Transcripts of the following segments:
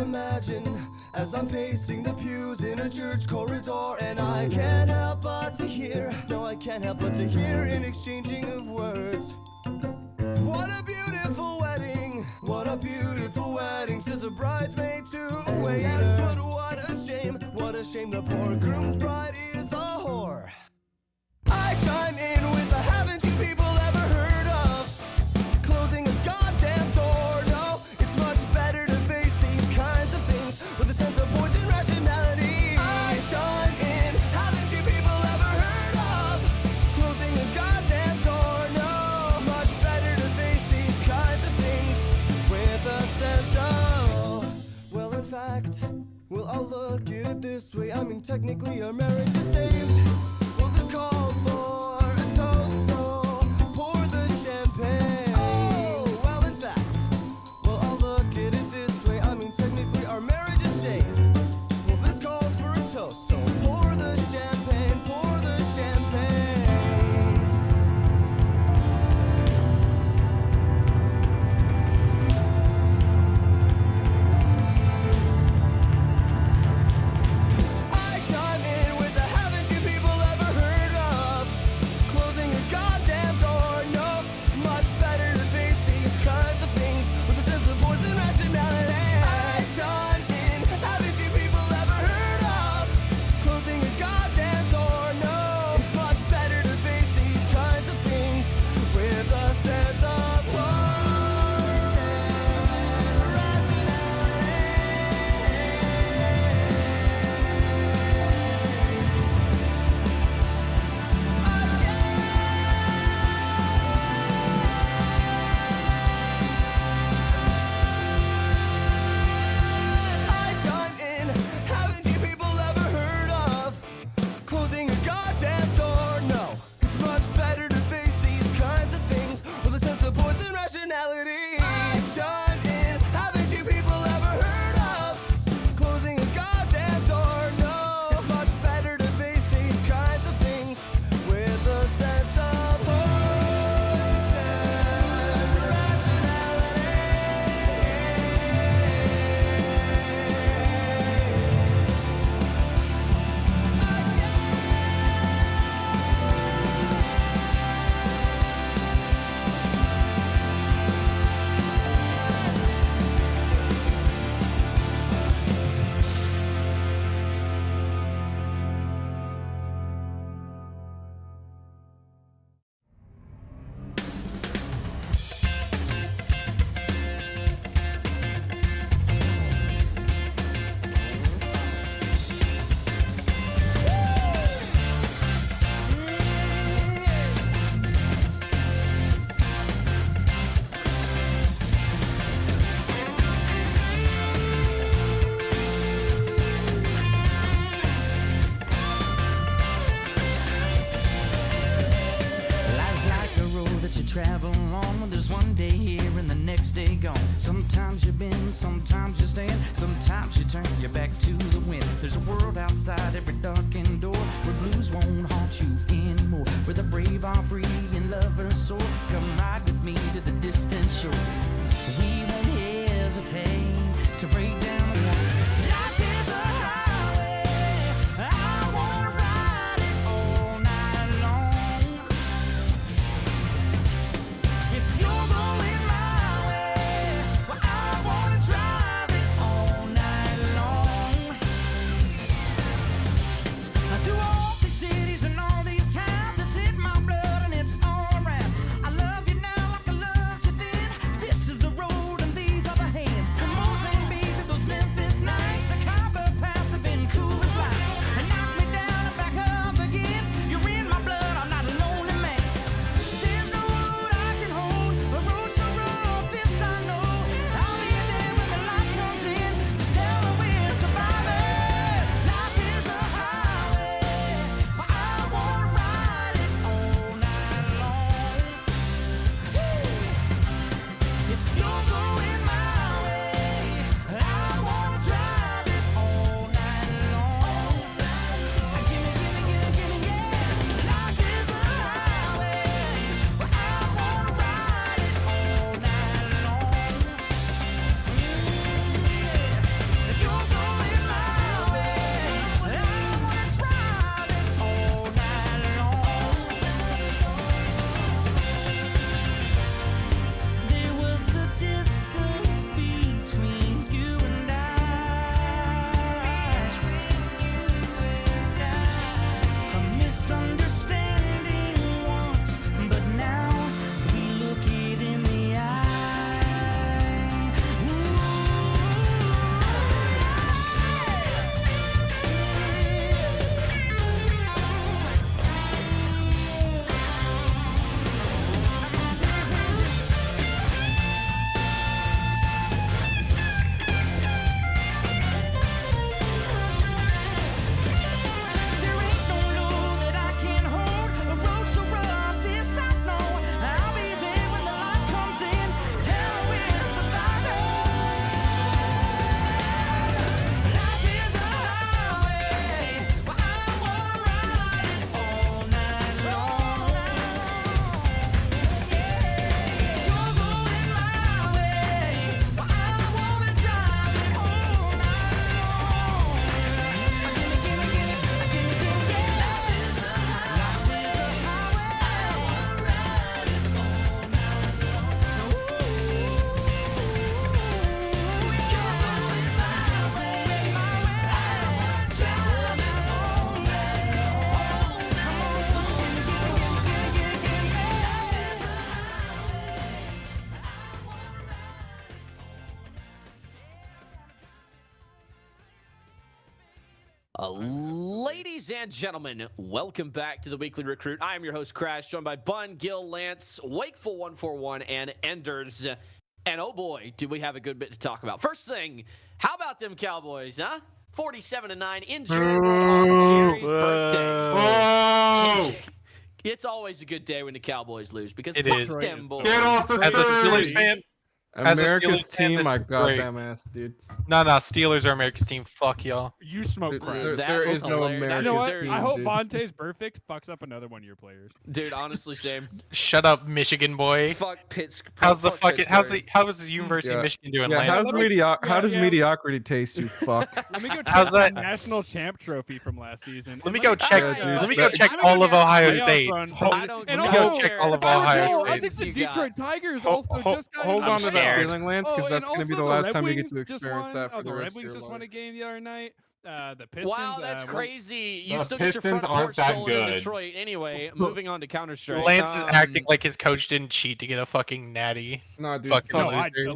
imagine as I'm pacing the pews in a church corridor, and I can't help but to hear, no, I can't help but to hear an exchanging of words. What a beautiful wedding, what a beautiful wedding, says a bridesmaid to a waiter. Yes, but what a shame the poor groom's bride is a whore. I chime in with a haven't you people ever heard of closing a goddamn door? No, it's much better to face these kinds of things with a sense of poison rationality. I chime in, haven't you people ever heard of closing a goddamn door? No, it's much better to face these kinds of things with a sense of, well, in fact, well, I'll look at it this way. I mean, technically our marriage is saved. Well, this calls for a toast, so pour the champagne. Oh, well, in fact, well, I'll look at it this way. I mean, technically our marriage is saved. Well, this calls for a toast, so pour the champagne, pour the champagne. I chime in with the haven't you people ever heard of closing a goddamn door? No, it's much better to face these kinds of things with a sense of poison rationality. I chime in, haven't you people ever heard of closing a goddamn door? No, it's much better to face these kinds of things with a sense of poison rationality. I chime in, haven't you people ever heard of closing a goddamn door? No, it's much better to face these kinds of things with a sense of poison rationality. I chime in, haven't you people ever heard of closing a goddamn door? No, it's much better to face these kinds of things with a sense of poison rationality. Life's like a road that you travel on. Well, there's one day here and the next day gone. Sometimes you bend, sometimes you stand, sometimes you turn your back to the wind. There's a world outside every darkened door where blues won't haunt you anymore, where the brave are free and lovers soar. Come ride with me to the distant shore. We won't hesitate to break down the wall. Life is a highway, I wanna ride it all night long. If you're going my way, well, I wanna drive it all night long. Through all these cities and all these towns, it's in my blood and it's all around. I love you now like I loved you then. This is the road and these are the hands. Come on, sing Ladies and gentlemen, welcome back to the Weekly Recruit. I am your host, Crash, joined by Bun, Gil, Lance, Wakeful 141, and Endrz. And oh boy, do we have a good bit to talk about. First thing, how about them Cowboys, huh? 47-9 in Jerry World on Jerry's birthday. Whoa! It's always a good day when the Cowboys lose because It fuck is. them boys. Get off the As a Steelers stage! fan, As a America's Steelers fan, team, this my is great. goddamn ass, dude. no, Steelers are America's team. Fuck y'all. You smoke There- crack. there- That there was is no hilarious. America's You know what? There's- I hope dude. Vontae's perfect fucks up another one of your players. Dude, honestly, same. Shut up, Michigan boy. Fuck Pittsburgh. How's the fuck fucking? Pittsburgh. How's the University of Yeah. Michigan doing, Yeah, Lance? how does yeah. mediocrity taste, you fuck? Let me go check How's the that? national champ trophy from last season. Let me And go check. Yeah, dude, Let me that- go check I'm all gonna of get a Ohio playoff State. run. I don't And Let me go also, check all of if I Ohio recall, State. I think the You got- Detroit Tigers also just got Hold into on to that scared. feeling, Lance, because Oh, that's and going to be the also last Red time you get Wings to just experience won. that for Oh, the the Red rest of Wings your just won a life. game the other night. The Pistons. Wow, that's won- crazy. You The still get your front Pistons aren't porch that stolen in good. Detroit. Anyway, moving on to Counter-Strike. Lance is acting like his coach didn't cheat to get a fucking natty. No, dude, Fucking fuck No, this.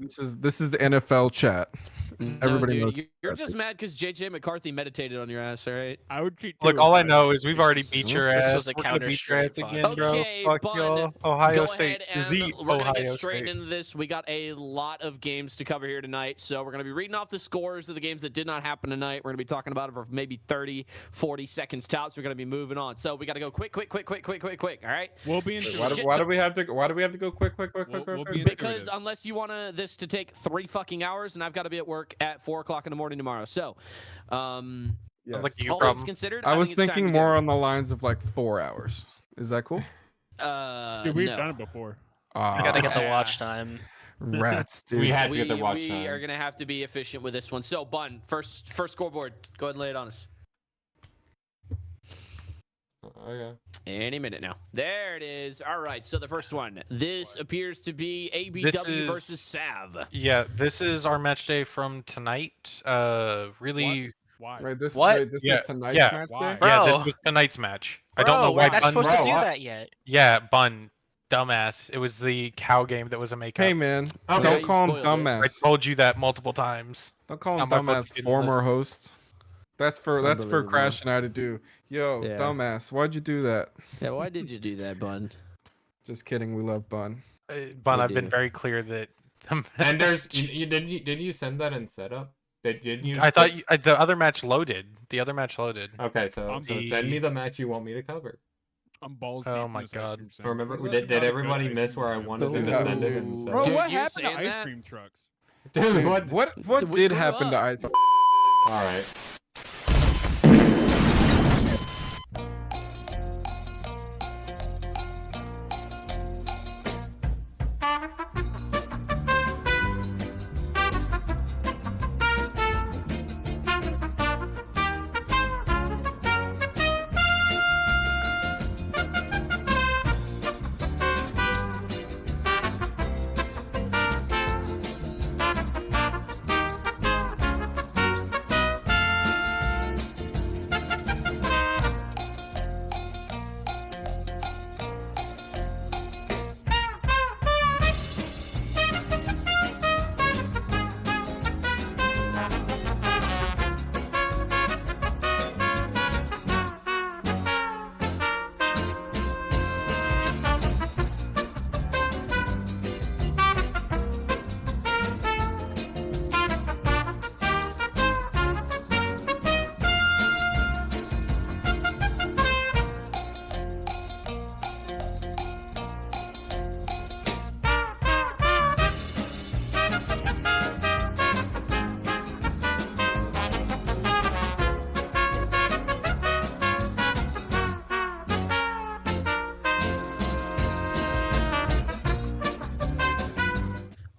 listen. This is NFL chat. Everybody dude, knows. You're just mad because JJ McCarthy meditated on your ass, all right? I would cheat. Look, too all if I know is we've already beat your This ass. was a We're gonna beat your ass Counter-Strike again, bro. Okay, Fuck Bun, y'all. Ohio Go State, ahead and the we're going to Ohio get straight State. into this. We got a lot of games to cover here tonight, so we're going to be reading off the scores of the games that did not happen tonight. We're going to be talking about it for maybe 30, 40 seconds tops. We're going to be moving on. So we got to go quick, all right? We'll be in. Why do we have to go quick? We'll be in- Because unless you want this to take 3 fucking hours, and I've got to be at work at 4 o'clock in the morning tomorrow. So, Yes. Like you all problem. things considered, I was think it's time thinking to go. more on the lines of like 4 hours. Is that cool? Dude, we've no. done it before. I gotta get the Yeah. watch time. Rats, dude. We had to We, get the watch we time. are going to have to be efficient with this one. So, Bun, first scoreboard. Go ahead and lay it on us. Okay. Any minute now. There it is. All right, so the first one. This appears to be ABW This is- versus Sav. Yeah, this is our match day from tonight. Really, Why? Right, this, What? Wait, this Yeah, is tonight's yeah. match Why? day? yeah, Bro. this was tonight's match. I Bro, don't know we're why not Bun. supposed to do Bro, that yet. Yeah, Bun, dumbass. It was the cow game that was a makeup. Hey, man. Okay. Don't You call him spoiled it. I dumbass. told you that multiple times. Don't call It's him not my fault dumbass, you didn't former listen. host. That's for Unbelievable. Crash and I to do. Yo, Yeah. dumbass, why'd you do that? Yeah, why did you do that, Bun? Just kidding. We love Bun. Bun, We I've been do. very clear that. And did you send that in setup? Did you? I thought the other match loaded. The other match loaded. Okay, so I'm send me the match you want me to cover. I'm balls Oh deep in my this God. ice cream sandwich. Remember, There's did, nothing did about a good everybody ice miss cream where I sandwich. wanted them to Oh, send it? dude. And Bro, Dude, what you happened to saying ice that? cream trucks? Dude, what? What We did grew happen to up. Ice? All right.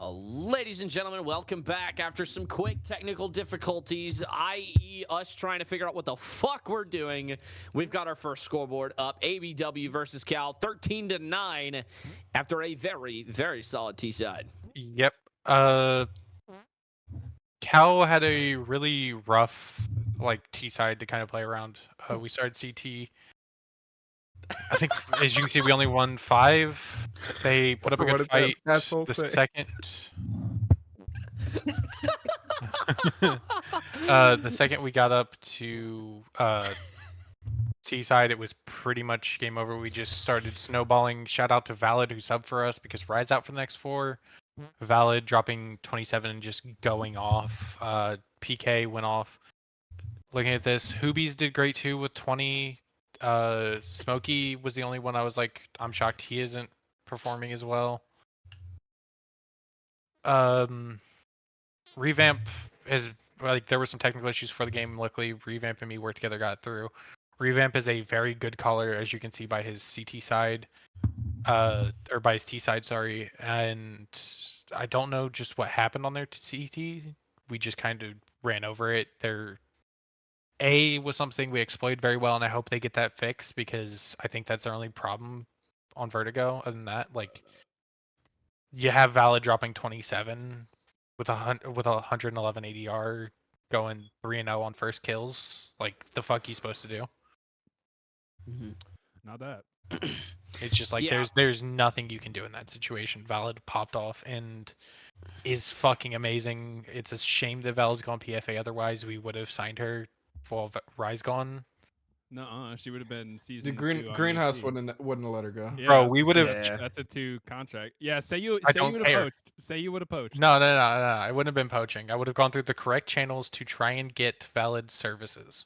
Ladies and gentlemen, welcome back after some quick technical difficulties, i.e. us trying to figure out what the fuck we're doing. We've got our first scoreboard up. ABW versus Cal, 13-9 after a very, very solid T-side. Yep. Cal had a really rough T side to kind of play around. We started CT. I think, as you can see, we only won 5. They put up a What good did that fight. asshole The say? second. The second we got up to Seaside, it was pretty much game over. We just started snowballing. Shout out to Valid who subbed for us because Ride's out for the next 4. Valid dropping 27 and just going off. PK went off. Looking at this, Hoobies did great too with 20. Smokey was the only one I was like, I'm shocked he isn't performing as well. Revamp is like there were some technical issues for the game. Luckily, Revamp and me worked together, got it through. Revamp is a very good caller, as you can see by his CT side, or by his T side, sorry. And I don't know just what happened on their CT. We just kind of ran over it. Their A was something we exploited very well, and I hope they get that fixed because I think that's their only problem on Vertigo. Other than that, like you have Valid dropping 27 with a 111 ADR going 3-0 on first kills. Like the fuck you supposed to do? Not that. It's just like Yeah. there's nothing you can do in that situation. Valid popped off and is fucking amazing. It's a shame that Valid's gone PFA. Otherwise, we would have signed her for Rise gone. No, she would have been The season 2 on greenhouse ET. wouldn't have let her go. Yeah, Bro, I was we gonna would've- say, Yeah. That's a 2 contract. Yeah, say you I say don't you would care. have poached. Say you would have poached. No. I wouldn't have been poaching. I would have gone through the correct channels to try and get Valid services.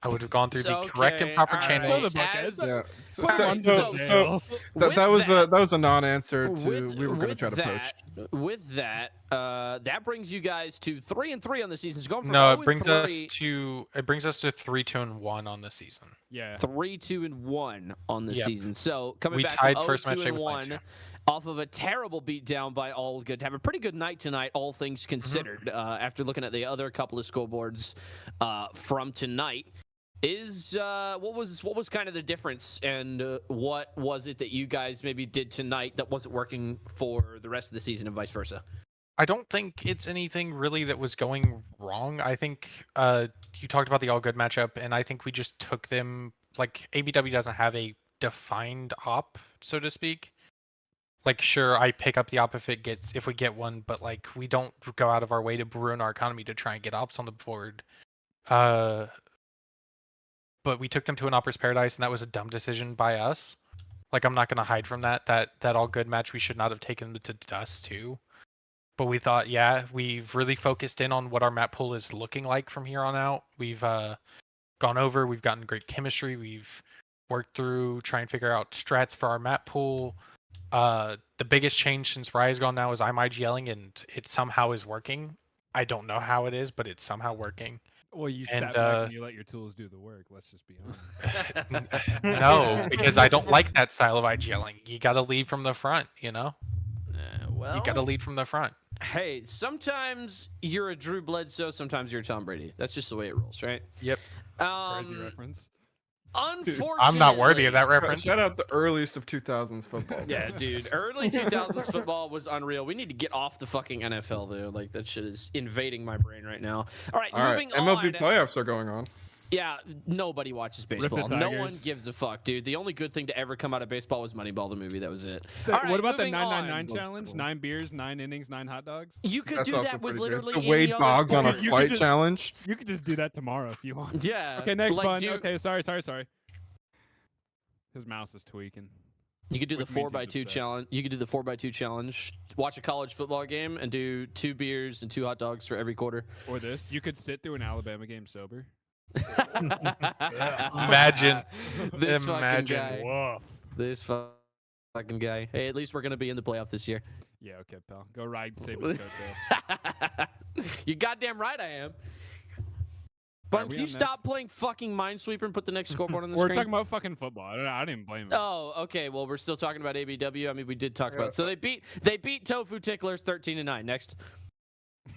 I would have gone through the correct and Okay, proper all right. channels. Throw the buckets. Yeah. Put him on so- jail. That was With that was a non-answer to with- we were going to with try to poach. With that, that brings you guys to 3-3 on the season. So going from No, 0 it brings and us 3, to 3-2-1 on the season. Yeah. 3-2-1 on the Yep. season. So coming We back tied from first match 0-2-1 off of a terrible beatdown by All Good. Have a pretty good night tonight, all things considered. After looking at the other couple of scoreboards from tonight, is what was kind of the difference, and what was it that you guys maybe did tonight that wasn't working for the rest of the season, and vice versa? I don't think it's anything really that was going wrong. I think you talked about the all good matchup, and I think we just took them. Like ABW doesn't have a defined op, so to speak. Like, sure, I pick up the op if we get one, but like we don't go out of our way to ruin our economy to try and get ops on the board. But we took them to an Opera's Paradise, and that was a dumb decision by us. Like, I'm not gonna hide from that. That all good match, we should not have taken them to Dust too. But we thought, yeah, we've really focused in on what our map pool is looking like from here on out. We've gone over, we've gotten great chemistry, we've worked through, try and figure out strats for our map pool. The biggest change since Rise gone now is I'm IGLing, and it somehow is working. I don't know how it is, but it's somehow working. Well, you And, sat back and you let your tools do the work. Let's just be honest. No, because I don't like that style of IGLing. You gotta lead from the front, you know? Well, You gotta lead from the front. hey, sometimes you're a Drew Bledsoe, sometimes you're a Tom Brady. That's just the way it rolls, right? Yep. Crazy reference. Unfortunately, I'm not worthy of that reference. Shout out the earliest of 2000s football. Yeah, dude. Early 2000s football was unreal. We need to get off the fucking NFL, though. Like, that shit is invading my brain right now. All right, All right, moving MLB on. playoffs are going on. Yeah, nobody watches baseball. No Tigers. one gives a fuck, dude. The only good thing to ever come out of baseball was Moneyball, the movie. That was it. So, All right, what about the moving 999 on. challenge? Cool. 9 beers, 9 innings, 9 hot dogs. You could That's do also that with pretty good. literally The any Wade other Boggs on a sport. You flight could just- challenge. You could just do that tomorrow if you want. Yeah. Okay, next like, one. dude, Okay, sorry. His mouse is tweaking. You could do the Which means 4x2 he's upset. challenge. You could do the 4x2 challenge. Watch a college football game and do 2 beers and 2 hot dogs for every quarter. Or this. You could sit through an Alabama game sober. Imagine. This Imagine. fucking guy. Woof. This fucking guy. Hey, at least we're gonna be in the playoff this year. Yeah, okay, pal. Go ride Saban's coattail. You're goddamn right I am. Bun, we can you on stop next? playing fucking Minesweeper and put the next scoreboard on the We're screen? talking about fucking football. I didn't blame him. Oh, okay. Well, we're still talking about ABW. I mean, we did talk Yeah. about. So they beat Tofu Ticklers 13-9. Next,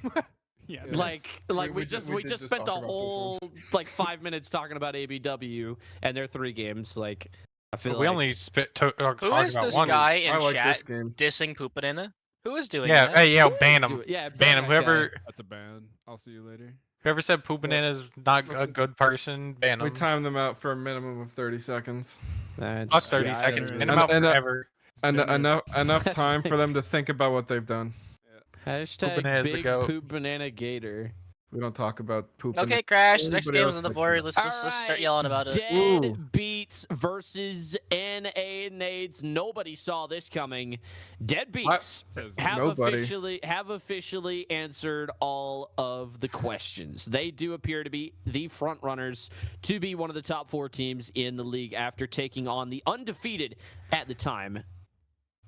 Yeah. Yeah. like we we just did just just spent talk a about this whole like 5 minutes talking about ABW and their 3 games. Like, I feel We like only Who talking is about this one. guy I in like chat this game. dissing Poopinina? Who is doing Yeah, that? hey, yo, Who ban is him. doing- Yeah, Ban him. that guy. Whoever That's a ban. I'll see you later. said Poop Banana's not a good person, ban We him. timed them out for a minimum of 30 seconds. That's Fuck 30 Yeah, seconds. I Ban know. him out And, forever. And Gender. enough time for them to think about what they've done. Hashtag Banana's the big goat. poop banana gator. We don't talk about poop. Okay, Crash. Next Anybody game's else on the like board. that? Let's start yelling about it. Ooh. Deadbeats versus NA Nades. Nobody saw this coming. Deadbeats Says Nobody. have officially answered all of the questions. They do appear to be the front runners to be one of the top 4 teams in the league after taking on the undefeated at the time.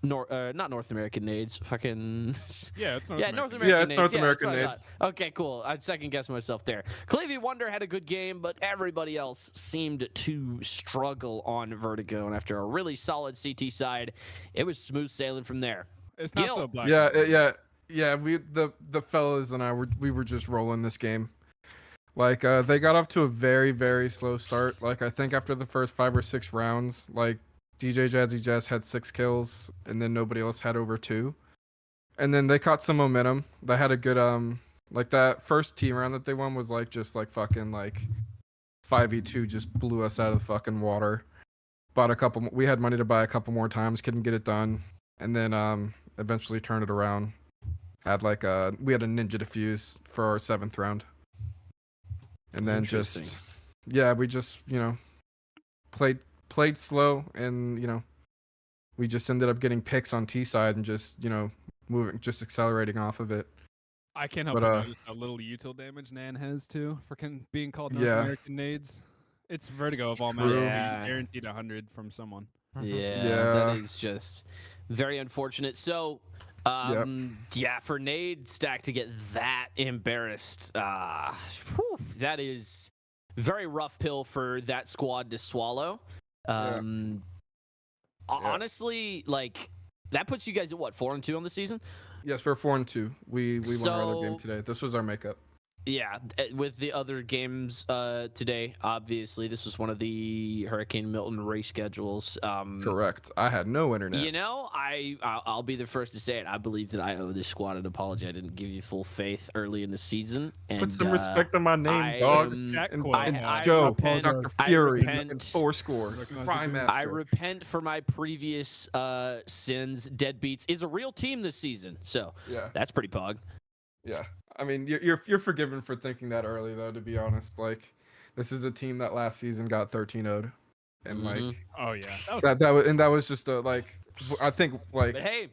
Not North American Nades. Fucking Yeah, it's North yeah, American. North Yeah, American it's Nades. North Yeah, American that's what I Nades. thought. Okay, cool. I'd second guess myself there. Clevey Wonder had a good game, but everybody else seemed to struggle on Vertigo. And after a really solid CT side, it was smooth sailing from there. It's not Gil. so black. Yeah. We the fellas and I were just rolling this game. Like they got off to a very, very slow start. Like I think after the first 5 or 6 rounds, like DJ Jazzy Jazz had 6 kills, and then nobody else had over 2. And then they caught some momentum. They had a good like that first T round that they won was like just like fucking like 5v2 just blew us out of the fucking water. Bought a couple. We had money to buy a couple more times, couldn't get it done, and then eventually turned it around. Had like we had a ninja defuse for our 7th round, and then just we just played slow, and we just ended up getting picks on T side and just just accelerating off of it. I can't help But, but notice how little util damage Nan has too for being called North Yeah. American Nades. It's Vertigo of all True. matches. Yeah. Guaranteed 100 from someone. Yeah, Yeah. that is just very unfortunate. So, for Nade Stack to get that embarrassed, that is very rough pill for that squad to swallow. Honestly, like that puts you guys at what, 4-2 on the season? Yes, we're 4-2. We won our other game So- today. This was our makeup. Yeah, with the other games today, obviously this was one of the Hurricane Milton race schedules. Correct. I had no internet. You know, I'll be the first to say it. I believe that I owe this squad an apology. I didn't give you full faith early in the season. And, Put some respect on my name, I, dog. Jack And, Quinn. and I Joe, repent- Dr. I Fury, repent- and 4-score, Recognize Prime the Master. I repent for my previous sins. Deadbeats is a real team this season, so Yeah, that's pretty pog. yeah. I mean, you're forgiven for thinking that early, though. To be honest, like this is a team that last season got 13-0'd, and Mhm. like Oh yeah. that was just a like I think like But hey,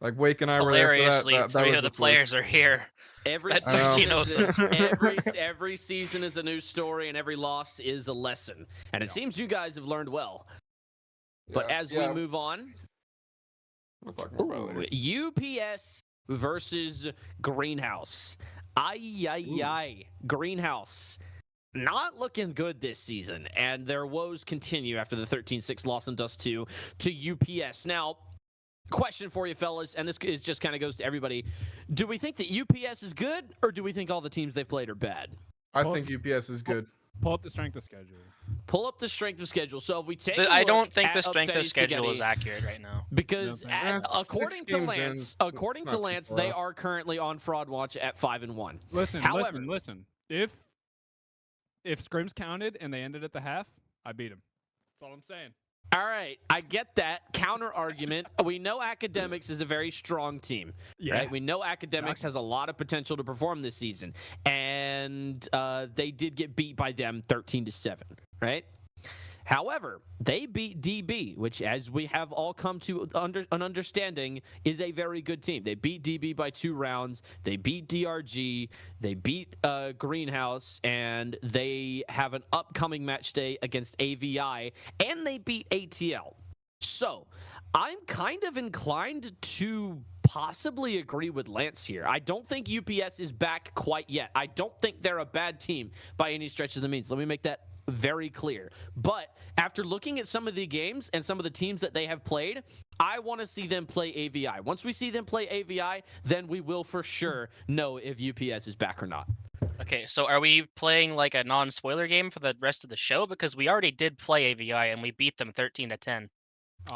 like Wake and I were there for that. Hilariously, That 3 was of the a fluke. players are here. every That's season, 13-0. every season is a new story, and every loss is a lesson. And it seems you guys have learned well. But Yeah, as yeah, we move on, we'll talk more about it later. UPS versus Greenhouse. Ay. Greenhouse. Not looking good this season, and their woes continue after the 13-6 loss in Dust 2 to UPS. Now, question for you fellas, and this is just kind of goes to everybody. Do we think that UPS is good, or do we think all the teams they've played are bad? I Well, think UPS is good. Pull up the strength of schedule. Pull up the strength of schedule. So if we take I a don't look think at the strength of Upsetty schedule is Spaghetti, accurate right now. because No, That's according 6 to games in. Lance, according It's to not too Lance, far they off. are currently on Fraud Watch at 5-1. Listen. However- If scrims counted and they ended at the half, I beat them. That's all I'm saying. All right, I get that counter argument. We know Academics is a very strong team, right? We know Academics has a lot of potential to perform this season, and they did get beat by them 13-7, right? However, they beat DB, which, as we have all come to an understanding, is a very good team. They beat DB by 2 rounds. They beat DRG. They beat Greenhouse, and they have an upcoming match day against AVI, and they beat ATL. So, I'm kind of inclined to possibly agree with Lance here. I don't think UPS is back quite yet. I don't think they're a bad team by any stretch of the means. Let me make that very clear. But after looking at some of the games and some of the teams that they have played, I want to see them play AVI. Once we see them play AVI, then we will for sure know if UPS is back or not. Okay, so are we playing like a non-spoiler game for the rest of the show? Because we already did play AVI and we beat them 13-10.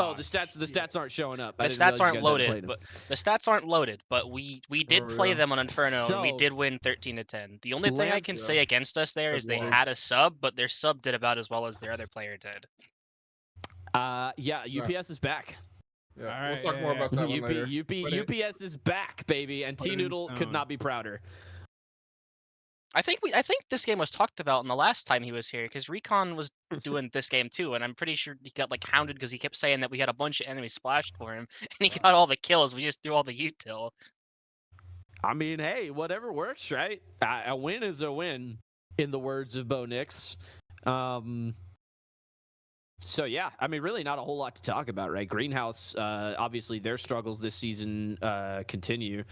Oh, the stats aren't showing up. The I didn't stats realize you aren't guys hadn't loaded, played them. but the stats aren't loaded. But we did Oh, play yeah. them on Inferno, and we So- did win 13-10. The only thing I can Lance- say against us there is they Good had a sub, but their sub did about as well as their other player did. Yeah, UPS is back. Yeah, All right, we'll talk more yeah, about that one later. Put it- UPS is back, baby, and put it in T-Noodle could stone. not be prouder. I think this game was talked about in the last time he was here because Recon was doing this game too, and I'm pretty sure he got like hounded because he kept saying that we had a bunch of enemies splashed for him, and he got all the kills. We just threw all the util. I mean, hey, whatever works, right? A win is a win, in the words of Bo Nix. So yeah, I mean, really not a whole lot to talk about, right? Greenhouse, obviously their struggles this season continue,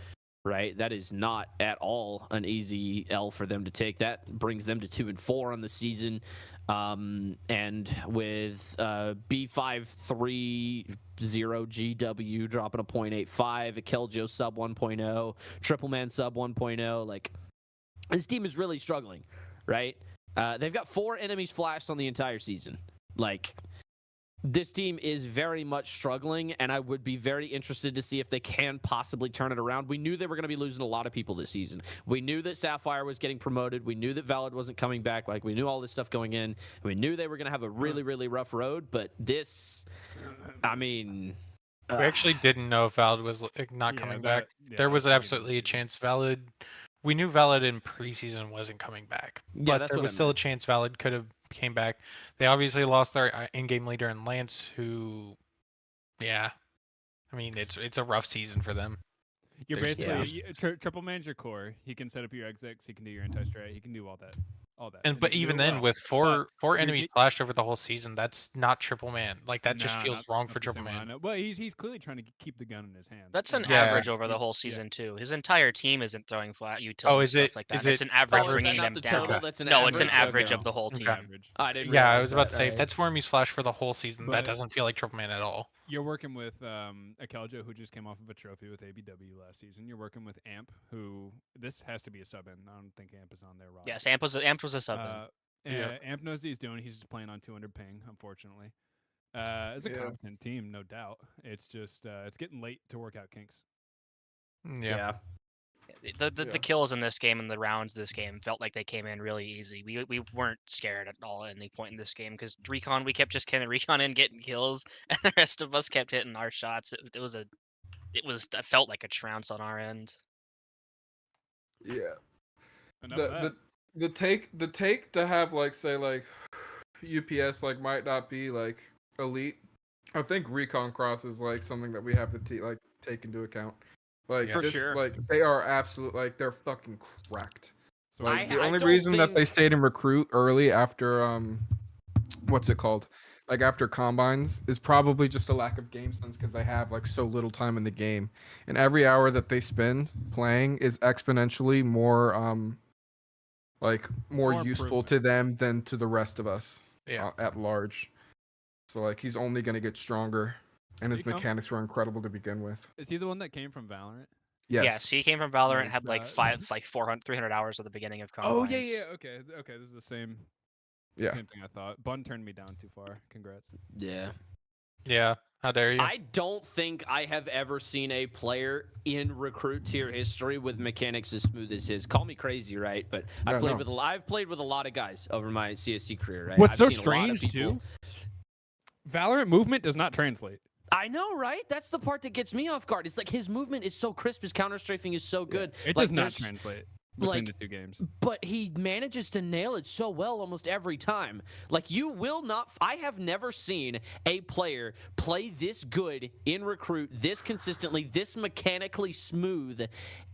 right? That is not at all an easy L for them to take. That brings them to 2-4 on the season. And with B530 GW dropping a 0.85, a Keljo sub 1.0, Triple Man sub 1.0, like this team is really struggling, right? They've got 4 enemies flashed on the entire season. Like, this team is very much struggling, and I would be very interested to see if they can possibly turn it around. We knew they were going to be losing a lot of people this season. We knew that Sapphire was getting promoted. We knew that Valid wasn't coming back. Like, we knew all this stuff going in. We knew they were going to have a really, really rough road, but this, I mean... We actually didn't know if Valid was not coming back. There was absolutely a chance Valid... We knew Valid in preseason wasn't coming back, but that's there what was I still a meant. chance Valid could have came back. They obviously lost their in-game leader in Lance, who, yeah, I mean it's a rough season for them. You're There's- basically Triple Man's your core. He can set up your execs. He can do your anti-strat. He can do all that. And but he can even do it then, well. with four you're enemies de- splashed over the whole season, that's not Triple Man. Like that just Nah, feels not- wrong not for the same Triple Man. lineup. Well, he's clearly trying to keep the gun in his hands. That's an Yeah. average over the He's- whole yeah. season too. His entire team isn't throwing flat util Oh, and is stuff it- like that. is and it's it an average average? bringing Is that them not the down. total? That's an No, it's an average? average Okay. of the whole team. Average. I didn't Yeah, I realize was about to that. say All if right. that's four enemies flashed for the whole season, that But- doesn't feel like Triple Man at all. You're working with a Keljo who just came off of a trophy with ABW last season. You're working with Amp, who this has to be a sub in. I don't think Amp is on their roster. Yes, Amp was a sub. Amp knows what he's doing. He's just playing on 200 ping, unfortunately. It's a Yeah. competent team, no doubt. It's just it's getting late to work out kinks. Yeah. The kills in this game and the rounds this game felt like they came in really easy. We weren't scared at all at any point in this game because Recon, we kept just getting Recon in getting kills, and the rest of us kept hitting our shots. It felt like a trounce on our end. Yeah. Enough of that. The take to have like say like UPS like might not be like elite. I think recon cross is like something that we have to like take into account. Like For this, sure. like they are absolute like they're fucking cracked. So Like the I only don't reason that they think- stayed in recruit early after what's it called? Like after combines is probably just a lack of game sense because they have like so little time in the game. And every hour that they spend playing is exponentially more more useful to them than to the rest of us Yeah. at large. So like he's only gonna get stronger, and his He comes- mechanics were incredible to begin with. Is he the one that came from Valorant? Yes. He came from Valorant, Nice, had like that- 300 hours at the beginning of Oh combines. yeah. Okay. This is the same. Yeah. Same thing I thought. Bun turned me down too far. Congrats. Yeah. Yeah. How dare you? I don't think I have ever seen a player in recruit tier history with mechanics as smooth as his. Call me crazy, right? But I've No, played with a lot of guys over my CSC career, right? What's I've so seen a lot of strange people- too? Valorant movement does not translate. I know, right? That's the part that gets me off guard. It's like his movement is so crisp, his counter strafing is so good. It Like, does not there's- translate between like, the two games. But he manages to nail it so well almost every time. Like, you will not... I have never seen a player play this good in recruit, this consistently, this mechanically smooth,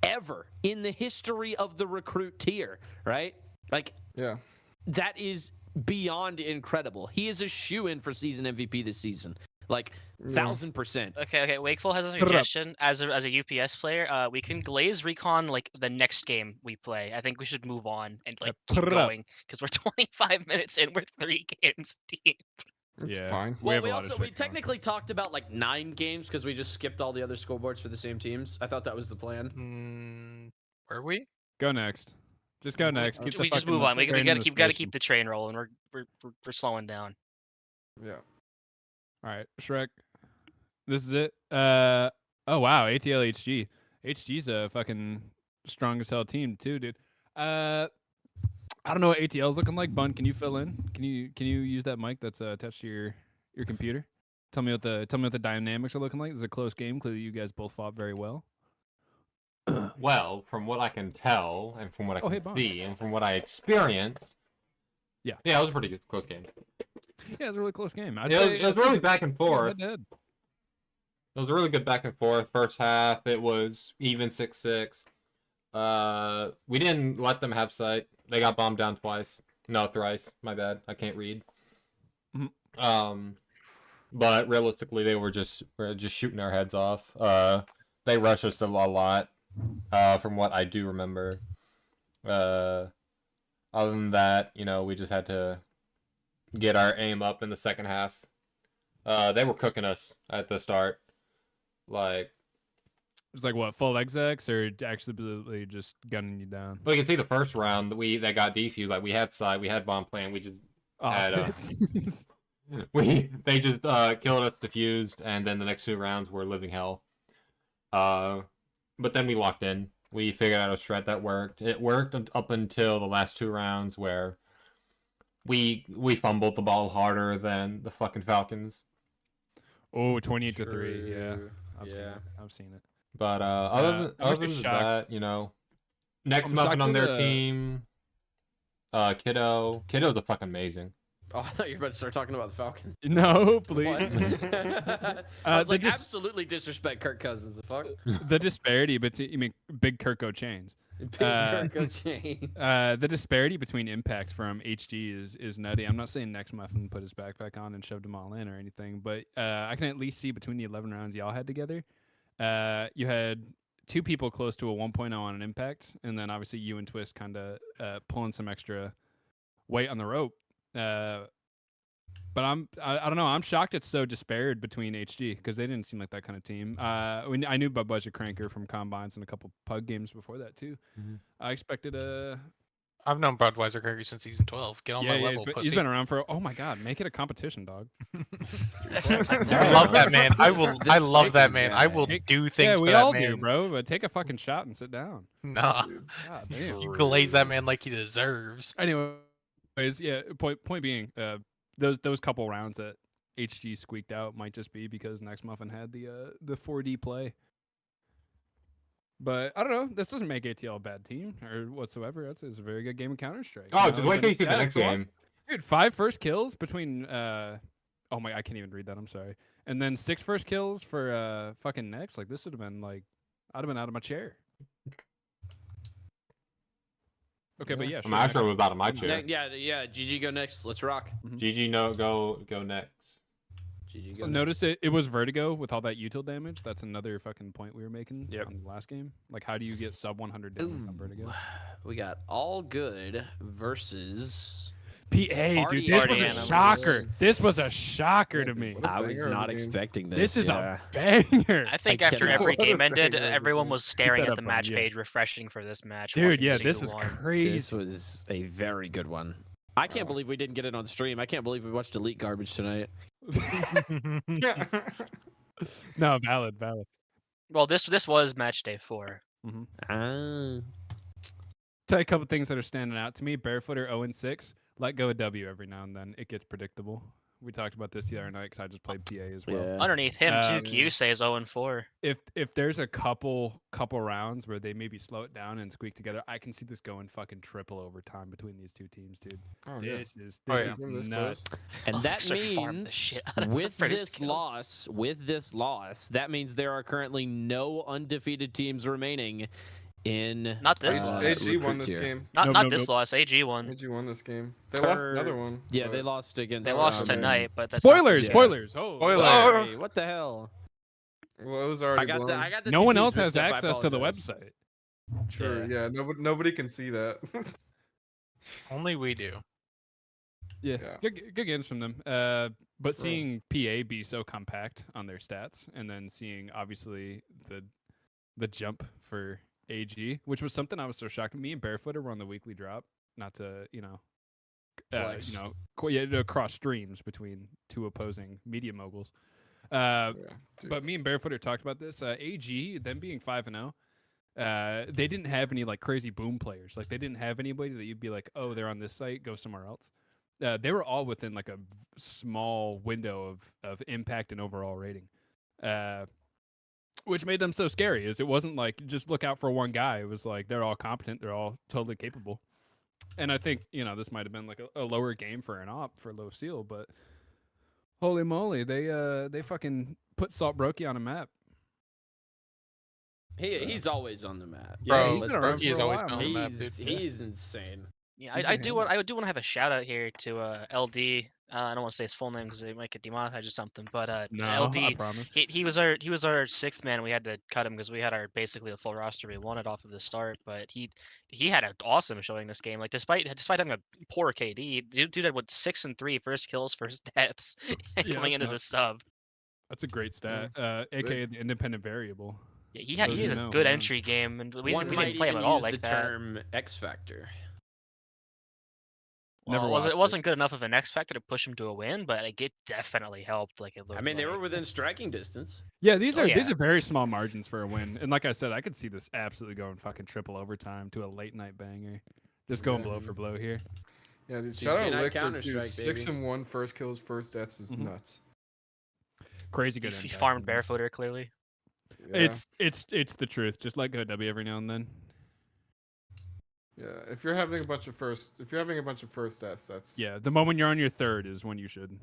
ever in the history of the recruit tier, right? Like, Yeah. that is beyond incredible. He is a shoo-in for season MVP this season. Like, 1000%. Okay. Wakeful has a Put it up. suggestion as a UPS player. We can glaze recon like the next game we play. I think we should move on and like put keep it up. going because we're 25 minutes in. We're 3 games deep. It's Yeah. fine. We Well, have a we lot of also shit we going. technically talked about like 9 games because we just skipped all the other scoreboards for the same teams. I thought that was the plan. Were we? Go next. Just go next. Keep the We just fucking move on. We train in gotta the keep station. the train rolling. We're slowing down. Yeah. All right, Shrek. This is it. Oh wow, ATL HG. HG's a fucking strong as hell team too, dude. I don't know what ATL's looking like. Bun, can you fill in? Can you use that mic that's attached to your computer? Tell me what the dynamics are looking like. This is a close game. Clearly, you guys both fought very well. Well, from what I can tell, and from what I Oh, hey, can Bond. see, and from what I experienced, Yeah. it was a pretty good, close game. Yeah, it was a really close game. It was really back and forth. Head-to-head. It was a really good back and forth. First half, it was even 6-6. We didn't let them have sight. They got bombed down twice. No, thrice. My bad. I can't read. Mhm. But realistically, they were just shooting our heads off. They rushed us a lot. From what I do remember. Other than that, we just had to get our aim up in the second half. They were cooking us at the start. Like, It's like what, full execs or absolutely just gunning you down? well, you can see the first round that got defused. Like, we had side, we had bomb plan. We just Oh, had tits. they just killed us, defused, and then the next 2 rounds were living hell. But then we locked in. We figured out a strat that worked. It worked up until the last 2 rounds where we fumbled the ball harder than the fucking Falcons. Oh, 28-3. Yeah, True. I've seen it. But I'm other just than shocked. that, next I'm muffin shocked on that, their team. Kiddo's a fucking amazing. Oh, I thought you were about to start talking about the Falcons. No, please. I was they like, just- absolutely disrespect Kirk Cousins. The fuck? The disparity between, big Kirko chains. Big Uh, Kirk O'Chain. The disparity between impact from HG is nutty. I'm not saying Next Muffin put his backpack on and shoved them all in or anything, but I can at least see between the 11 rounds y'all had together, you had 2 people close to a 1.0 on an impact, and then obviously you and Twist kind of pulling some extra weight on the rope. But I don't know. I'm shocked it's so disparate between HG because they didn't seem like that kind of team. I knew Budweiser Cranker from combines and a couple pug games before that too. I expected a. I've known Budweiser Cranky since season 12. Get on my level, he's been around for. Oh my god, make it a competition, dog. I love that man. I love that man. I will do things Yeah, for we that all man. do, bro. But take a fucking shot and sit down. Nah, God damn. you glaze that man like he deserves. Anyways, yeah. Point being, those couple rounds that HG squeaked out might just be because Next Muffin had the 4D play. But I don't know. This doesn't make ATL a bad team or whatsoever. It's a very good game of Counter Strike. Oh, just wait till you see the next game. Dude, 5 first kills between oh my, I can't even read that. I'm sorry. And then 6 first kills for fucking Next. Like this would have been like, I'd have been out of my chair. Okay, but yeah, I'm actually was out of my chair. Yeah. GG, go next. Let's rock. GG, no, go next. GG, So go notice it was Vertigo with all that util damage. That's another fucking point we were making on the last game. Like, how do you get sub 100 damage on Vertigo? next. We got All Good versus. PA, Party dude, this was a Animals. shocker. This was a shocker to me. What a I was banger of not a game. expecting this. This is yeah. a banger. I think I after cannot- every What a game ended, banger of a everyone game. was staring that at the up, match yeah. page, refreshing for this match. Dude, watching yeah, every this single was one. crazy. This was a very good one. I can't believe we didn't get it on stream. I can't believe we watched Elite Garbage tonight. No, valid. Well, this was match day 4. Ah. Tell you a couple things that are standing out to me. Barefooter 0-6. Let go of W every now and then. It gets predictable. We talked about this the other night because I just played PA as well. Yeah. Underneath him, Um, Kyusei is 0-4. If there's a couple rounds where they maybe slow it down and squeak together, I can see this going fucking triple overtime between these two teams, dude. Oh, yeah. This is Oh, yeah. This nuts. close. And Oh, that so farm the means shit out of the with first this kills. loss, that means there are currently no undefeated teams remaining in Not this uh, loss. AG won recruits this here. game. Not Nope. this loss. AG won. AG won this game. They lost another one. Yeah, but- they lost against. They lost man. tonight, but that's Spoilers, Yeah. spoilers. Oh, Spoiler. Sorry, what the hell? Well, it was already I got blown. the. I got the. no two one teams else has mixed up, I access to the apologize. website. True. Yeah. Nobody can see that. Only we do. Yeah, Yeah. good games from them. But seeing PA be so compact on their stats, and then seeing obviously the jump for AG, which was something I was so shocked. Me and Barefooter were on the weekly drop, not to Flex. to cross streams between two opposing media moguls. Yeah, dude. But me and Barefooter talked about this. AG, them being 5-0, they didn't have any like crazy boom players. Like they didn't have anybody that you'd be like, oh, they're on this site, go somewhere else. They were all within like a small window of impact and overall rating. which made them so scary. Is it wasn't like just look out for one guy. It was like they're all competent. They're all totally capable. And I think this might have been like a lower game for an op for low seal, but holy moly, they fucking put Salt Brokey on a map. He's always on the map. Bro, he's been around He's for a always while, been on man. the map, dude. He's insane. Yeah, He's I been do want to have a shout out here to LD. I don't want to say his full name because it might get demonetized or something. But No, LD, I promise. he was our sixth man. We had to cut him because we had our basically the full roster we wanted off of the start. But he had an awesome showing this game. Like despite having a poor KD, dude had 6 and 3 first kills, first deaths, Yeah, coming in that's as a nuts. sub. That's a great stat. aka the independent variable. Yeah, he Those had who a know, good yeah. entry game, and we One didn't might play him even at all use like the that. term X Factor. Never Well, watched it wasn't good enough of an X factor to push him to a win, but like, it definitely helped. Like it looked. I mean, they were like- within striking distance. Yeah, these Oh, are yeah. very small margins for a win. And like I said, I could see this absolutely going fucking triple overtime to a late night banger. Just going blow for blow here. Yeah, dude. Tuesday Shout out night Elixir too. Counter-Strike, 6 baby. and 1 first kills, first deaths is Mhm. nuts. Crazy good. He impact farmed from him. barefooter clearly. Yeah. It's the truth. Just let go W every now and then. Yeah, if you're having a bunch of first deaths, that's Yeah, the moment you're on your third is when you should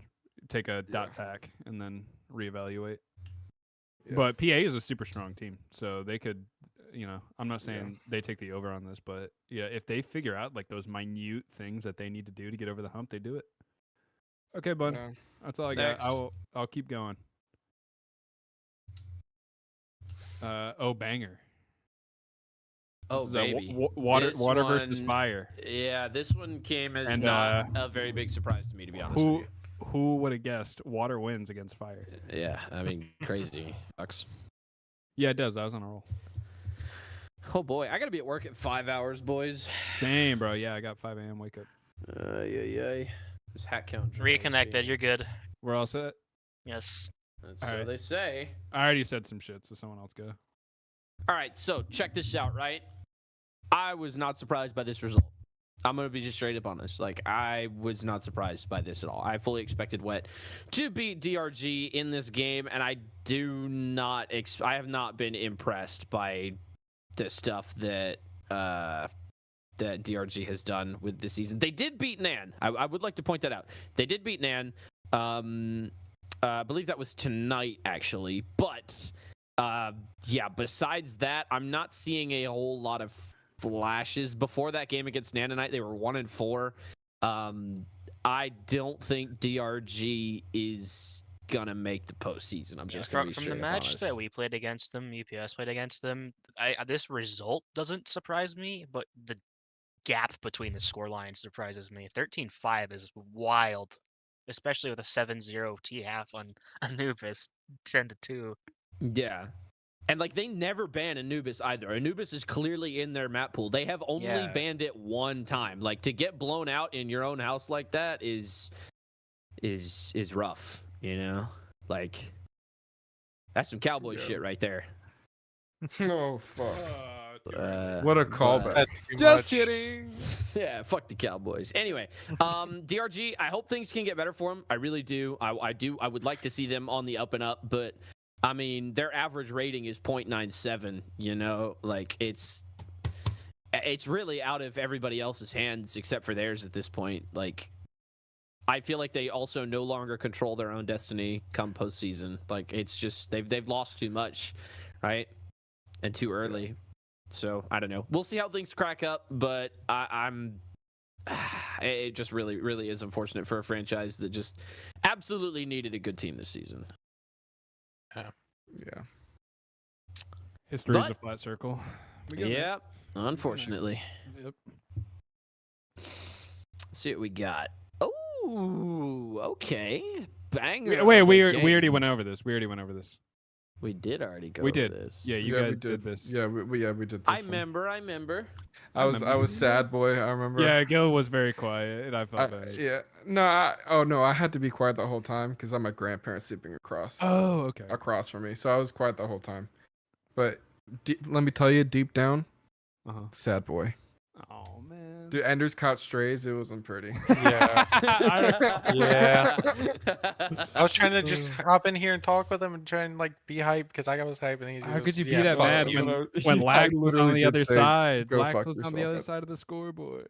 take a dot tack and then reevaluate. Yeah. But PA is a super strong team, so they could, I'm not saying they take the over on this, but yeah, if they figure out like those minute things that they need to do to get over the hump, they do it. Okay, bud, Yeah. that's all I Next. got. I'll keep going. Banger. Oh, This is baby. water This versus one- fire. Yeah, this one came as And, not a very big surprise to me, to be honest with Who would have guessed water wins against fire? you. Yeah, I mean, crazy. Sucks. Yeah, it does. I was on a roll. Oh boy, I gotta be at work at 5 hours, boys. Damn, bro. Yeah, I got 5 a.m. wake up. This hat count. Reconnected. You're good. We're all set. Yes. That's All so right. they say. I already said some shit, so someone else go. All right, so check this out, right? I was not surprised by this result. I'm going to be just straight up honest. Like, I was not surprised by this at all. I fully expected Wet to beat DRG in this game, and I have not been impressed by the stuff that that DRG has done with this season. They did beat Nan. I would like to point that out. They did beat Nan. I believe that was tonight, actually. But, yeah, besides that, I'm not seeing a whole lot of flashes. Before that game against Nan tonight, they were 1-4. I don't think DRG is gonna make the postseason. I'm just gonna be from straight the up match honest. that we played against them, UPS played against them. This result doesn't surprise me, but the gap between the score lines surprises me. 13-5 is wild, especially with a 7-0 T half on Anubis, 10-2. Yeah. And, like, they never ban Anubis either. Anubis is clearly in their map pool. They have only Yeah. banned it one time. Like, to get blown out in your own house like that is rough, you know? Like, that's some cowboy Yeah. shit right there. Oh fuck! What What a callback. That's too Just much. kidding. Yeah, fuck the Cowboys. Anyway, DRG, I hope things can get better for them. I really do. I do. I would like to see them on the up and up, but I mean, their average rating is 0.97. You know, like it's really out of everybody else's hands except for theirs at this point. Like, I feel like they also no longer control their own destiny come postseason. Like, it's just they've lost too much, right, and too early. So I don't know. We'll see how things crack up, but I'm. It just really, really is unfortunate for a franchise that just absolutely needed a good team this season. Yeah. History's But- a flat circle. We good, man. Yeah, unfortunately. Yep. Let's see what we got. Oh, okay. Banger. Wait, of we a game. already went over this. We did already go We over did. this. Yeah, you Yeah, guys we did this. Yeah, we did. This I one. remember. I remember. I was sad, boy. I remember. Yeah, Gil was very quiet, and I felt bad. Yeah. No. I had to be quiet the whole time because I'm my grandparents sleeping across Oh, okay. from me, so I was quiet the whole time. But let me tell you, deep down, Uh-huh. sad boy. Oh man. Dude, Endrz caught strays. It wasn't pretty. Yeah. Yeah. I was trying to Mm. just hop in here and talk with him and try and like be hyped because I was hyped and he's How could just, you be yeah, that fuck mad you. when I Lax was on literally the did other say, side? "Go Lax fuck was on the yourself." other side of the scoreboard.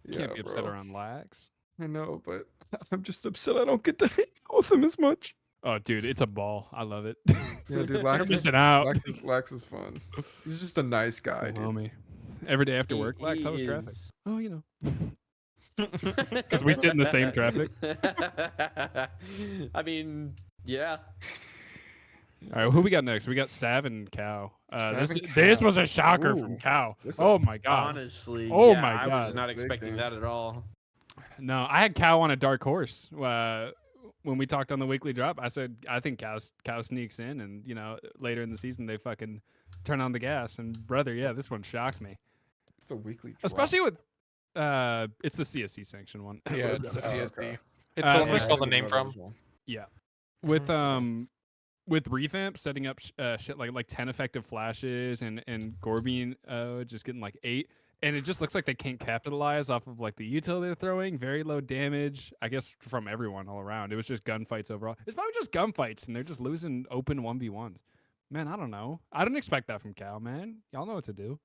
Yeah, Can't be upset bro. around Lax. I know, but I'm just upset I don't get to hang out with him as much. Oh, dude, it's a ball. I love it. Yeah, dude, You're Lax is, missing out. Lax is fun. He's just a nice guy, Cool dude. homie. Every day after He- work, Lax, he how was traffic? is- Oh, you know. Because we sit in the same traffic. I mean, yeah. All right, who we got next? We got Sav and Cow. Sav and This Cow. was a shocker Ooh, from Cow. this a- Oh my god. Honestly, Oh yeah, my I God. was not Big expecting game. that at all. No, I had Cow on a dark horse. When we talked on the weekly drop, I said I think Cow sneaks in, and later in the season they fucking turn on the gas. And brother, yeah, this one shocked me, It's the weekly drop. especially with it's the CSC sanction one. Yeah, it's the Oh, CSD. okay. It's the one we yeah, stole the name from. With revamp setting up shit like 10 effective flashes and Gorbeen just getting like 8, and it just looks like they can't capitalize off of like the util they're throwing. Very low damage, I guess, from everyone all around. It was just gunfights overall. It's probably just gunfights, and they're just losing open 1v1s. Man, I don't know. I didn't expect that from Cal, man. Y'all know what to do.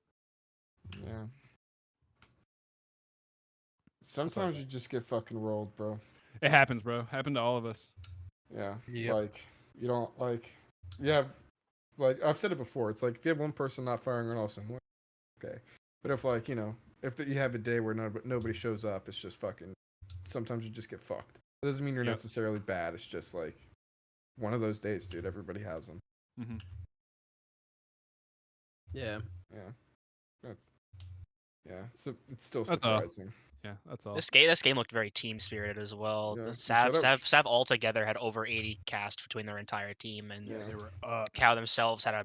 Yeah. Sometimes you just get fucking rolled, bro. It happens, bro. Happened to all of us. Yeah. Yep. Like, you don't, like, you have, like, I've said it before. It's like, if you have one person not firing on all someone, okay. But if, like, if you have a day where nobody shows up, it's just fucking, sometimes you just get fucked. It doesn't mean you're Yep. necessarily bad. It's just, like, one of those days, dude. Everybody has them. Mm-hmm. Yeah. Yeah. So it's still That's all. surprising. Yeah, that's all. This game looked very team spirited as well. Yeah, The you Sav said it. Sav all together had over 80 cast between their entire team, and Yeah. They were up. Cow themselves had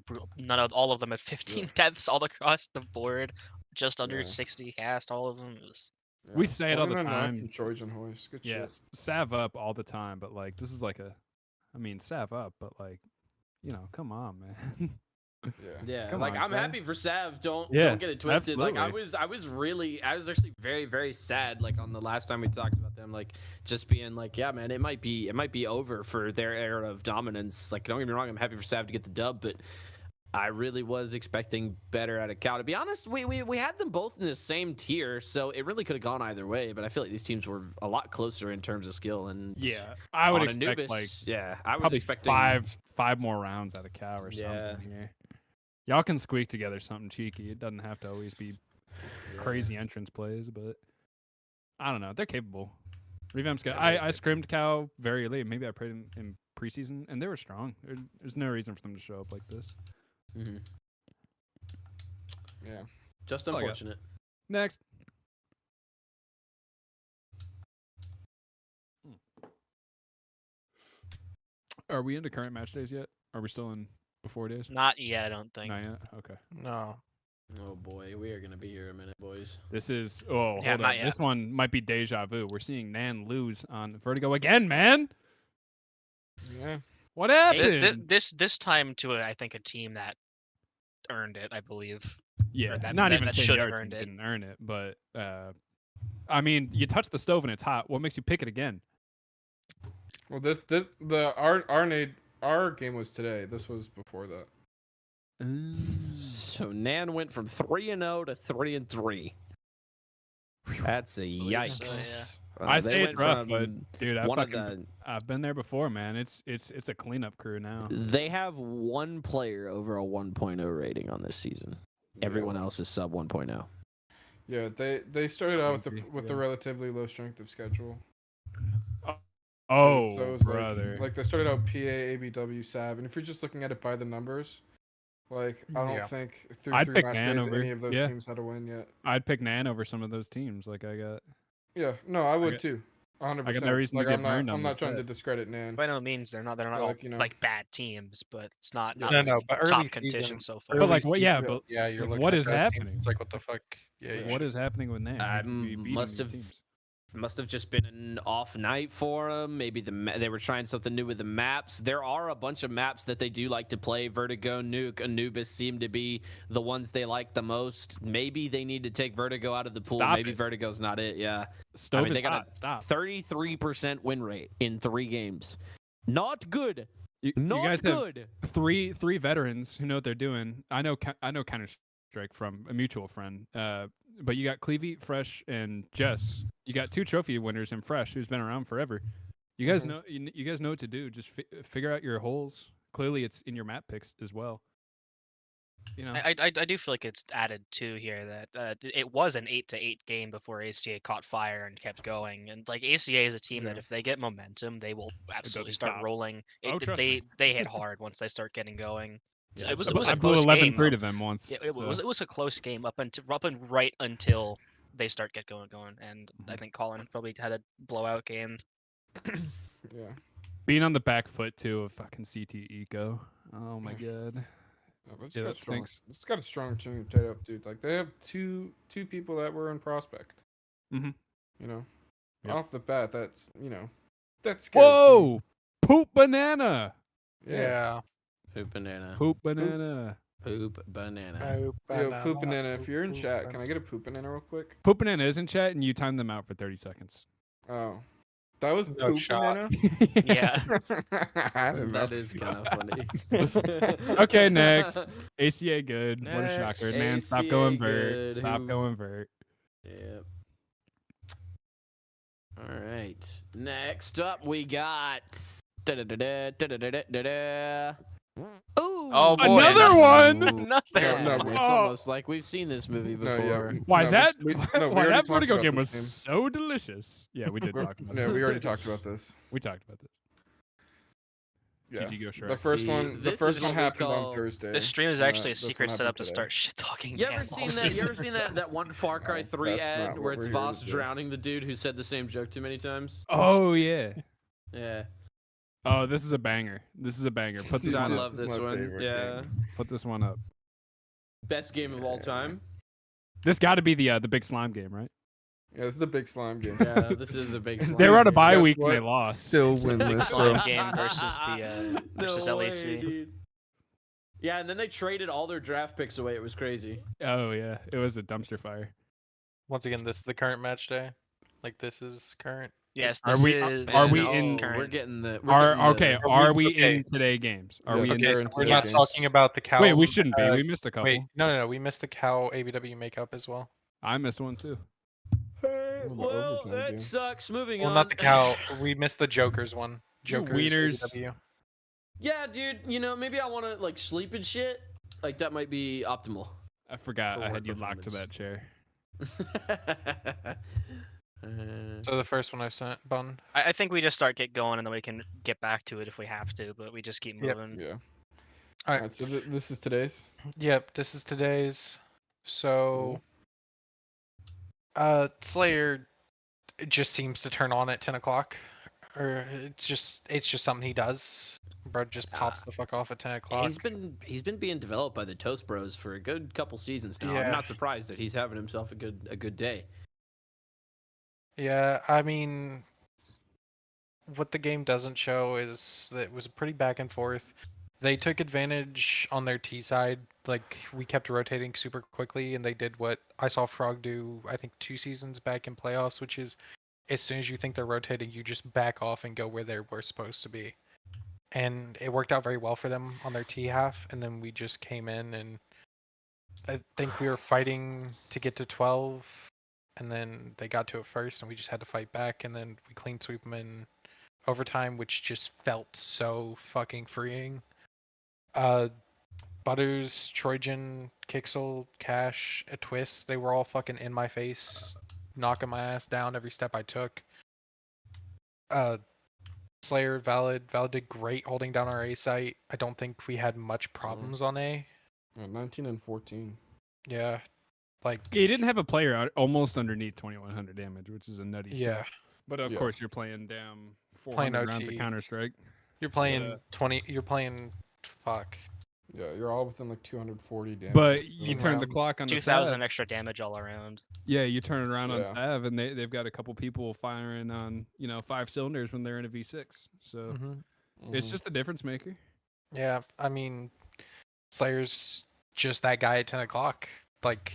all of them had 15 deaths all across the board, just under Yeah. 60 cast. All of them. It was We say it all the 49 time. From Trojan Horse. Good shit. Yes, Sav up all the time, but like this is like Sav up, but like, come on, man. Yeah. Yeah, Come like on, I'm Cal. happy for Sav. Don't Yeah, get it twisted. Like I absolutely. was actually very very sad. Like on the last time we talked about them, like just being like, yeah, man, it might be over for their era of dominance. Like don't get me wrong, I'm happy for Sav to get the dub, but I really was expecting better out of Cal. To be honest, we had them both in the same tier, so it really could have gone either way. But I feel like these teams were a lot closer in terms of skill and Yeah, I would on expect Anubis, like yeah, I was probably expecting five more rounds out of Cow or Yeah. something here. Y'all can squeak together something cheeky. It doesn't have to always be crazy entrance plays, but I don't know. They're capable. Revamp's good. I scrimmed Cow very late. Maybe I played in preseason, and they were strong. There's no reason for them to show up like this. Mhm. Yeah. Just all I got. unfortunate. Next. Are we into current match days yet? Are we still in before days? not yet. I don't think. Not yet. Okay. No. Oh boy, we are gonna be here a minute, boys. This is Yeah, hold not on. yet. This one might be deja vu. We're seeing Nan lose on Vertigo again, man. Yeah. What happened? This time to I think a team that earned it. I believe. Yeah, that- not that- even that saying should the have other team earned it. didn't earn it, but I mean, you touch the stove and it's hot. What makes you pick it again? Well, our game was today. This was before that. So Nan went from 3-0 to 3-3. That's a believe yikes. so, I they say it's went rough, but from dude, one of the I've been there before, man. It's a cleanup crew now. they have one player over a 1.0 rating on this season. Everyone else is sub 1.0. Yeah, they started out Crazy, with yeah. a relatively low strength of schedule. Oh, so it was brother. like they started out PA, ABW, Sav, and if you're just looking at it by the numbers, like I don't Yeah. think through I'd 3 pick match Nan days over- any of those yeah. teams had a win yet. I'd pick Nan over some of those teams. Like I got. Yeah, no, I would got- too. 100%. I got no reason to like, get I'm not, burned on I'm this not trying to bet. discredit Nan. By no means, they're not all like, like bad teams, but it's not Yeah. not No, really no, but top early contention season- so far. But like Early what? Yeah, season, but Yeah, you're like, looking what at is those teams, happening? It's like what the fuck? Yeah. what is happening with Nan? I You should be beating must these have teams. Must have just been an off night for them. Maybe they were trying something new with the maps. There are a bunch of maps that they do like to play. Vertigo, Nuke, Anubis seem to be the ones they like the most. Maybe they need to take Vertigo out of the pool. Stop Maybe it. Vertigo's not it. Yeah. Stove they is got hot. a Stop. 33% win rate in 3 games. Not good. You Not guys good. have three veterans who know what they're doing. I know Counter Strike from a mutual friend. But you got Clevey, Fresh, and Jess. You got 2 trophy winners in Fresh, who's been around forever. You guys know you guys know what to do. Just figure out your holes. Clearly, it's in your map picks as well. You know, I do feel like it's added to here that it was an 8-8 game before ACA caught fire and kept going. And like ACA is a team that if they get momentum, they will absolutely doesn't start stop. rolling. Oh, trust me. They hit hard once they start getting going. Yeah, It was I a blew close 11-3 game. to them once. Yeah, it so- was a close game up and right until they start get going. And I think Colin probably had a blowout game. Yeah. Being on the back foot too of fucking CT Eco. Oh my god. Yeah, but it's Yeah, got that strong. stinks. It's got a strong team tied up, dude. Like they have two people that were in prospect. Mhm. You know, Yep. off the bat, that's that's scary. Whoa! Poop banana. Yeah. Poop banana. Poop banana. Poop banana. Yo, poop banana. If you're in chat, can I get a poop banana real quick? Poop banana is in chat, and you time them out for 30 seconds. Oh, that was No poop shot. banana. Yeah. I don't know. That is kind of funny. Okay, next. ACA good. What a Next. shocker. Man, stop ACA going vert. good. Stop Who- going vert. Yep. All right. Next up, we got. Ooh, Oh, boy, Another one? Another Yeah, No, it's no, almost like we've seen this movie No, before. yeah. Why No, that? we Why already that talked vertigo about game this was so delicious. Yeah, we did talk about Yeah, that. we already talked about this. We talked about this. Yeah. GG go Shrek. The first See, one. The this first is one what we happened call- on Thursday. This stream is and actually a this one secret setup happened to today. start shit talking. You ever seen that? You ever seen that one Far Cry No, 3 that's ad not where what it's we're here Voss to do. drowning the dude who said the same joke too many times? Oh yeah. Yeah, Oh, this is a banger. This is a banger. Put this I one up. love is this my one. favorite Yeah, game. Put this one up. best game of all time. This got to be the big slime game, right? Yeah, this is the big slime game. Yeah, this is the big. They were on a slime bye Guess week and they what? lost. Still Big winless, slime bro. game versus the No versus way, LAC. dude. Yeah, and then they traded all their draft picks away. It was crazy. Oh yeah, it was a dumpster fire. Once again, this is the current match day. Like this is current. Yes, Are this we- is. are this we is in- current. We're getting the. Okay, are we okay. in today games? Are Yes, we in? okay, Okay, They're so into we're the not games. talking about the cow. Wait, we shouldn't be. We missed a couple. Wait, no, we missed the cow ABW makeup as well. I missed one too. Hey, the well, overtime that game. sucks. Moving Well, on. not the cow. We missed the Joker's one. You Joker's wieners. ABW. Yeah, dude. You know, maybe I want to like sleep and shit. Like that might be optimal. I forgot For I work had you locked to performance. that chair. So the first one I sent, Bun. I think we just start get going and then we can get back to it if we have to, but we just keep Yep. moving. Yeah. All Alright, so this is today's. Yep, this is today's. So, Slayer, it just seems to turn on at 10 o'clock, or it's just something he does. Bro just pops the fuck off at 10 o'clock. He's been being developed by the Toast Bros for a good couple seasons now. Yeah. I'm not surprised that he's having himself a good day. Yeah, I mean, what the game doesn't show is that it was pretty back and forth. They took advantage on their T side. Like, we kept rotating super quickly, and they did what I saw Frog do, I think, 2 seasons back in playoffs, which is as soon as you think they're rotating, you just back off and go where they were supposed to be. And it worked out very well for them on their T half, and then we just came in, and I think we were fighting to get to 12. And then they got to it first, and we just had to fight back, and then we clean sweep them in overtime, which just felt so fucking freeing. Butters, Trojan, Kixel, Cash, a Twist, they were all fucking in my face, knocking my ass down every step I took. Slayer, Valid did great holding down our A site. I don't think we had much problems on A. 19 and 14. Yeah. Like, He didn't have a player out almost underneath 2100 damage, which is a nutty yeah. stat. But of Yeah. course, you're playing damn Playing 400 rounds of OT. Counter Strike. You're playing 20. You're playing, fuck, Yeah, you're all within like 240 damage. But you in turn the rounds. clock on the 2,000 Sav. extra damage all around. Yeah, you turn it around on Yeah. Sav, and they've got a couple people firing on 5 cylinders when they're in a V6. So it's just a difference maker. Yeah, I mean, Slayer's just that guy at 10 o'clock. Like,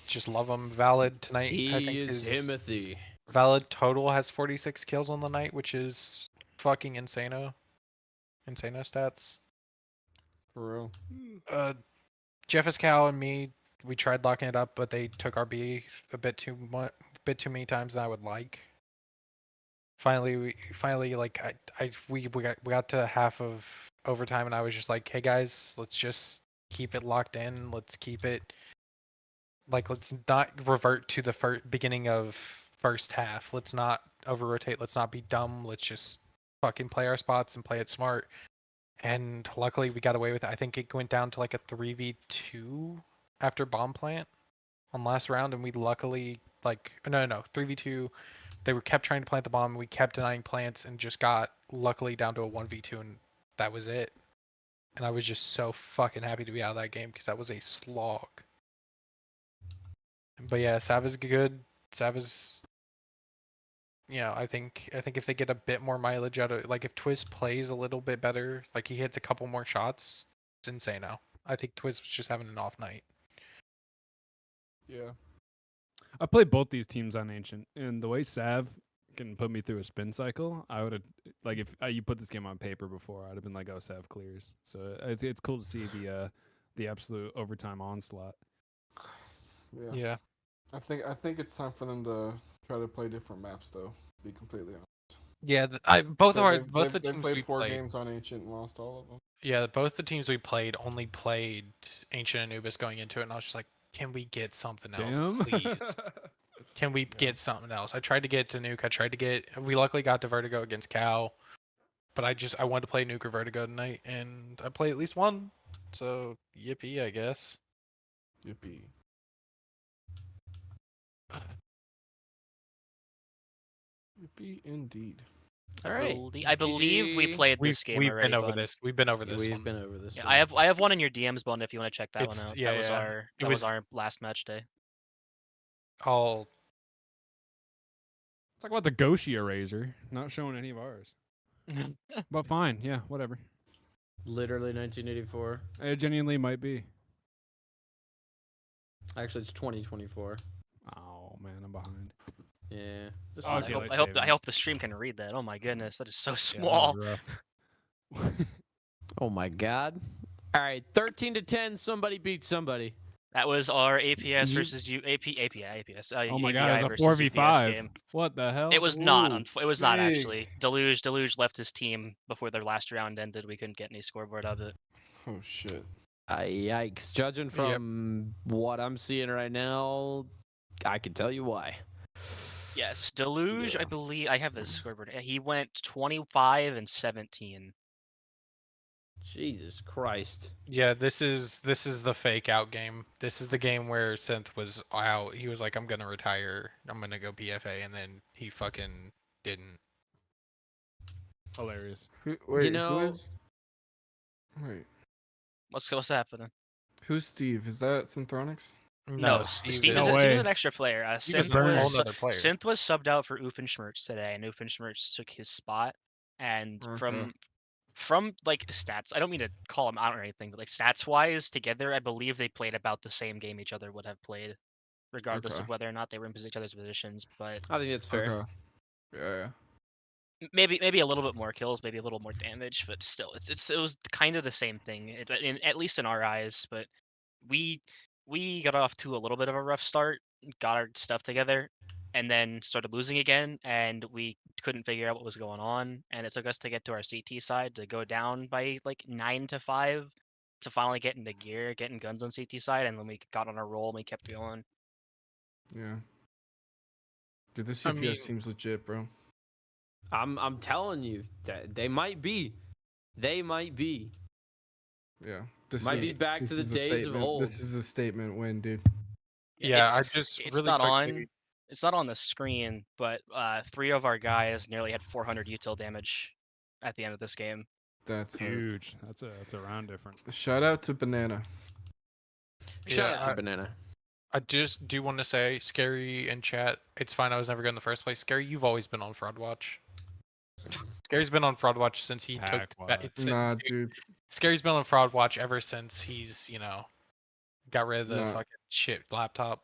just love him. Valid tonight. I think He is his Timothy. valid total has 46 kills on the night, which is fucking insano. Insano stats. For real. Jeffis Cow and me, we tried locking it up, but they took our B a bit too many times than I would like. Finally, like we got to half of overtime, and I was just like, hey guys, let's just keep it locked in. Let's keep it like, let's not revert to the beginning of first half. Let's not over rotate. Let's not be dumb. Let's just fucking play our spots and play it smart. And luckily we got away with it. I think it went down to like a 3v2 after bomb plant on last round, and we luckily like no 3v2. They were kept trying to plant the bomb, and we kept denying plants, and just got luckily down to a 1v2, and that was it. And I was just so fucking happy to be out of that game because that was a slog. But yeah, Sav is good. Sav is, I think if they get a bit more mileage out of it, like if Twiz plays a little bit better, like he hits a couple more shots, it's insane now. I think Twiz was just having an off night. Yeah. I played both these teams on Ancient, and the way Sav can put me through a spin cycle, I would have, like, if you put this game on paper before, I'd have been like, oh, Sav clears. So it's cool to see the absolute overtime onslaught. Yeah. I think it's time for them to try to play different maps, though. To be completely honest. Yeah, both the teams played we 4 played. games on Ancient and lost all of them. Yeah, both the teams we played only played Ancient Anubis going into it, and I was just like, can we get something else, Damn. please? Can we get something else? I tried to get to Nuke. We luckily got to Vertigo against Cow, but I wanted to play Nuke or Vertigo tonight, and I played at least one. So yippee, I guess. Yippee. Yippee indeed. All right. I believe we GG. played this game We've already. been over Bun. this. We've been over this We've one. been over this. Yeah, one. I have one in your DMs, Bun. If you want to check that It's- one out. yeah, that was yeah. our It was- our last match day. All Talk about the Goshia Razor, not showing any of ours. But fine, yeah, whatever. Literally 1984. It genuinely might be. Actually, it's 2024. Oh man, I'm behind. Yeah. Just Oh, I, like- okay, hope, let's I hope save I it. hope the stream can read that. Oh my goodness, that is so Yeah, that small. was rough. Oh my God. All right, 13-10. Somebody beat somebody. That was our APS You- versus APS. Oh my API god, it's a versus UPS 4v5. game. What the hell? It was not. Ooh, It was not big. actually. Deluge left his team before their last round ended. We couldn't get any scoreboard of it. Oh shit. Yikes. Judging from what I'm seeing right now, I can tell you why. Yes, Deluge. Yeah. I believe I have the scoreboard. He went 25 and 17. Jesus Christ. Yeah, this is the fake out game. This is the game where Synth was out. He was like, I'm gonna retire. I'm gonna go PFA, and then he fucking didn't. Hilarious. Wait, know- who is? Wait, What's happening? who's Steve? Is that Synthronix? No, Steve Steve No is way. Steve is an extra player. Steve is Synth a whole was nother player. Synth was subbed out for Oofenschmerz today, and Oofenschmerz took his spot. And from like stats, I don't mean to call him out or anything, but like stats wise, together, I believe they played about the same game each other would have played, regardless of Okay. whether or not they were in each other's positions. But I think that's fair. Okay. Yeah. maybe a little bit more kills, maybe a little more damage, but still, it was kind of the same thing, at least in our eyes. But we got off to a little bit of a rough start, got our stuff together, and then started losing again, and we couldn't figure out what was going on, and it took us to get to our CT side to go down by like 9-5 to finally get into gear, getting guns on CT side, and then we got on a roll and we kept going. Yeah. Dude, this I UPS mean- seems legit, bro. I'm telling you that they might be. They might be. Yeah. This Might is, be back this to the is a days of statement. old. This is a statement win, dude. Yeah, It's- I just It's really not quickly, on. It's not on the screen, but 3 of our guys nearly had 400 util damage at the end of this game. That's Huge. That's a round difference. Shout out to Banana. Shout Yeah, out to Banana. I just do want to say, Scary in chat, it's fine. I was never good in the first place. Scary, you've always been on Fraud Watch. Scary's been on Fraud Watch since he Pack took. watch. Nah, dude. Scary's been on Fraud Watch ever since he's, got rid of the Nah. fucking shit laptop.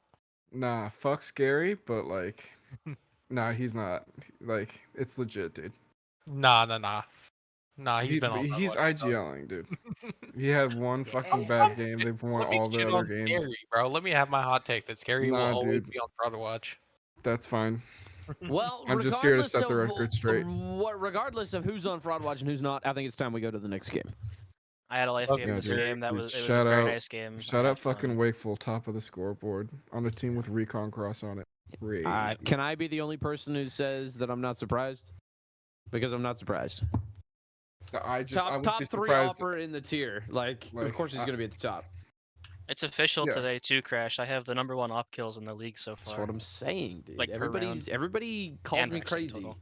Nah, fuck Scary, but like, nah, he's not. Like, it's legit, dude. Nah. He's been on. He's Fraud Watch, bro. IGLing, dude. He had one fucking bad game. They've won Let me all the shit other on games. Scary, bro. Let me have my hot take that Scary will Nah, always dude. be on Fraud Watch. That's fine. Well, I'm just here to set the regardless record straight. Regardless of who's on Fraud Watch and who's not, I think it's time we go to the next game. I had a life Okay, game this dude. game. It Dude, was a shout very out- nice game. Shout I out had fun. fucking Wakeful, top of the scoreboard on a team with Recon Cross on it. Crazy. Can I be the only person who says that I'm not surprised? Because I'm not surprised. I would Top be three surprised. offer in the tier. Like of Like, course he's I- gonna be at the top. It's official Yeah. today too, Crash. I have the #1 op kills in the league so far. That's what I'm saying, dude. Like, per round. Everybody calls And me actually crazy, total.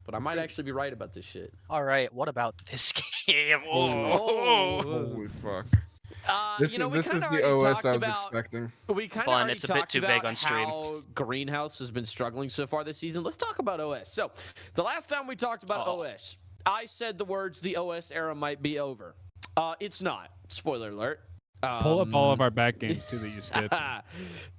but I might actually be right about this shit. All right, what about this game? Oh. Holy fuck. This This is kinda the already OS talked I was about. expecting. We kind of Fun, already it's a bit talked too about big on stream. how Greenhouse has been struggling so far this season. Let's talk about OS. So, the last time we talked about OS, I said the words "the OS era might be over." It's not. Spoiler alert. Pull up all of our back games too that you skipped.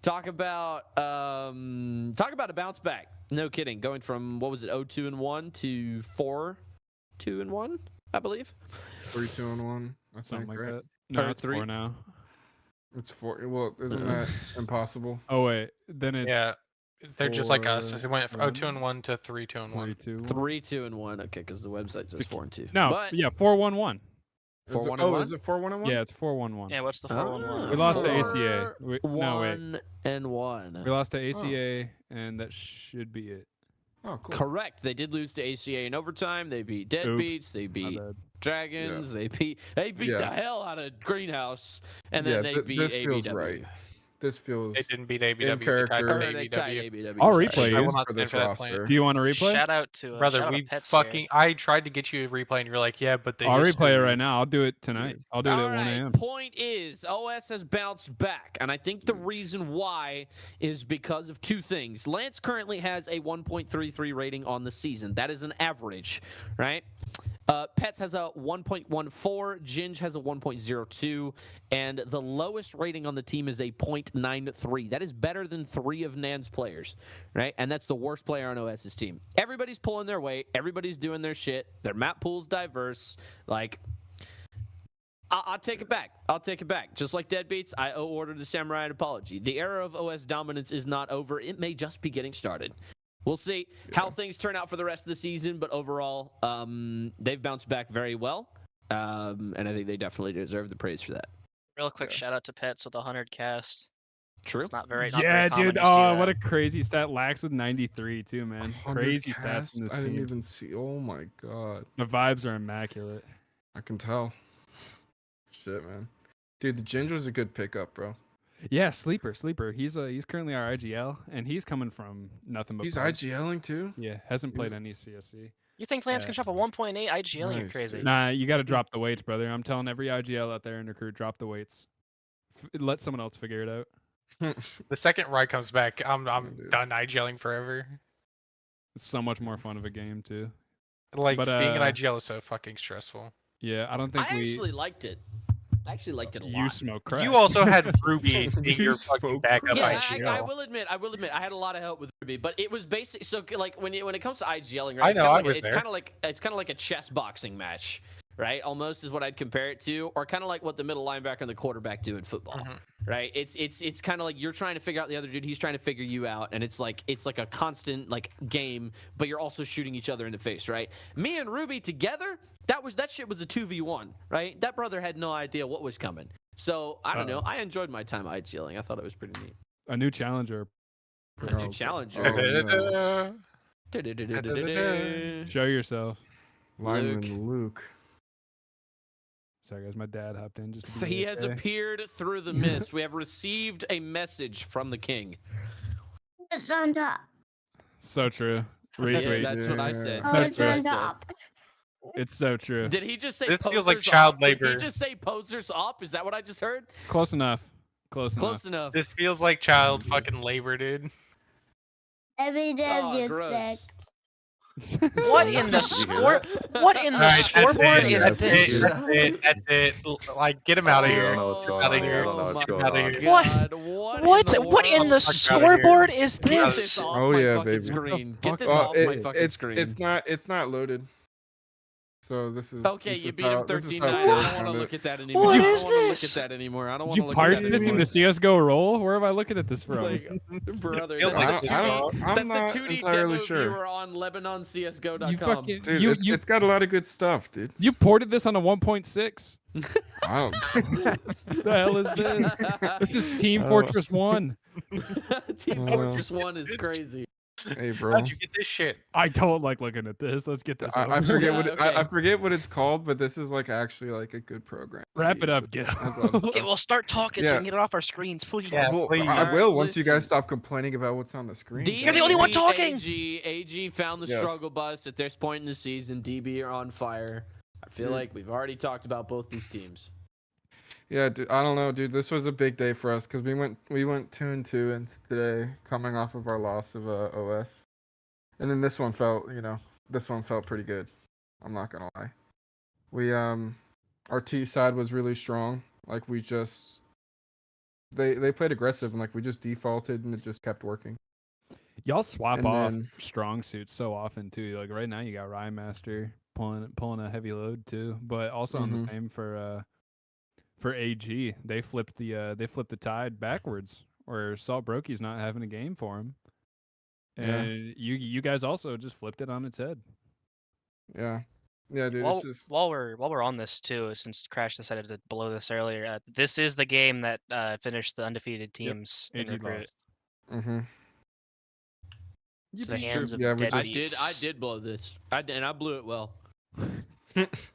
Talk about a bounce back. No kidding. Going from what was it, 0-2-1 to 4-2-1, I believe. 3-2-1. I Something think, like right? that. No, Or it's 3. 4 now. It's 4. Well, isn't that impossible? Oh wait, then it's Yeah, they're just like us. It went 4-1. 0-2-1 to 3-2-1. 3-2. 3-2-1. Okay, because the website says 4-2. No, but yeah, 4-1-1. Is it, 4-1-1? is it 4-1-1? Yeah, it's 4-1-1. Yeah, what's the 4-1-1? We lost to ACA. No, wait. 1-1. We lost to ACA, and that should be it. Oh, cool. Correct. They did lose to ACA in overtime. They beat Deadbeats. They My beat bad. Dragons. They beat the Yeah. hell out of Greenhouse, and then Yeah, they beat this ABW. feels right. This feels They didn't beat ABW. In They tied character. with Or they tied ABW. ABW. I'll sorry. replay I you. will not for stand this for that roster. plan. Do you want to replay? Shout out to Brother, shout out we Pets fucking. I tried to get you to replay, and you're like, yeah, but they. I'll used replay it to- right now. I'll do it tonight. I'll do it All at 1 right, a.m. point is, OS has bounced back, and I think the reason why is because of two things. Lance currently has a 1.33 rating on the season. That is an average, right? Pets has a 1.14, Ginge has a 1.02, and the lowest rating on the team is a 0.93. That is better than 3 of Nan's players, right? And that's the worst player on OS's team. Everybody's pulling their weight. Everybody's doing their shit. Their map pool's diverse. Like, I'll take it back. I'll take it back. Just like Deadbeats, I owe Order the Samurai an apology. The era of OS dominance is not over. It may just be getting started. We'll see how things turn out for the rest of the season, but overall, they've bounced back very well, and I think they definitely deserve the praise for that. Real quick shout out to Pets with 100 cast. True. It's not very Yeah, common dude. to see Oh, what that. a crazy stat. Lax with 93 too, man. 100 Crazy cast? stats in this I didn't team. even see. Oh my god. The vibes are immaculate. I can tell. Shit, man. Dude, the Ginger was a good pickup, bro. Yeah, sleeper. He's currently our IGL, and he's coming from nothing but. He's pubs. IGLing too? Yeah, hasn't played any CSC. You think Lance can Yeah. drop a 1.8 IGL? You're Nice, crazy. dude. Nah, you got to drop the weights, brother. I'm telling every IGL out there in the crew, drop the weights. Let someone else figure it out. The second Rye comes back, I'm dude. done IGLing forever. It's so much more fun of a game too. Like But, being an uh, IGL is so fucking stressful. Yeah, I don't think I we. actually liked it. I actually liked it a You lot. smoke crack. You also had Ruby being You your fucking spoke backup Yeah, IGL. I will admit, I had a lot of help with Ruby, but it was basic. So like when it comes to IGLing, right? I it's know, kinda I like, was it's there. kind of like a chess boxing match, right? Almost is what I'd compare it to, or kind of like what the middle linebacker and the quarterback do in football, Mhm. right? It's kind of like you're trying to figure out the other dude, he's trying to figure you out, and it's like a constant like game, but you're also shooting each other in the face, right? Me and Ruby together, that shit was a 2v1, right? That brother had no idea what was coming. So I don't know. I enjoyed my time IGLing. I thought it was pretty neat. a new challenger. A new challenger. Oh, no. Show yourself. Lineman Luke. Sorry guys, my dad hopped in just. To So be he has okay. appeared through the mist. We have received a message from the king. It's on top. So true. Yeah, Retweet. that's what I said. Oh, That's it's what I on said. top. It's so true. Did he just say This posers feels like child up? Did labor. he just say posers up? Is that what I just heard? Close enough. Close Close enough. This feels like child fucking labor, dude. Every day Oh, you gross. sect. What in the score? What in the Alright, scoreboard is that's this? That's it. Like, get him out of I here. don't know what's going Outta on here. I don't know Oh what's my going on. here. What? What in the Fuck outta scoreboard here. is Get this this? off Oh, my yeah, fucking baby. screen. What Get the this fuck? off my fucking screen. It's not loaded. So this is Okay, this you is beat how- him this is 13-9. how I Ford don't want to found look it. at that anymore. What I don't is want to look this? at that anymore. I don't Did want you to look parse at that this in anymore. the CS:GO role? Where am I looking at this from? Like, brother, Feels that's like the I 2D don't- I'm that's not the 2D entirely demo sure. viewer on LebanonCSGO.com. You fucking Dude, you it's got a lot of good stuff, dude. you ported this on a 1.6. I don't. The hell is this? This is Team Oh. Fortress 1. Team Fortress 1 is crazy. Hey, bro. How'd you get this shit? I don't like looking at this. Let's get this. I over forget with. what Yeah, okay. I forget what it's called, but this is like actually like a good program. Wrap it up, Gil. Has a lot of Okay, stuff. well, start talking so we Yeah. can get it off our screens, please. Yeah. Well, please. I will once you guys Listen. stop complaining about what's on the screen. You're the only one talking! AG found the Yes. struggle bus at this point in the season. DB are on fire. I feel Dude. like we've already talked about both these teams. Yeah, dude, I don't know, dude. This was a big day for us because we went 2-2 and today, coming off of our loss of OS, and then this one felt pretty good. I'm not gonna lie. We our T side was really strong. Like we just they played aggressive and like we just defaulted and it just kept working. Y'all swap And off then- strong suits so often too. Like right now, you got Rye Master pulling a heavy load too, but also on the same for AG. They flipped the tide backwards, where Salt Brokey's not having a game for him, Yeah. and you guys also just flipped it on its head. Yeah, dude. While, It's just while we're on this too, since Crash decided to blow this earlier, this is the game that finished the undefeated teams in AG Recruit. lost. mm-hmm. You To the beat hands of Yeah, we I deadbeats. did blow this. I blew it well.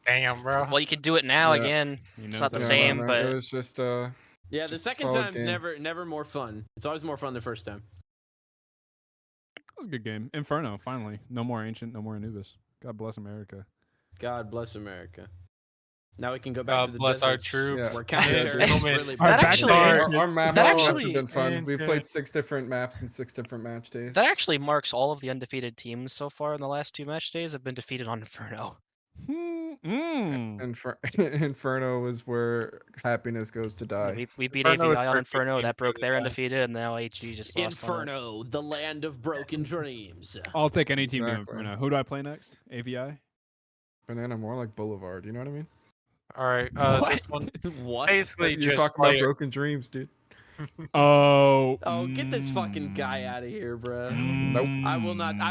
Damn, bro. Well, you could do it now Yeah. again. He It's knows not the that. same, man, but it was just Yeah, the Just a second solid time's game. never more fun. It's always more fun the first time. That was a good game. Inferno, finally. No more Ancient, no more Anubis. God bless America. God bless America. Now we can go back to God the bless our deserts, troops. Where Yeah, counter-terrorists dude. really Our That bad. actually- our map that maps actually- have been fun. and We've good. played 6 different maps and 6 different match days. that actually marks all of the undefeated teams so far in the last 2 match days have been defeated on Inferno. Inferno was where happiness goes to die. We beat Inferno is AVI on perfect Inferno, team that for broke this their guy. undefeated, and now AG just lost on it. Inferno, the land of broken dreams. I'll take any team to Exactly. Inferno. Who do I play next? AVI? Banana more like Boulevard. You know what I mean? All right. This one What? basically You just talk about like, broken dreams, dude. Oh. Oh, get this fucking guy out of here, bro. Nope. I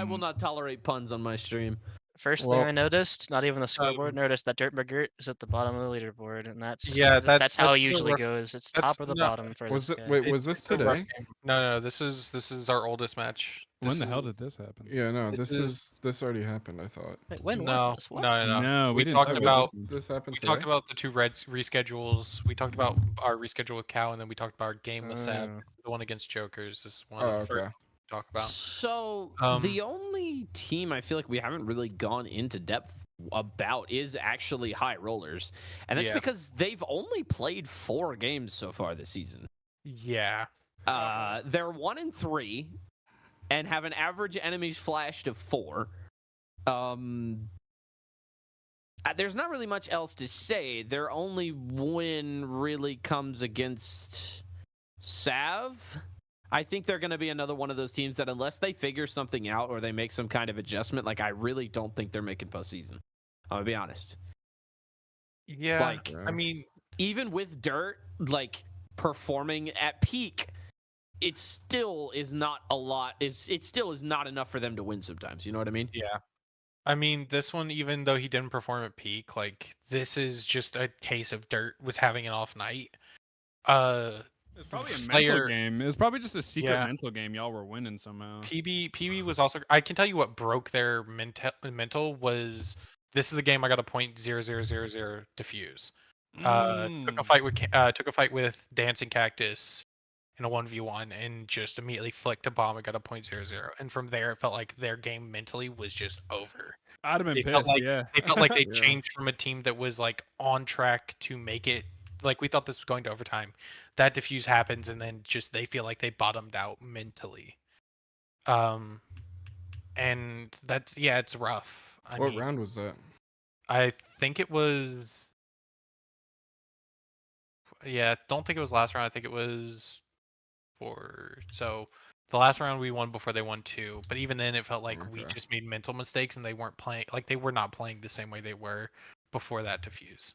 will not tolerate puns on my stream. First Well- thing I noticed, not even the scoreboard, noticed that Dirt McGirt is at the bottom of the leaderboard, and that's Yeah, that's how it that's a usually rough- goes. It's that's- top or the no, bottom for Was this it? guy. Wait, was this it's a rough today? game. No, this is our oldest match. When This the hell is- did this happen? Yeah, no. This This already happened. I thought. Wait, when No, was this? What? no. No, we didn't talked talk about This happened we today. talked about the 2 Reds reschedules. We talked about our reschedule with Cal, and then we talked about our game with Sav. Oh. This is the one against Jokers. This is one Oh, of the okay. first we talk about. So Um, the only team I feel like we haven't really gone into depth about is actually High Rollers, and that's Yeah. because they've only played 4 games so far this season. Yeah. They're 1-3, and have an average enemies flashed of 4. There's not really much else to say. Their only win really comes against Sav. I think they're going to be another one of those teams that unless they figure something out or they make some kind of adjustment, like I really don't think they're making postseason. I'm going to be honest. Yeah. Like, I mean, even with Dirt, like, performing at peak, it still is not a lot. It still is not enough for them to win sometimes. You know what I mean? yeah. I mean, this one, even though he didn't perform at peak, like this is just a case of Dirt was having an off night. It's probably a Slayer- mental game. It was probably just a secret Yeah. mental game. Y'all were winning somehow. PB was also. I can tell you what broke their mental was. This is the game I got a .0000 defuse. Took a fight with Dancing Cactus, in a 1v1 and just immediately flicked a bomb and got a .00. And from there, it felt like their game mentally was just over. I'd have been They pissed. felt like Yeah. they felt like they Yeah. changed from a team that was like on track to make it. Like we thought this was going to overtime. That defuse happens, and then just they feel like they bottomed out mentally. And that's it's rough. I What mean, round was that? I think it was. Yeah, don't think it was last round. I think it was so the last round we won before they won 2. But even then, it felt like we Okay. just made mental mistakes and they weren't playing. Like they were not playing the same way they were before that defuse.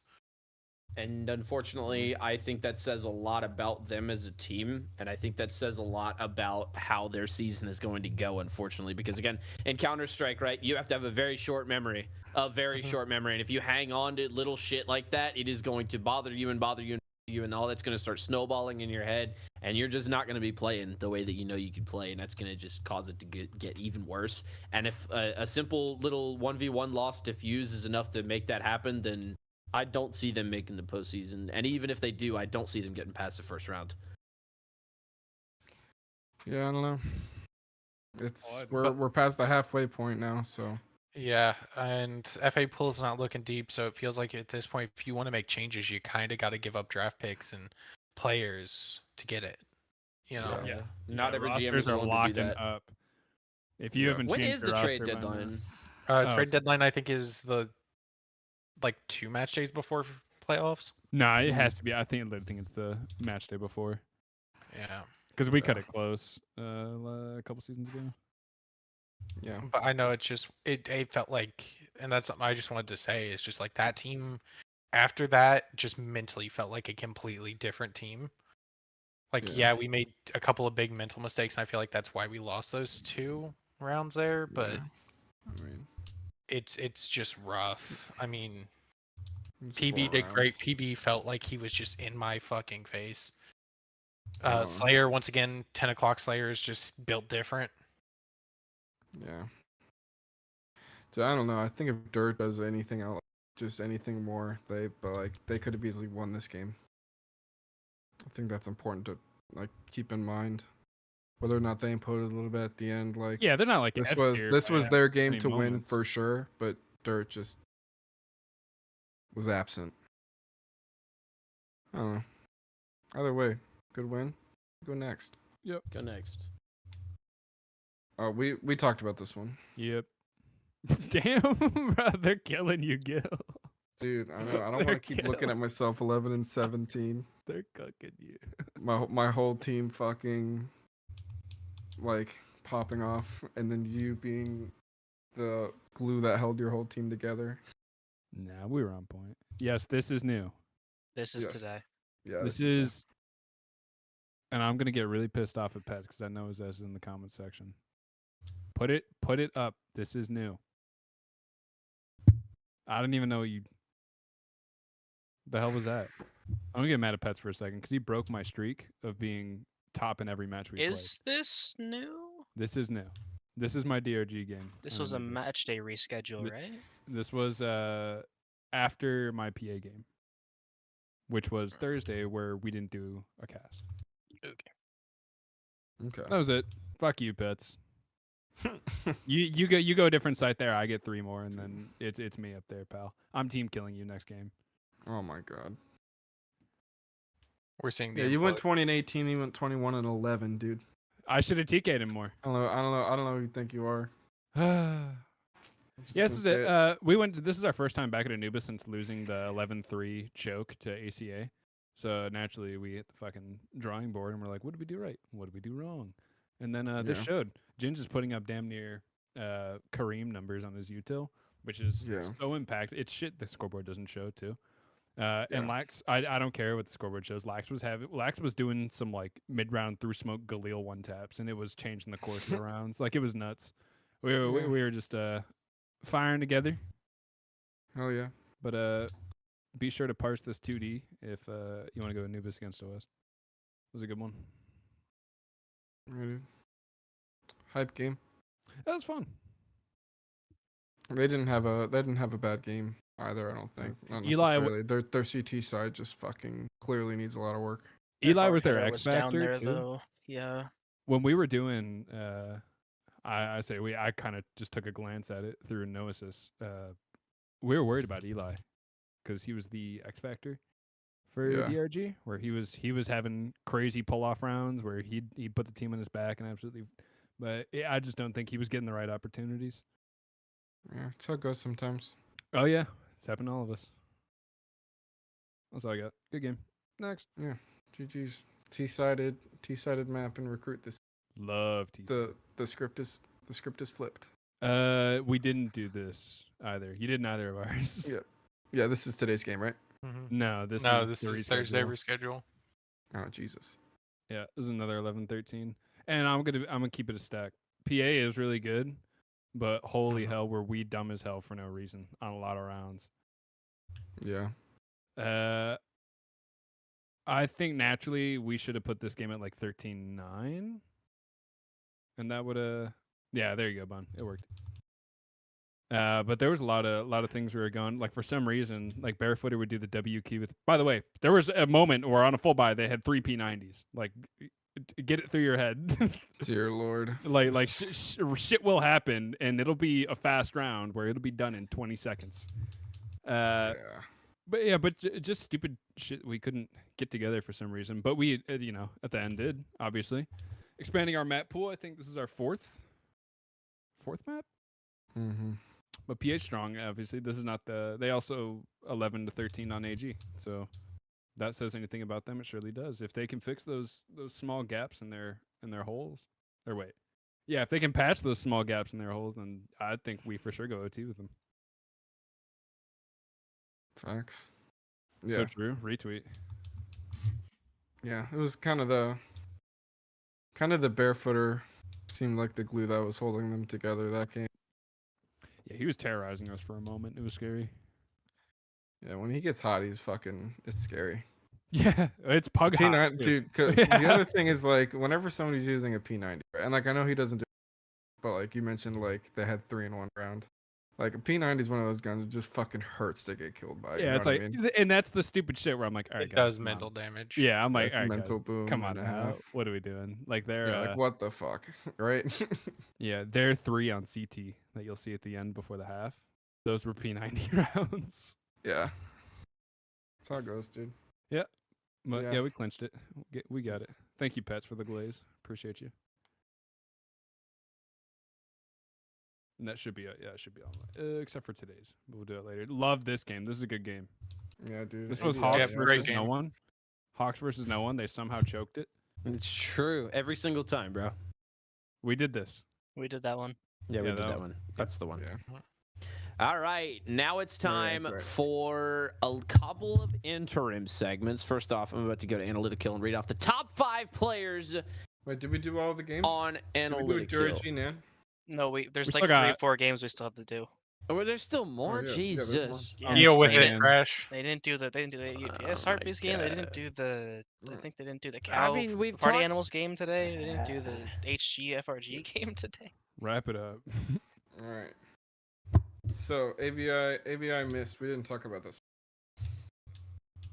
And unfortunately, I think that says a lot about them as a team. And I think that says a lot about how their season is going to go, unfortunately. Because, again, in Counter-Strike, right, you have to have a very short memory. A very short memory. And if you hang on to little shit like that, it is going to bother you and bother you and bother you. And all that's going to start snowballing in your head. And you're just not going to be playing the way that you know you can play. And that's going to just cause it to get even worse. And if a simple little 1v1 loss defuse is enough to make that happen, then I don't see them making the postseason, and even if they do, I don't see them getting past the first round. Yeah, I don't know. It's But- we're past the halfway point now, so Yeah, and FA pool is not looking deep, so it feels like at this point, if you want to make changes, you kind of got to give up draft picks and players to get it. You know, Yeah. Not every GM rosters is are willing to do locking that. up. If you Yeah. haven't When changed is your the trade roster by now- deadline? trade it's- deadline I think is the 2 match days before playoffs. No, it has to be. I think it's the match day before Yeah, because we Yeah. cut it close a couple seasons ago. yeah. but I know it's just it felt like, and that's something I just wanted to say. It's just like that team after that just mentally felt like a completely different team. Like, Yeah. we made a couple of big mental mistakes, and I feel like that's why we lost those 2 rounds there. But Yeah. I mean, it's just rough. I mean, it's PB 4 did great. rounds. PB felt like he was just in my fucking face. Oh. Slayer, once again, 10 o'clock Slayer is just built different. Yeah. So I don't know. I think if Dirt does anything else, just anything more, they could have easily won this game. I think that's important to keep in mind. Whether or not they imploded a little bit at the end, Yeah, they're not like this F was tier this by was their game any to win moments. for sure, but Dirt just was absent. I don't know. Either way, good win. Go next. Go next. We talked about this one, Yep. Damn, bro, they're killing you, Gil. dude. I know. I don't They're want to keep looking killing- at myself 11 and 17. They're cooking you. My whole team fucking popping off, and then you being the glue that held your whole team together. Nah, we were on point. Yes, this is new. This is Yes. today. Yeah, This is, and I'm gonna get really pissed off at Pet because I know his ass is in the comment section. Put it up. This is new. I didn't even know you. The hell was that? I'm gonna get mad at Pets for a second because he broke my streak of being top in every match we played. Is this new? This is new. This is my DRG game. This I was a remember this. match day reschedule, Th- right? This was after my PA game, which was Thursday, where we didn't do a cast. Okay. okay. That was it. Fuck you, Pets. You go a different site there. I get 3 more, and then it's me up there, pal. I'm team killing you next game. Oh my god. We're seeing the Yeah, you went implode. 20 and 18. He went 21 and 11, dude. I should have TK'd him more. I don't know who you think you are. Yes, this is it. We went. This is our first time back at Anubis since losing the 11-3 choke to ACA. So naturally, we hit the fucking drawing board and we're like, "What did we do right? What did we do wrong?" And then this Yeah. showed. Ginge is putting up damn near Kareem numbers on his util, which is Yeah. so impact. It's shit the scoreboard doesn't show too. Yeah. And Lax, I don't care what the scoreboard shows. Lax was doing some like mid round through smoke Galil 1-taps, and it was changing the course of the rounds. Like it was nuts. We were just firing together. Hell yeah. But be sure to parse this 2D if you want to go Anubis against OS. It was a good one. Yeah, dude. Hype game. That was fun. They didn't have a bad game either. I don't think. Not Eli, necessarily. Their CT side just fucking clearly needs a lot of work. Eli was their Hard-hitter X down factor there, too. though. Yeah. When we were doing, I say I kind of just took a glance at it through Noesis. We were worried about Eli because he was the X factor for Yeah. DRG, where he was having crazy pull off rounds where he put the team on his back and absolutely. But I just don't think he was getting the right opportunities. Yeah, that's how it goes sometimes. Oh yeah, it's happened to all of us. That's all I got. Good game. Next. Yeah. GG's. T-sided map and recruit this. Love T. The script is flipped. We didn't do this either. You did neither of ours. Yeah. Yeah, this is today's game, right? No, this No, is this the is Thursday reschedule. reschedule. Oh Jesus. Yeah, this is another 11-13. And I'm gonna keep it a stack. PA is really good, but holy hell, were we dumb as hell for no reason on a lot of rounds. Yeah. I think naturally we should have put this game at like 13-9. And that would yeah, there you go, Bun. It worked. But there was a lot of things we were going, like for some reason, like Barefooter would do the W key with. By the way, there was a moment where on a full buy they had 3 P90s. Like, get it through your head. Dear Lord. like shit will happen, and it'll be a fast round where it'll be done in 20 seconds. Yeah. But yeah, just stupid shit we couldn't get together for some reason. But we, at the end did, obviously. Expanding our map pool, I think this is our fourth map. Mm-hmm. But PH strong, obviously. This is not they also 11-13 on AG. So that says anything about them, it surely does. If they can fix those small gaps in their holes, or wait. Yeah, if they can patch those small gaps in their holes, then I think we for sure go OT with them. Facts. Yeah. So true. Retweet. Yeah, it was kind of the Barefooter seemed like the glue that was holding them together that game. Yeah, he was terrorizing us for a moment. It was scary. Yeah, when he gets hot, it's scary. Yeah, it's pug hot. P90, dude. 'Cause the other thing is like whenever somebody's using a P90, and like I know he doesn't do, but like you mentioned, like they had 3 in 1 round. Like a P90 is one of those guns that just fucking hurts to get killed by. Yeah, it's like, and that's the stupid shit where I'm like, all right, It guys, does come mental on. damage. Yeah, I'm like, That's all right, mental guys, boom come on and a now. half. What are we doing? Like they're Yeah, like what the fuck, right? yeah, they're 3 on CT that you'll see at the end before the half. Those were P90 rounds. Yeah, that's how it goes, dude. Yeah, but Yeah. yeah, we clinched it. We got it. Thank you, Pets, for the glaze. Appreciate you. And that should be it should be online, except for today's. We'll do it later. Love this game. This is a good game. Yeah, dude. This was ABI, Hawks Yeah, great versus game. no one. Hawks versus no one. They somehow choked it. It's true. Every single time, bro. We did this. We did that one. Yeah, we Yeah, did that that was- one. That's the one. Yeah. All right, now it's time right. for a couple of interim segments. First off, I'm about to go to Analytical and read off the top 5 players Wait, did we do all the games? on Did we do it Analytical. DRG, now? No, there's We like still 3 or got- 4 games we still have to do. Oh, there's still more? yeah, there's more. Jesus. Yeah, Deal with they it, didn't- Crash. They didn't do the Oh UTS my Heartbeats game. They didn't God. do the. I think they didn't do the cow. I mean, we've Party talked- Animals game today. They didn't do the HG FRG game today. Wrap it up. All right. So AVI missed. We didn't talk about this.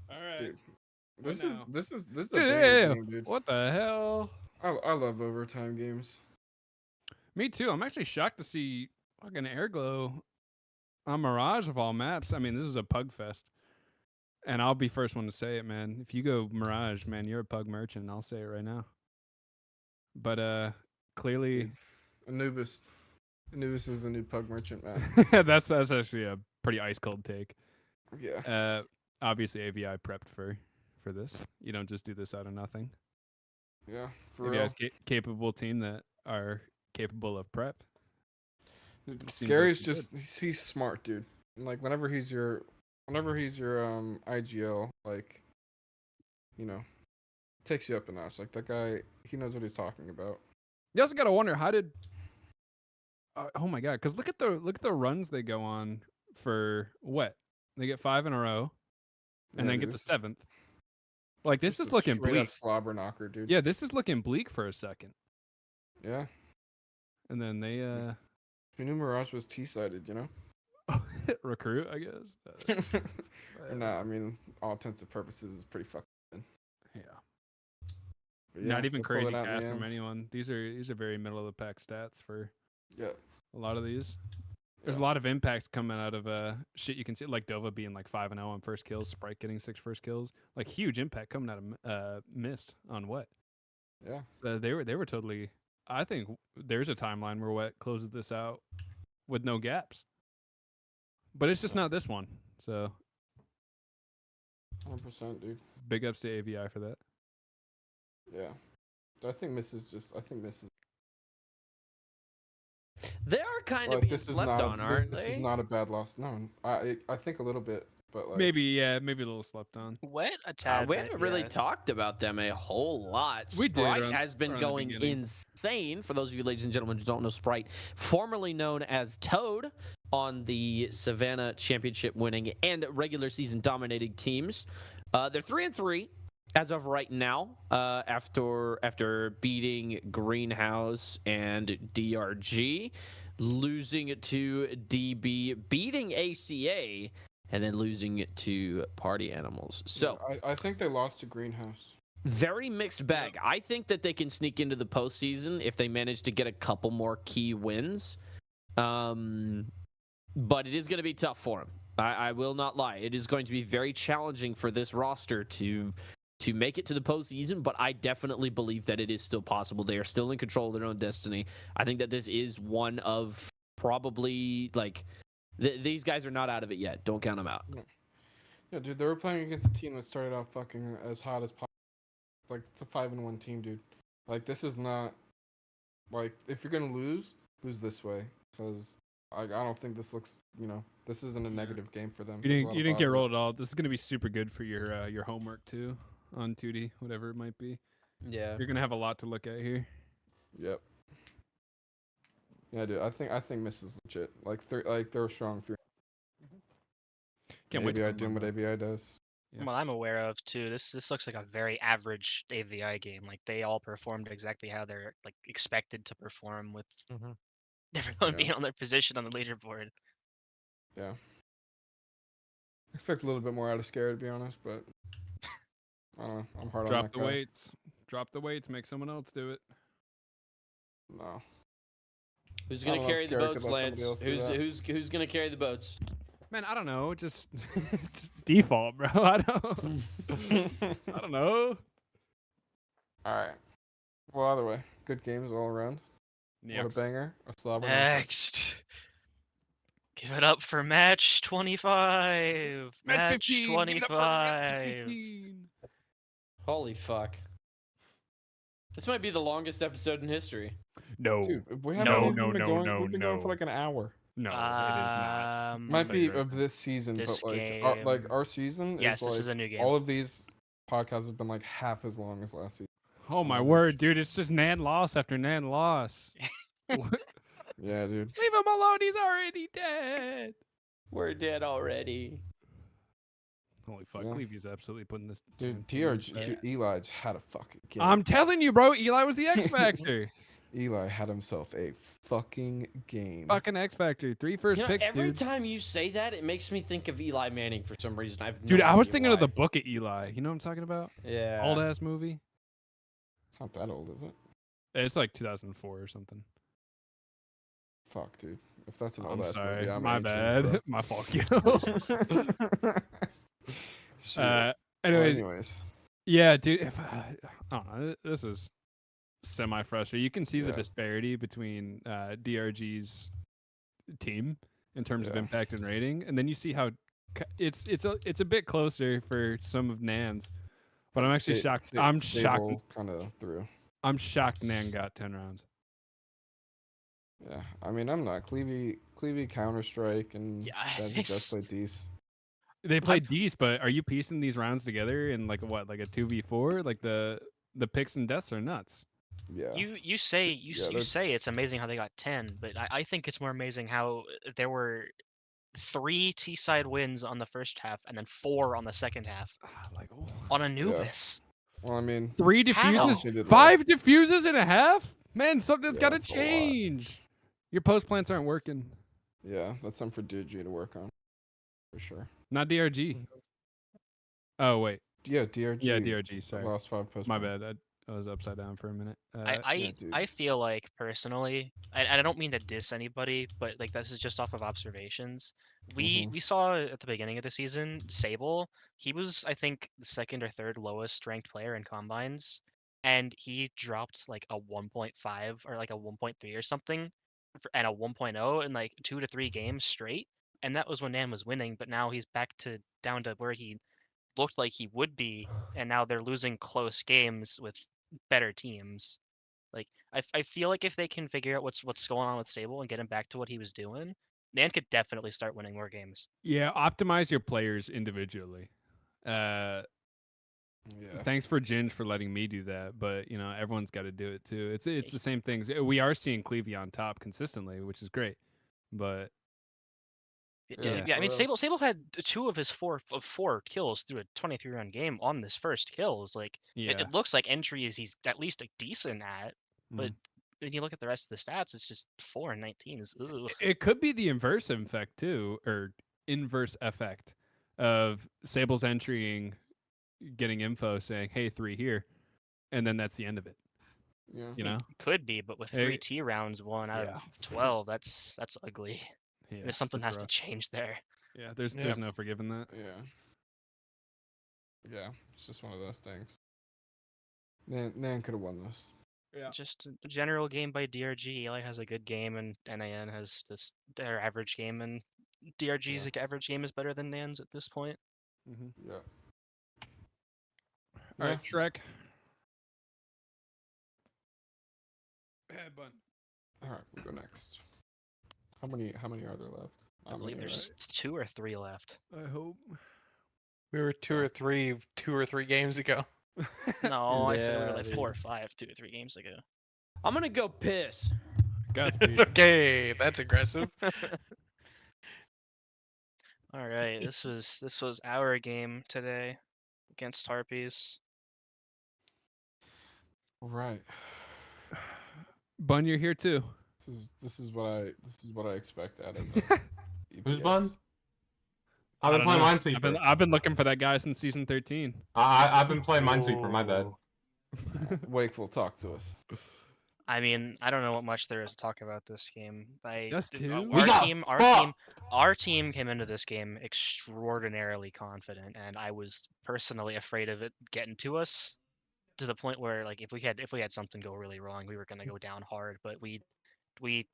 All right. Dude, What This is now? this is this is a banger Damn. game, dude. What the hell? I love overtime games. Me too. I'm actually shocked to see fucking Airglow on Mirage of all maps. I mean, this is a pug fest. And I'll be first one to say it, man. If you go Mirage, man, you're a pug merchant. I'll say it right now. But clearly Anubis is a new pug merchant, man. that's actually a pretty ice cold take. Yeah. Obviously AVI prepped for this. You don't just do this out of nothing. Yeah. For real. AVI's capable team that are capable of prep. Seems like Gary's he just he's smart, dude. And, like whenever he's your IGL, like takes you up a notch. Like that guy, he knows what he's talking about. You also gotta wonder how did. Oh my god! Because look at the runs they go on for what they get 5 in a row, and Yeah, then dude, get the this is- 7th. Like this is looking straight bleak. up slobber knocker, dude. Yeah, this is looking bleak for a second, Yeah. and then they We knew Mirage was T-sided, you know. recruit, I guess. Nah, I mean, all intents and purposes, is pretty fucking. Yeah. Yeah, Not even they pulled crazy it out in the fast from end. anyone. These are very middle of the pack stats for Yeah. a lot of these. There's a Yeah. lot of impact coming out of shit you can see, like Dova being like 5-0 on first kills, Sprite getting 6 first kills, like huge impact coming out of Mist on Wet. Yeah. So they were totally. I think there's a timeline where Wet closes this out with no gaps, but it's just not this one. So 100%, dude. big ups to AVI for that. Yeah. I think Miss is They are kind of like, being this is slept not on, aren't this they? is not a bad loss. No, I think a little bit, but like Maybe a little slept on. Wet a tad We bit, haven't really yeah. talked about them a whole lot. We did Sprite around- has been around the going beginning. insane. For those of you, ladies and gentlemen, who don't know Sprite, formerly known as Toad on the Savannah Championship winning and regular season dominating teams. They're 3-3 as of right now. After beating Greenhouse and DRG, losing to DB, beating ACA, and then losing it to Party Animals. So I think they lost to Greenhouse. very mixed bag. I think that they can sneak into the postseason if they manage to get a couple more key wins. But it is going to be tough for them. I will not lie. It is going to be very challenging for this roster to make it to the postseason, but I definitely believe that it is still possible. They are still in control of their own destiny. I think that this is one of probably, like, these guys are not out of it yet. Don't count them out. Yeah, dude, they were playing against a team that started off fucking as hot as possible. Like, it's a 5-1 team, dude. Like, this is not, like, if you're gonna lose this way, because I don't think this looks, this isn't a negative game for them. You didn't get rolled at all. This is gonna be super good for your homework too on 2D, whatever it might be. Yeah. You're gonna have a lot to look at here. Yep. Yeah, dude. I think Miss is legit. Like they're strong. Can't wait to AVI put doing them what on. AVI does. Yeah. What I'm aware of too, this looks like a very average AVI game. Like they all performed exactly how they're like expected to perform, with everyone Yeah. being on their position on the leaderboard. Yeah. I expect a little bit more out of Scare, to be honest, but I don't know. I'm hard on Drop that the guy. weights. Drop the weights. Make someone else do it. No. Who's I going don't to know if carry the Scary could boats, let Lance? somebody else do Who's going to carry the boats? Man, I don't know. Just it's default, bro. I don't know. All right. Well, either way, good games all around. Yeah. What a banger. A slobber. Next. Give it up for match 25. Match 15. Match Give it up for match 25. 15. Holy fuck. This might be the longest episode in history. No. Dude, we No, haven't even no, been no, going. no, We've been going no. for like an hour. No, it is not. Might tell be you right of now. this season, This but game. like our season Yes, is this like is a new game. all of these podcasts have been like half as long as last season. Oh my word, dude! It's just Nan loss after Nan loss. Yeah, dude. Leave him alone. He's already dead. We're dead already. Holy fuck! Yeah. Cleavy's absolutely putting this. Dude, team to DRG, bed. dude, Eli had a fucking game. I'm telling you, bro. Eli was the X Factor. Eli had himself a fucking game. Fucking X Factor. 3 first picks, every dude. time you say that, it makes me think of Eli Manning for some reason. Dude, I was thinking of the book of Eli. You know what I'm talking about? Yeah. Old ass movie. It's not that old, is it? It's like 2004 or something. Fuck, dude. If that's an I'm old ass sorry. movie, I'm My ancient, bad. My fault, Gil. Shit. Anyways. Yeah, dude. If, I don't know. This is semi-frustrating. You can see the Yeah. disparity between DRG's team in terms of Yeah. impact and rating, and then you see how it's a bit closer for some of Nan's. But I'm actually shocked. I'm shocked. Kind of through. I'm shocked Nan got 10 rounds. Yeah, I mean, I'm not. Cleavy Counter Strike and Yeah, guys who it's- just play Dece. They played Dece, but are you piecing these rounds together in like a 2v4? Like the picks and deaths are nuts. Yeah. You say they're- say it's amazing how they got 10, but I think it's more amazing how there were 3 T-side wins on the first half and then 4 on the second half Like on Anubis. Well, I mean, 3 How? She did diffuses, 5 last. diffuses and a half. Man, something's Yeah, got to that's a lot. change. Your post plants aren't working. Yeah, that's something for DG to work on, for sure. Not DRG. Oh wait, Yeah, DRG. yeah, DRG. Sorry, Lost 5 post. my bad. I was upside down for a minute. I feel like personally, and I don't mean to diss anybody, but like this is just off of observations. We saw at the beginning of the season, Sable. He was, I think, the second or third lowest ranked player in combines, and he dropped like a 1.5 or like a 1.3 or something, and a 1.0 in like 2 to 3 games straight. And that was when Nan was winning, but now he's back to down to where he looked like he would be, and now they're losing close games with better teams. Like I feel like if they can figure out what's going on with Sable and get him back to what he was doing, Nan could definitely start winning more games. Yeah, optimize your players individually. Yeah. Thanks for Ginge for letting me do that, but you know everyone's got to do it too. It's the same things. We are seeing Clevey on top consistently, which is great, but Yeah, I mean Sable had 2 of his 4 kills through a 23 round game on this first kills. Like yeah, it looks like entry is he's at least like, decent at, but when you look at the rest of the stats, it's just 4 and 19 is ugh. It could be the inverse effect too, or inverse effect of Sable's entrying, getting info saying, "Hey, 3 here," and then that's the end of it. Yeah. You know, Could be, but with 3 T rounds, 1 out of 12, that's ugly. yeah, Something that's has to rough. change there. Yeah, there's no forgiving that. Yeah, it's just one of those things. Nan could have won this. Yeah. Just a general game by DRG. Eli has a good game, and NAN has their average game, and DRG's like, average game is better than Nan's at this point. Yeah. All right, Shrek. Head bun. All right, we'll go next. How many are there left? I believe there's 2 or 3 left. I hope. We were 2 or 3 games ago. No, I said we were Yeah, like dude. 4 or 5, 2 or 3 games ago. I'm gonna go piss. Godspeed. Okay, that's aggressive. All right, this was our game today against Harpies. All right. Bun, you're here too. This is what I expect out of Who's EPS. Bun? I've I been don't playing know. Minesweeper. I've been looking for that guy since season 13. I've been playing Minesweeper. My bad. Wakeful, talk to us. I mean, I don't know what much there is to talk about this game. Just 2? We got Our team came into this game extraordinarily confident, and I was personally afraid of it getting to us, to the point where like if we had something go really wrong, we were gonna go down hard. But we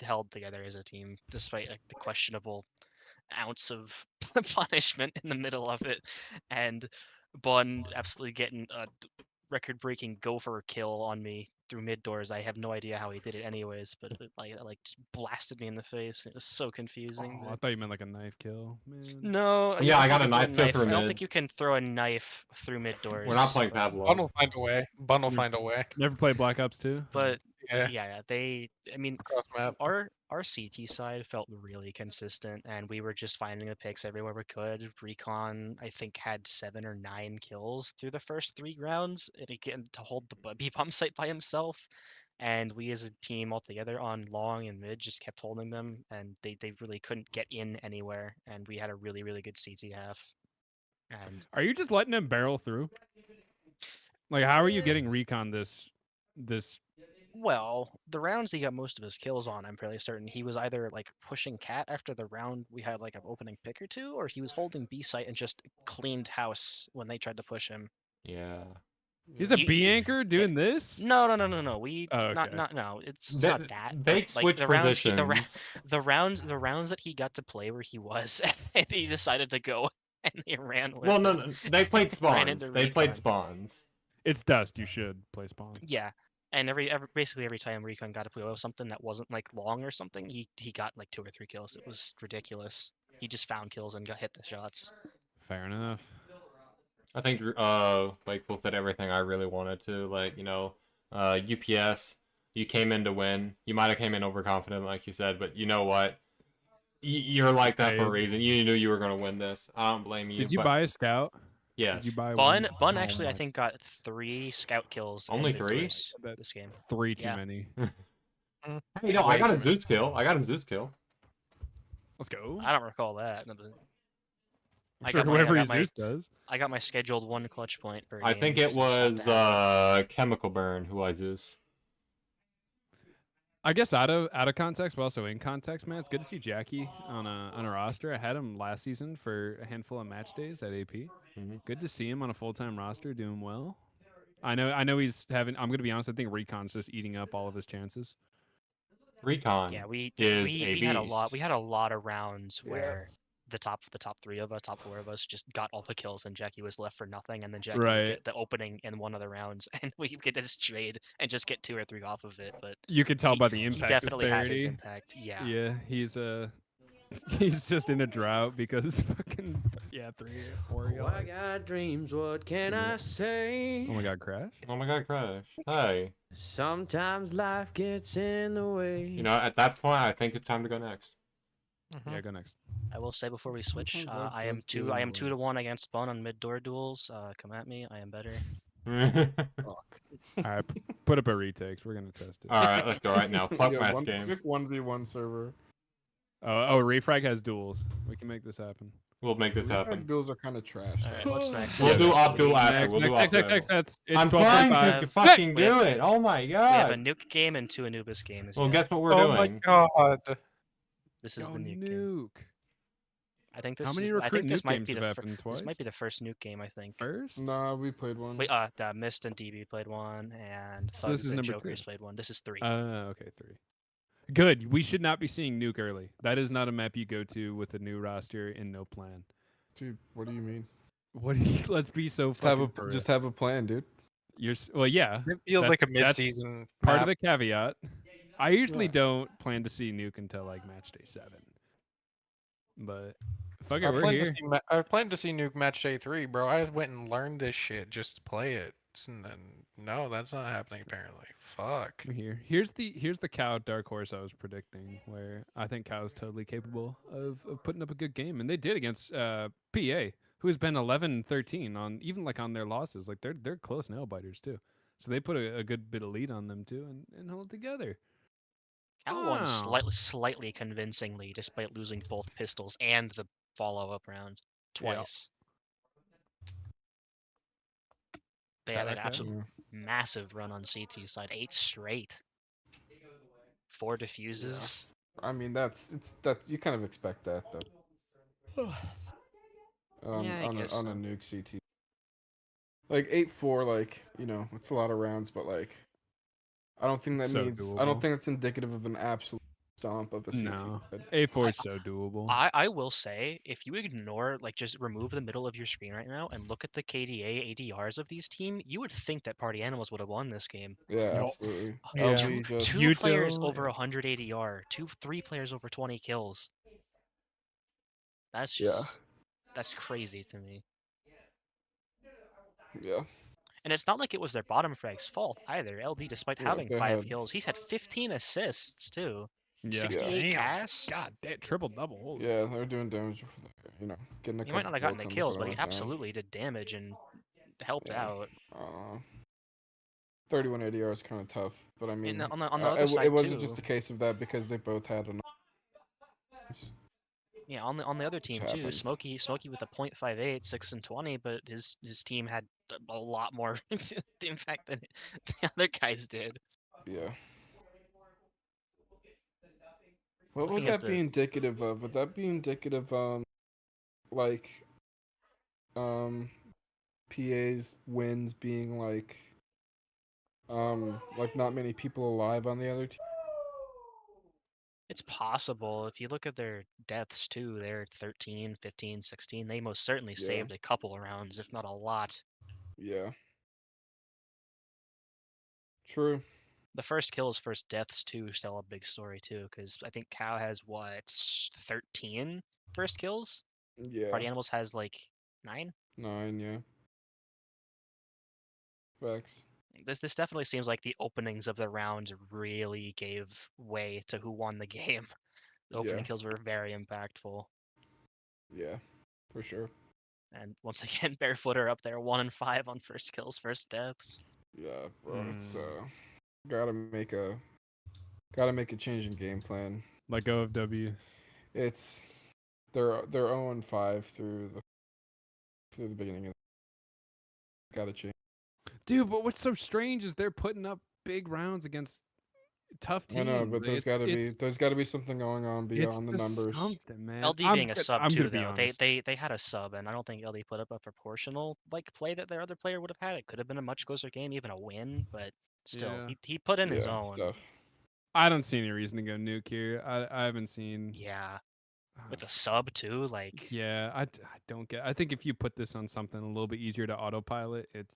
held together as a team despite like, the questionable ounce of punishment in the middle of it, and Bun absolutely getting a record-breaking gopher kill on me through mid doors. I have no idea how he did it anyways, but it like just blasted me in the face. It was so confusing. Oh, I thought you meant like a knife kill, man. No. Yeah, I don't got think a you can knife kill through I don't mid. think you can throw a knife through mid doors. We're not playing but- Pavlov. Bun will find a way. Bun will find a way. Never played Black Ops 2? But Yeah, yeah, I mean, across map. our CT side felt really consistent, and we were just finding the picks everywhere we could. Recon, I think, had 7 or 9 kills through the first 3 rounds, and again to hold the B pump site by himself. And we as a team all together on long and mid just kept holding them, and they really couldn't get in anywhere. And we had a really, really good CT half. And Are you just letting him barrel through? Like, how are you getting Recon this? well, the rounds he got most of his kills on, I'm fairly certain he was either like pushing cat after the round we had like an opening pick or 2, or he was holding B site and just cleaned house when they tried to push him. Yeah. He's a You- B you- anchor doing this? No. We Oh, okay. no. It's They, not that. they but, like, switched the rounds, positions. the rounds that he got to play where he was, and he decided to go and he ran with. Well, it. no. They played Ran spawns. into They played Recon. spawns. It's dust. You should play spawn. Yeah, and basically every time Recon got to play with something that wasn't like long or something, he got like 2 or 3 kills. It was ridiculous. He just found kills and got hit the shots. Fair enough. I think Wakeful said everything I really wanted to. Like, UPS, you came in to win. You might have came in overconfident, like you said, but you know what? You're like that for a reason. You knew you were going to win this. I don't blame you. Did you but buy a scout? Yes. Did you buy Bun one? actually Oh I my- think got 3 scout kills. Only in 3? mid-doors That- this game. 3 too Yeah. many. Hey, no, I got a Zeus kill. Let's go. I don't recall that. No, but I Sure, got my, whoever I got my, Zeus does. I got my scheduled 1 clutch point per I game. think it so it's bound was to happen. Chemical Burn who I Zeused. I guess out of context, but also in context, man. It's good to see Jackie on a roster. I had him last season for a handful of match days at AP. Mhm. Good to see him on a full time roster doing well. I know he's having. I'm gonna be honest. I think Recon's just eating up all of his chances. Recon Yeah, we is a had a lot. beast. We had a lot of rounds Yeah. where the top 3 of us, top 4 of us, just got all the kills, and Jackie was left for nothing. And then Jackie would Right. get the opening in one of the rounds, and we get his trade and just get 2 or 3 off of it. But You could tell he, by the he impact definitely had his disparity. impact. Yeah. Yeah, he's he's just in a drought because fucking 3 or 4 Oh, I got dreams, what can I say? Oh my god, Crash. Oh my god, Crash. Hey. Sometimes life gets in the way. You know, at that point, I think it's time to go next. Yeah, go next. I will say before we switch, Sometimes life I am does 2 get I in am the 2 way. to 1 against Bun on mid door duels. Come at me. I am better. Fuck. All right, put up a retakes. We're gonna test it. Alright, let's go right now. Fuck Yeah, match game. Pick 1v1 server. Oh, Refrag has duels. We can make this happen. We'll make this Refrag happen. duels are kind of trash. All right, what's next? We'll What's do next? op duel after. Next, We'll do op next, duel. it's I'm trying 12:45. to fucking We have- do it. Oh my We have a god. nuke game and 2 Anubis games. Well, yeah. guess what we're Oh my doing? god. This is Go the nuke game. nuke. I think this How many is. I recruit think this nuke might games be have the happened twice? this might be the first nuke game. I think. First? Nah, we played one. Wait, Mist and DB played one, and So this Thugs is and number Jokers 2. played one. This is 3. Okay, 3. Good. We should not be seeing nuke early. That is not a map you go to with a new roster and no plan. Dude, what do you mean? What? Do you, let's be so Just have fucking. just have a plan, dude. Well, yeah. It feels That- like a that's mid-season Part of map. the caveat. I usually Yeah. don't plan to see nuke until like match day 7. But fuck it, I we're planned here. to see I planned to see Nuke Match Day 3, bro. I went and learned this shit just to play it. And then no, that's not happening apparently. Fuck. We're here. Here's the cow dark horse I was predicting, where I think Cow is totally capable of putting up a good game, and they did against PA, who has been 11-13 on even like on their losses. Like they're close nail biters too, so they put a good bit of lead on them too, and hold together. Cal won Wow. slightly convincingly, despite losing both pistols and the follow-up round twice. They had an Shout out absolute Yeah. massive run on CT side, 8 straight, 4 diffuses. I mean, it's you kind of expect that though. Yeah, I on guess a so. nuke CT. Like 8-4, like it's a lot of rounds, but like I don't think that So means I doable. don't think it's indicative of an absolute stomp of a CT. No, But A4 is so doable. I will say, if you ignore, like, just remove the middle of your screen right now and look at the KDA ADRs of these team, you would think that Party Animals would have won this game. yeah, Nope. absolutely. Yeah. LG just Two players Yuto- over 100 ADR, 3 players over 20 kills. That's Yeah. just that's crazy to me. yeah. And it's not like it was their bottom frag's fault either. LD, despite Yeah, having they 5 had- kills, he's had 15 assists too. Yeah. 68 Damn. casts. God, that triple double. Holy Yeah, they're doing damage for getting a He might couple not have gotten bullets the on kills, before but he they went down. absolutely did damage and helped Yeah. out. 31 ADR is kind of tough, but I mean, on the other side it wasn't too. just a case of that because they both had enough. Yeah, on the other team too, happens. Smokey with a .58, 6-20, but his team had a lot more impact than the other guys did. Yeah. What would Looking at that be indicative of? Would that be indicative, like, PA's wins being like not many people alive on the other team? It's possible. If you look at their deaths too, they're 13, 15, 16. They most certainly Yeah. saved a couple of rounds, if not a lot. Yeah. True. The first kills, first deaths too, tell a big story too, because I think Cow has what 13 first kills. Yeah. Party Animals has like 9. 9, yeah. Facts. This definitely seems like the openings of the rounds really gave way to who won the game. The opening Yeah. kills were very impactful. Yeah. For sure. And once again, Barefooter up there, 1 and 5 on first kills, first deaths. Yeah, bro. It's gotta make a change in game plan. Let go of W. It's they're 0-5 through the through the beginning of gotta change. Dude, but what's so strange is they're putting up big rounds against tough teams. I know, but there's It's gotta be something going on it's beyond the just numbers. something, man. LD being a sub I'm too, gonna be though. honest. They had a sub, and I don't think LD put up a proportional like play that their other player would have had. It could have been a much closer game, even a win, but still, Yeah. he put in his Yeah, own. stuff. I don't see any reason to go nuke here. I haven't seen. Yeah, with a sub too, like Yeah, I don't get. I think if you put this on something a little bit easier to autopilot, it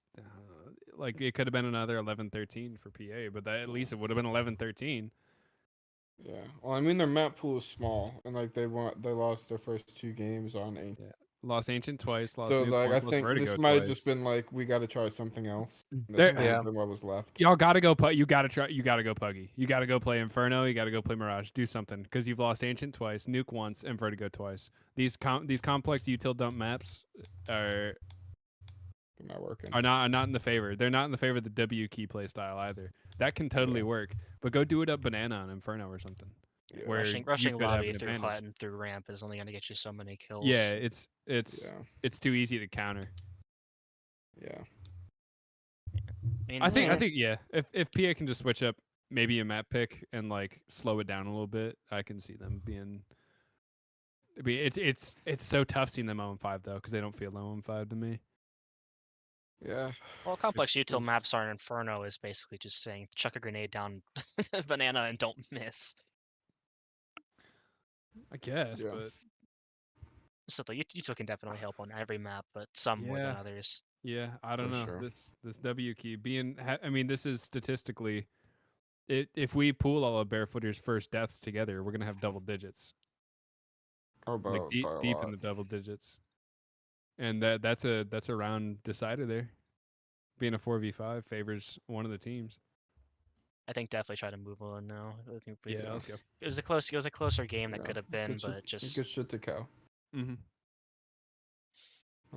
like it could have been another 11-13 for PA, but that, at least it would have been 11-13. Yeah. Well, I mean, their map pool is small, and like they lost their first 2 games on Ancient. Yeah. Lost Ancient twice. Lost So Nuke like I once, lost think Vertigo this might have twice. just been like we got to try something else. There- That's might have been what was left. Y'all gotta go. You gotta try. You gotta go Puggy. You gotta go play Inferno. You gotta go play Mirage. Do something because you've lost Ancient twice, Nuke once, and Vertigo twice. These complex util dump maps are They're not working. are not in the favor. They're not in the favor of the W key play style either. That can totally work, but go do it up Banana on Inferno or something. Yeah. Where rushing you could have lobby an through advantage. hut and through ramp is only going to get you so many kills. Yeah, it's Yeah. it's too easy to counter. Yeah. mean, I think yeah. If PA can just switch up maybe a map pick and like slow it down a little bit, I can see them being. It's so tough seeing them 0-5 though because they don't feel 0-5 to me. Yeah. Well, complex util it's- maps are Inferno is basically just saying chuck a grenade down banana and don't miss. I guess, Yeah. So util can definitely help on every map, but some more than Yeah. others. yeah, I don't For know sure. this W key being. I mean, this is statistically, if we pool all of Barefooters' first deaths together, we're gonna have double digits, Or like about deep in the double digits, and that's a round decider there. Being a 4v5 favors one of the teams. I think definitely try to move on now. I think Yeah, let's go. it was a closer game that Yeah. could have been, Good shit- but just good shit to cow. Mm-hmm.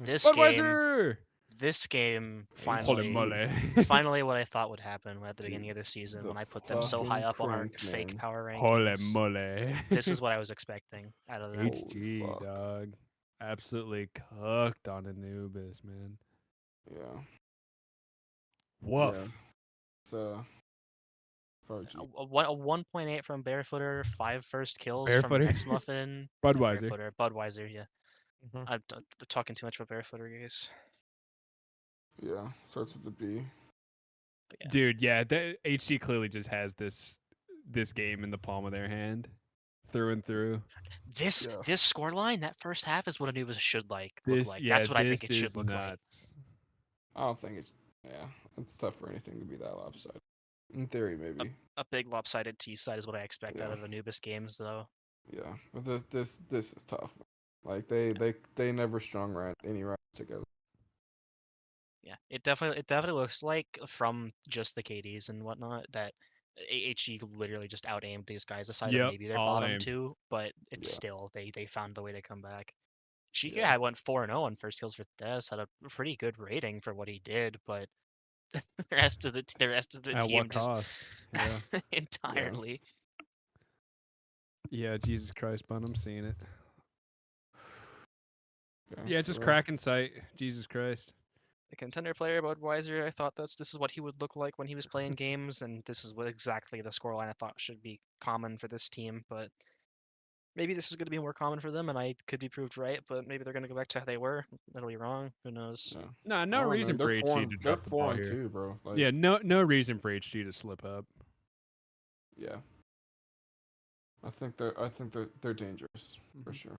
this game, Budweiser. finally, Holy finally what I thought would happen at the beginning of the season when I put them so high up on our fucking fake crank, power Holy rankings. moly. This is what I was expecting out of them. HG, fuck. dog. Absolutely cooked on Anubis, man. Yeah. Woof. Yeah. It's FRG. A 1.8 from Barefooter, 5 first kills Barefooter? from X Muffin. Budweiser. Budweiser, yeah. Mhm. I'm talking too much about Barefooter, guys. Yeah. Starts with the B. But yeah. Dude, yeah, HG clearly just has this game in the palm of their hand, through and through. This Yeah. scoreline, that first half is what Anubis should look This, like. yeah, That's what I think this it should is look like. nuts. I don't think it's. Yeah. It's tough for anything to be that lopsided. In theory, maybe. A big lopsided T side is what I expect out Yeah. of Anubis games, though. Yeah. But this is tough. Like they never strung any rounds together. Yeah, it definitely looks like from just the KDs and whatnot that HG literally just out aimed these guys aside Yep, of maybe their all bottom aimed. two, but it's Yeah. still they found the way to come back. Sheikah Yeah. had went 4-0 on first kills for Deaths, had a pretty good rating for what he did, but the rest of the At team what just cost? Yeah. entirely. Yeah, Jesus Christ, Bun, I'm seeing it. Yeah. Yeah, just for real. cracking sight. Jesus Christ. The contender player Budweiser, I thought this is what he would look like when he was playing games, and this is what exactly the scoreline I thought should be common for this team, but maybe this is going to be more common for them, and I could be proved right, but maybe they're going to go back to how they were. That'll be wrong. Who knows? Yeah. No, no I don't know, reason for they're HG to They're drop the ball 4 and here. 2, bro. Like, Yeah, no reason for HG to slip up. Yeah. I think they're dangerous for sure.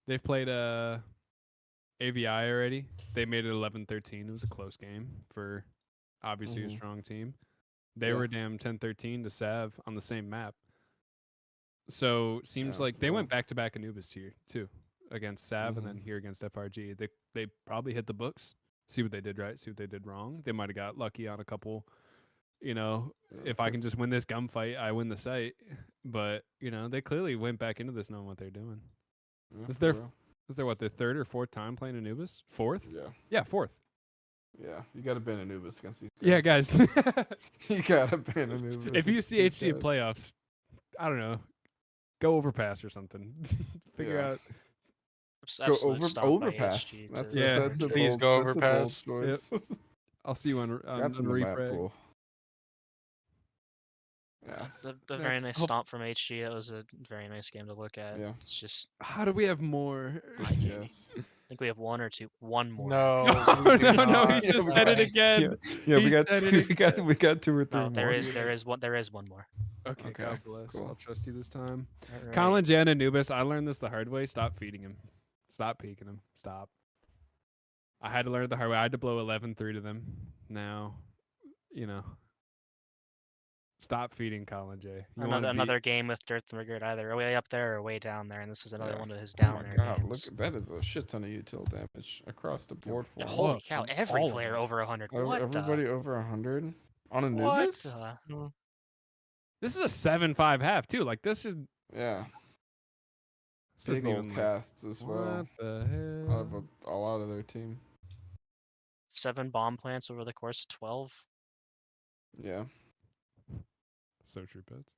They've played AVI already. They made it 11-13. It was a close game for obviously a Mhm. strong team. They Yeah. were damn 10-13 to Sav on the same map. So seems Yeah, like they for went real. back to back Anubis here too, against Sav and then here against FRG. They probably hit the books. See what they did right. See what they did wrong. They might have got lucky on a couple. You know, Yeah, if I can just win this gunfight, I win the site. But you know, they clearly went back into this knowing what they're doing. Yeah, Is for there- real. Was there their third or fourth time playing Anubis? Fourth? Yeah. Yeah, fourth. Yeah. You gotta ban Anubis against these Yeah, guys. guys. You gotta ban Anubis. If you see against HG these in guys. playoffs, I don't know, go overpass or something. Figure Yeah. out. absolute stomp by overpass. HG That's to- Yeah, that's a please bold, go that's a bold overpass. choice. I'll see you on That's in the map refrag. pool. Yeah. The very That's- nice hope- stomp from HG. It was a very nice game to look at. Yeah. It's just How do we have more? Yes. I think we have one more. No, No, we do no, not. he's just said it Okay. again. Yeah, we He got said two, it we got 2 or 3 No, more. there is one more. Okay, Okay, God bless. cool. I'll trust you this time. Alright. Colin, Jan, Anubis, I learned this the hard way. Stop feeding him. Stop peeking him. Stop. I had to learn it the hard way. I had to blow 11-3 to them. Now, stop feeding Colin J. You wanna Another game with Dirt Rigard, either way up there or way down there, and this is another Yeah. one of his Oh down my there god, games. look, that is a shit ton of util damage across the board for Yeah, him. holy Look, cow! from Every all of player them. over 100. What Everybody over 100 on the? What Anubis? the? This is a 7-5 half too. Like this should. Yeah, This isn't big old even, casts as well. What the hell? Of a lot of their team. 7 bomb plants over the course of 12. Yeah, So true, Pets.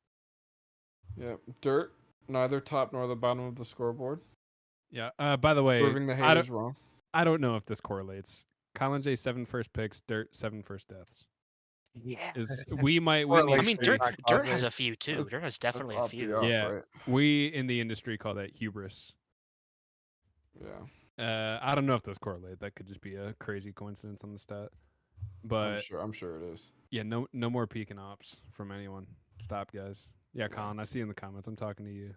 yeah. Dirt, neither top nor the bottom of the scoreboard. Yeah. By the way, Proving the I haters wrong. don't know if this correlates. Colin J 7 first picks, Dirt 7 first deaths. Yeah. We I Correlation. mean, It's Dirt, not Dirt has causing- a few too. Dirt has definitely a off the few. off, Yeah. right? We in the industry call that hubris. Yeah, I don't know if those correlate. That could just be a crazy coincidence on the stat. But I'm sure it is. yeah, no more peeking ops from anyone. Stop, guys. Yeah, Colin, I see you in the comments. I'm talking to you.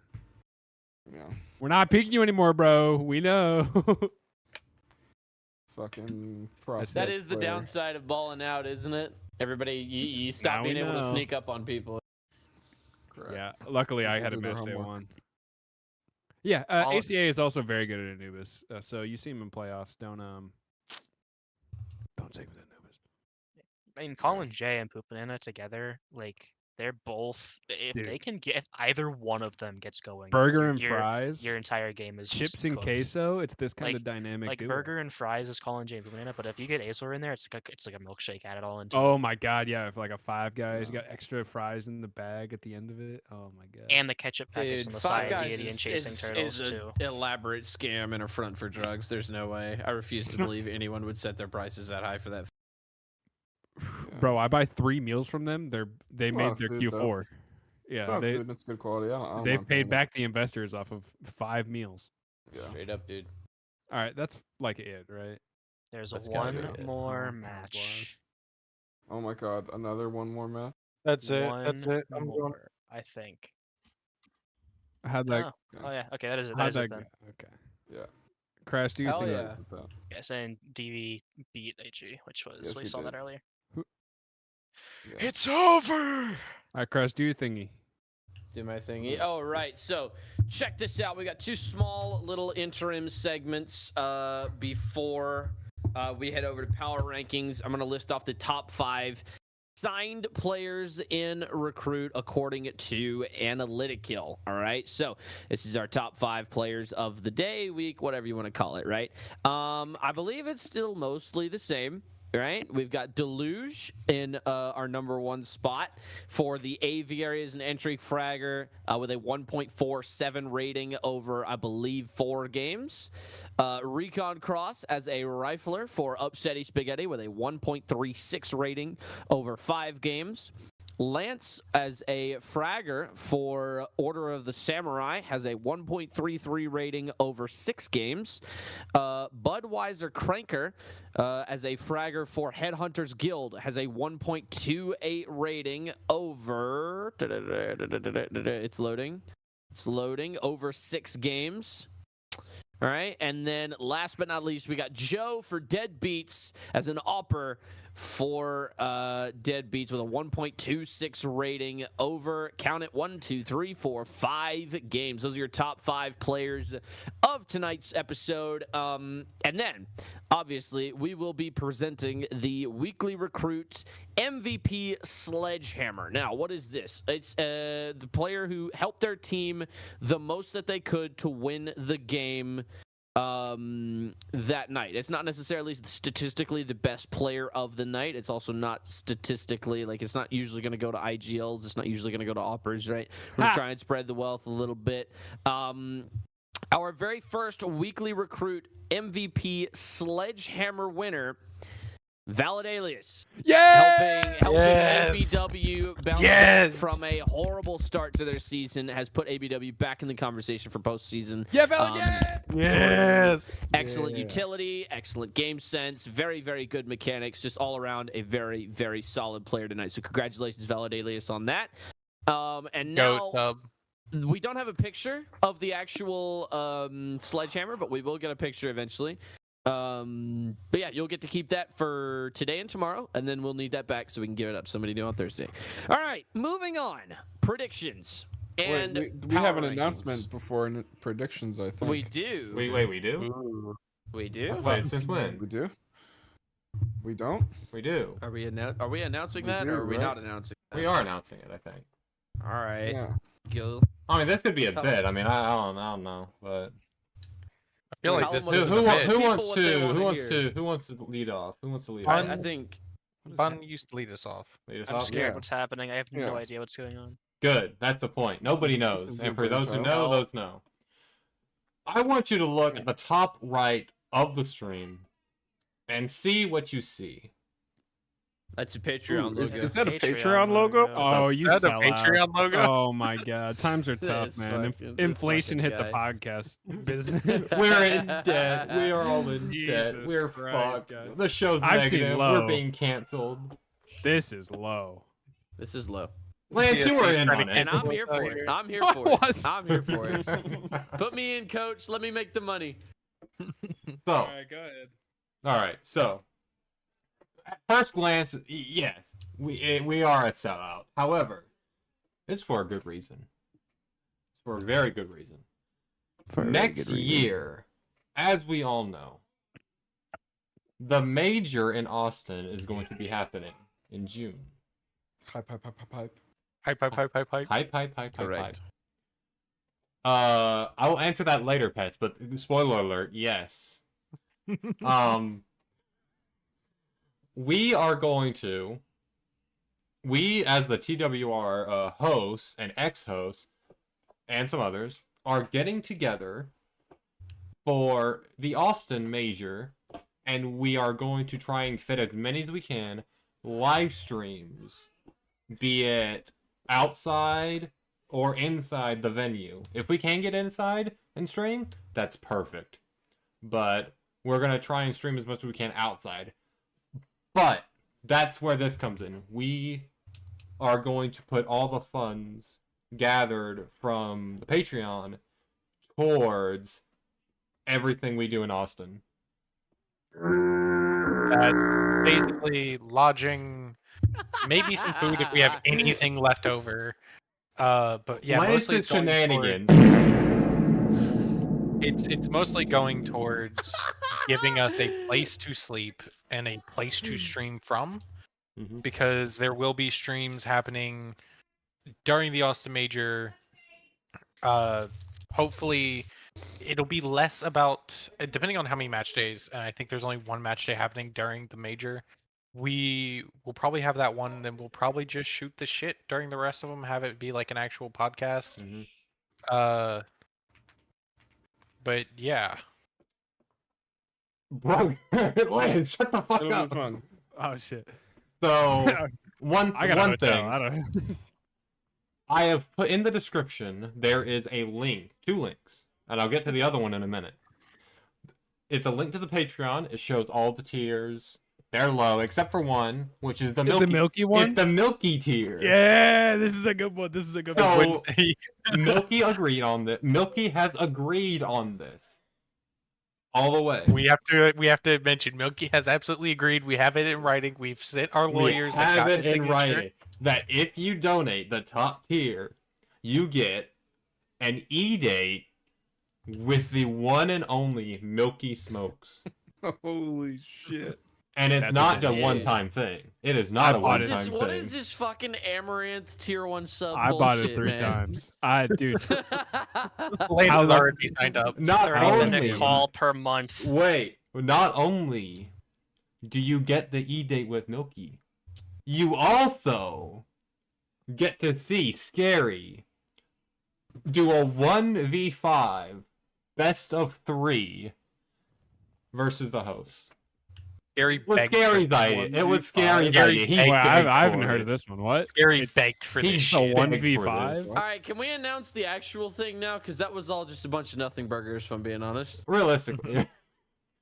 Yeah, We're not peeking you anymore, bro. We know. fucking prospect That is the player. downside of balling out, isn't it? Everybody, you stop Now we being able to know. sneak up on people. Correct. Yeah, luckily I People had a do their match day homework. 1. Yeah, All- ACA is also very good at Anubis. So you see him in playoffs. Don't take him to Anubis. I mean, Colin J and Pupanina together, like they're both. If Dude. they can get, if either one of them gets going, Burger and your, fries, your entire game is just chips and cooked. queso. It's this kind of Like- dynamic. Like duo. burger and fries is Colin J and Pupanina, but if you get Azor in there, it's like a milkshake. Add it all into. Oh it. my god, yeah! If like a Five Guys, you Yeah. got extra fries in the bag at the end of it. Oh my god. And the ketchup package on the Five side, Guys deity and chasing turtles is too. an elaborate scam and a front for drugs. There's no way. I refuse to believe anyone would set their prices that high for that. Yeah. Bro, I buy 3 meals from them. They It's a lot made of their food, though. Q4. It's Yeah, not food, it's good quality. I don't they've mind paying paid it. back the investors off of 5 meals. Yeah. Straight up, dude. All right, that's like it, right? There's That's one gotta be it. more Oh, match. Oh my god, another one more match. That's it. That's One it. I'm going. more, I think. How'd that? Oh yeah, okay, that is it. That How'd is that it go? then. Okay. Yeah. Crash, do you Hell think? yeah. With that. Yes, and DV beat AG, which was Yes, we we saw that did. earlier. Yeah. It's over. All right, Crash, do your thingy. Do my thingy. Oh, right. So check this out. We got 2 small little interim segments before we head over to power rankings. I'm going to list off the top 5 signed players in Recruit according to Analytikill. All right. So this is our top 5 players of the day, week, whatever you want to call it. Right. I believe it's still mostly the same. Right, we've got Deluge in our number 1 spot for the Aviary as an entry fragger with a 1.47 rating over, I believe, 4 games. Recon Cross as a rifler for Upsetty Spaghetti with a 1.36 rating over 5 games. Lance as a fragger for Order of the Samurai has a 1.33 rating over 6 games. Budweiser Cranker as a fragger for Headhunters Guild has a 1.28 rating over. It's loading. It's loading over 6 games. All right, and then last but not least, we got Joe for Deadbeats as an opper for Deadbeats with a 1.26 rating over, count it, 1, 2, 3, 4, 5 games. Those are your top 5 players of tonight's episode. And then, obviously, we will be presenting the Weekly Recruit MVP Sledgehammer. Now, what is this? It's the player who helped their team the most that they could to win the game that night. It's not necessarily statistically the best player of the night. It's also not statistically, like, it's not usually going to go to IGLs. It's not usually going to go to Oppers, right? We're going to try and spread the wealth a little bit. our very first weekly recruit MVP Sledgehammer winner, Valid Alias. Yeah. Helping Yes. ABW bounce back Yes. from a horrible start to their season, has put ABW back in the conversation for postseason. Yeah, Valid, yeah. Yes. Excellent Yeah. utility, excellent game sense, very, very good mechanics, just all around a very, very solid player tonight. So congratulations, Valid Alias, on that. And Go now sub. we don't have a picture of the actual sledgehammer, but we will get a picture eventually. But yeah, you'll get to keep that for today and tomorrow, and then we'll need that back so we can give it up to somebody new on Thursday. All right, moving on. Predictions and we have an power rankings. announcement before predictions, I think. We do. Wait, we do? Ooh. We do. Wait, since when? We do? We don't? We do. Are we announcing We that, do, or are we right? not announcing that? We are announcing it, I think. All right. Yeah. Gil. I mean, this could be a Tell bit. I mean, I don't know, but I feel like Tell this them is what who, the a tell bit. people wants what they to wanna who wants hear. to who wants to lead off? Who wants to lead Fun. off? I think. Bun used to lead us off. Lead us I'm off? scared Yeah. what's happening. I have no Yeah. idea what's going on. Good. That's the point. Nobody this knows, is and your for those who brainchild. know, those know. I want you to look at the top right of the stream and see what you see. That's a Patreon Ooh, logo. is that a Patreon Patreon logo? logo. Oh, you Is that a sell Patreon logo? Oh my god, times are tough, This man. fucking- this Inflation fucking hit the guy. podcast business. We're in debt. We are all in debt. Jesus We're Christ, fucked. guys. The show's I've seen negative. low. We're being canceled. This is low. This is low. Lance, you were in trying on to it. And I'm here for it. I'm here for it. I'm here for it. Put me in, coach. Let me make the money. So, go ahead. all right. So, at first glance, yes, we are a sellout. However, it's for a good reason. It's for a very good reason. Next year, as we all know, the major in Austin is going to be happening in June. Hype, hype, hype, hype, hype. Hype, hype, hype, hype, hype. Hype, hype, hype, hype, Correct. hype. I will answer that later, Pets, but spoiler alert, yes. We are going to, as the TWR hosts and ex-hosts, and some others, are getting together for the Austin Major, and we are going to try and fit as many as we can live streams, be it outside or inside the venue. If we can get inside and stream, that's perfect. But we're going to try and stream as much as we can outside. But that's where this comes in. We are going to put all the funds gathered from the Patreon towards everything we do in Austin. That's basically lodging, maybe some food if we have anything left over. But yeah, mostly Lance's it's going shenanigans. it's mostly going towards giving us a place to sleep and a place to stream from, Mhm. because there will be streams happening during the Austin Major. Hopefully it'll be less about, depending on how many match days, and I think there's only one match day happening during the major. We will probably have that one, then we'll probably just shoot the shit during the rest of them, have it be like an actual podcast. Mhm. But yeah, Bro, Lance, shut the fuck It'll up. be fun. Oh shit. So, one I got a one hotel. thing. I don't. I have put in the description, there is a link, 2 links, and I'll get to the other one in a minute. It's a link to the Patreon. It shows all the tiers. They're low, except for one, which is the Is milky. the milky one? It's the milky tier. Yeah, this is a good one. This is a good one. So, Milky agreed on this. Milky has agreed on this. All the way. we have to mention Milky has absolutely agreed. We have it in writing. We've sent our lawyers. We that have got it the in signature. writing that if you donate the top tier, you get an E-date with the one and only Milky Smokes. Holy shit. And it's That's not a amazing. one-time thing. It is not I a bought it. one-time What thing. is this fucking Amaranth tier 1 sub I bought it bullshit, 3 man? times. Dude. Lance How has lucky- already signed up. Not 30 only, minute call per month. wait, not only do you get the E-date with Milky, you also get to see Scary do a 1v5 best of 3 versus the hosts. Gary It was begged Gary's for idea. It was Gary's Gary idea. He begged- Wait, begged I haven't for heard it. of this one. What? Gary begged for He this The shit. begged for 1v5? this. All right, can we announce the actual thing now? Because that was all just a bunch of nothing burgers, if I'm being honest. Realistically.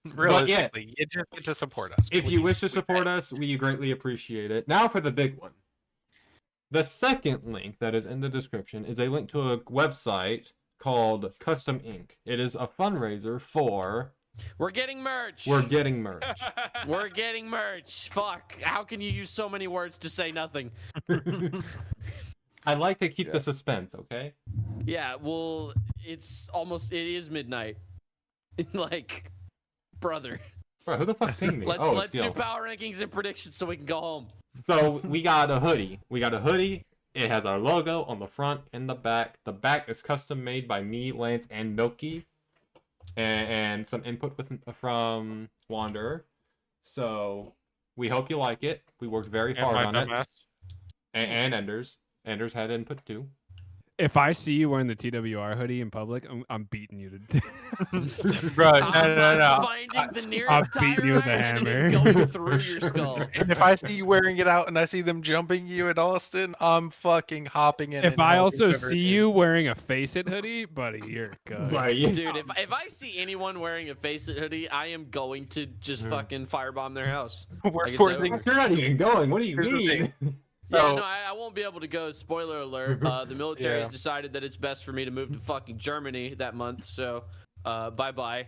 Realistically, you just get to support us. If you please. wish to support us, we greatly appreciate it. Now for the big one. The second link that is in the description is a link to a website called Custom Ink. It is a fundraiser for... We're getting merch. We're getting merch. We're getting merch. Fuck. How can you use so many words to say nothing? I'd like to keep the suspense, okay? Yeah, well, it is midnight. Like, brother. Bro, who the fuck pinged me? Let's do Gil. power rankings and predictions so we can go home. So we got a hoodie. It has our logo on the front and the back. The back is custom made by me, Lance, and Milky. And some input from Wanderer. So we hope you like it. We worked very hard on it. And Endrz. Endrz had input too. If I see you wearing the TWR hoodie in public, I'm beating you to Bro, I'm no. finding the nearest beating tire you with a iron and hammer. it's going through your skull. And if I see you wearing it out and I see them jumping you at Austin, I'm fucking hopping in. If and I helping also whoever see it you is. wearing a Face It hoodie, buddy, you're good. Dude, if I see anyone wearing a Face It hoodie, I am going to just fucking firebomb their house. we're Like it's forcing. over. You're not even going. What do you Here's the mean? Yeah, So- no, I won't be able to go. Spoiler alert. The military Yeah. has decided that it's best for me to move to fucking Germany that month, so bye-bye.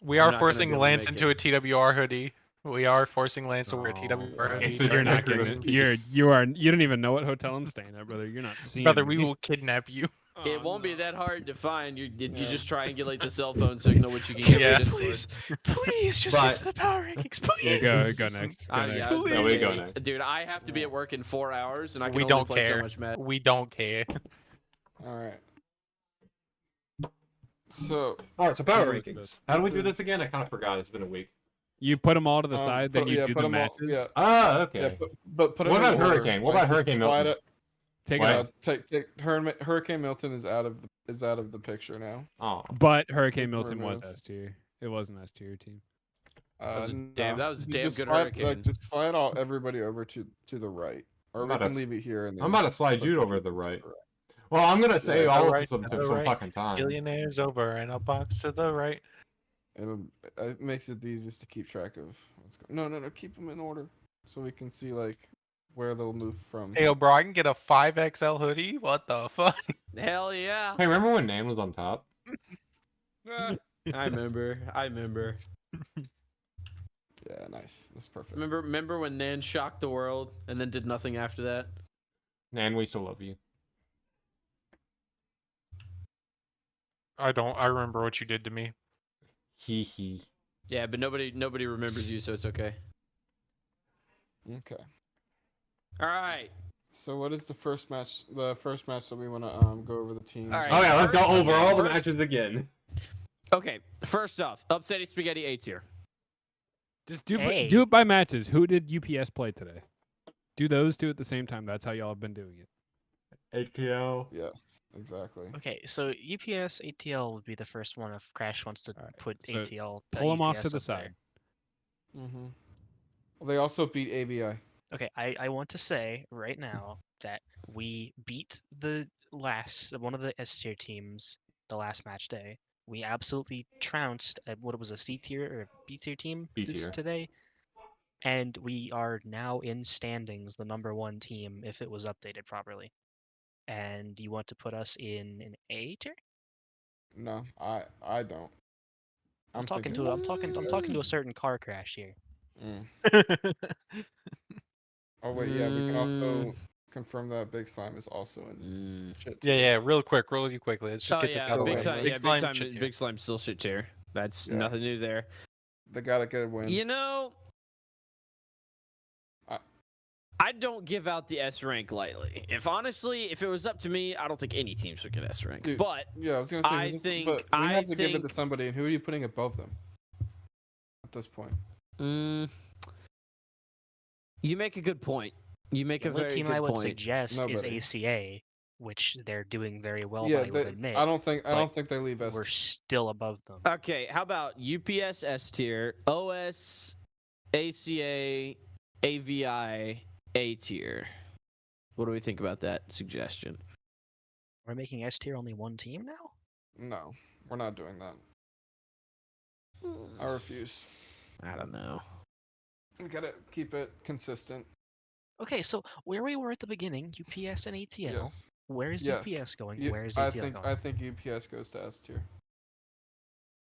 We I'm are not gonna forcing be able to Lance make into a TWR hoodie. We are forcing Lance to wear a TWR hoodie. It's a You're not You're getting gonna- it. You don't even know what hotel I'm staying at, brother. You're not seeing Brother, me. we will kidnap you. It Oh, won't be no. that hard to find. You just triangulate the cell phone signal, which you can get Yeah. rid of. Please, just But- get to the power rankings, please. Go next. Go Yeah, next. I was No, gonna we say, go next. dude. I have to be at work in 4 hours, and I can We only don't play care. so much Madden. We don't care. All right. So Alright, so power Look at rankings. this. How do we do This this again? I kind of forgot. It's been a week. You put them all to the side, then you do put the 'em all- matches. yeah, Oh, okay. yeah, but put 'em What in about order. Hurricane? What Like, about just Hurricane slide Milton? it- Take What? it out. Hurricane Milton is out of the picture now. Oh. But Hurricane Take Milton was remove. S tier. It wasn't S tier team. was a No. that was a You damn just good slide, Hurricane. Like, just slide all everybody over to the right, or I'm we about can to- leave it here. And I'm about to slide you over to the right. Right. Well, I'm gonna say Yeah, all of right, this some right. fucking time. Gillionaire's over and a box to the right. It makes it easiest to keep track of what's going. No, keep them in order so we can see like where they'll move from. Hey, yo, bro, I can get a 5XL hoodie? What the fuck? Hell yeah! Hey, remember when Nan was on top? I remember. Yeah, nice. That's perfect. Remember when Nan shocked the world and then did nothing after that? Nan, we still love you. I don't. I remember what you did to me. Hee hee. Yeah, but nobody remembers you, so it's okay. Okay. All right. So what is the first match? The first match that we want to go over the teams. All right. Oh yeah, let's go First- over all the first- matches again. Okay. First off, Upsetty Spaghetti A tier. Just do Hey. do it by matches. Who did UPS play today? Do those two at the same time. That's how y'all have been doing it. ATL. Yes, exactly. Okay, so UPS ATL would be the first one if Crash wants to Alright, put so ATL. Pull them off UPS to the up there. side. Mm-hmm. Well, they also beat AVI. Okay, I want to say right now that we beat one of the S tier teams the last match day. We absolutely trounced what was a C tier or a B tier team B tier. today. And we are now in standings, the #1 team if it was updated properly. And you want to put us in an A tier? No, I don't. I'm talking thinking- to a certain car crash here. Mm. Oh wait, yeah, we can also confirm that Big Slime is also in shit. Yeah, really quickly. Let's just Oh get this yeah, out of the big way. time. Big Yeah, slime, big time. shit tier. Big slime still shit tier. That's Yeah. nothing new there. They gotta get a win. You know, I- I don't give out the S rank lightly. If it was up to me, I don't think any teams would get S rank. Dude, But Yeah, I was gonna say. I who's- think- but we I have to give it to think- somebody, and who are you putting above them? At this point. you make a good point. You make The a only very team good I would point. suggest is Nobody. ACA. which they're doing very well. Yeah, I would admit. I don't think but they leave us. We're still above them. Okay, how about UPS S tier, OS, ACA, AVI, A tier? What do we think about that suggestion? We're making S tier only one team now. No, we're not doing that. I refuse. I don't know. We gotta keep it consistent. Okay, so where we were at the beginning, UPS and ATL. Yes. Where is Yes. UPS going? You- Where is I ATL think going? I think UPS goes to S tier.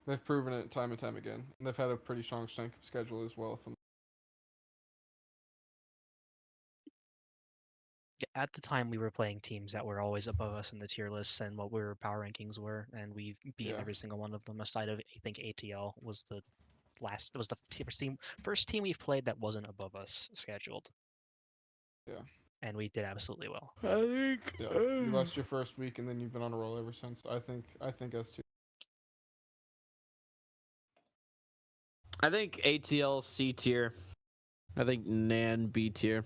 They've proven it time and time again. And they've had a pretty strong strength of schedule as well. At the time, we were playing teams that were always above us in the tier lists and what our power rankings were, and we've beaten Yeah. every single one of them. Aside of, I think ATL was the first team we've played that wasn't above us scheduled. Yeah. And we did absolutely well. I think. Yeah. You lost your first week and then you've been on a roll ever since. I think S tier. I think ATL C tier. I think NAN B tier.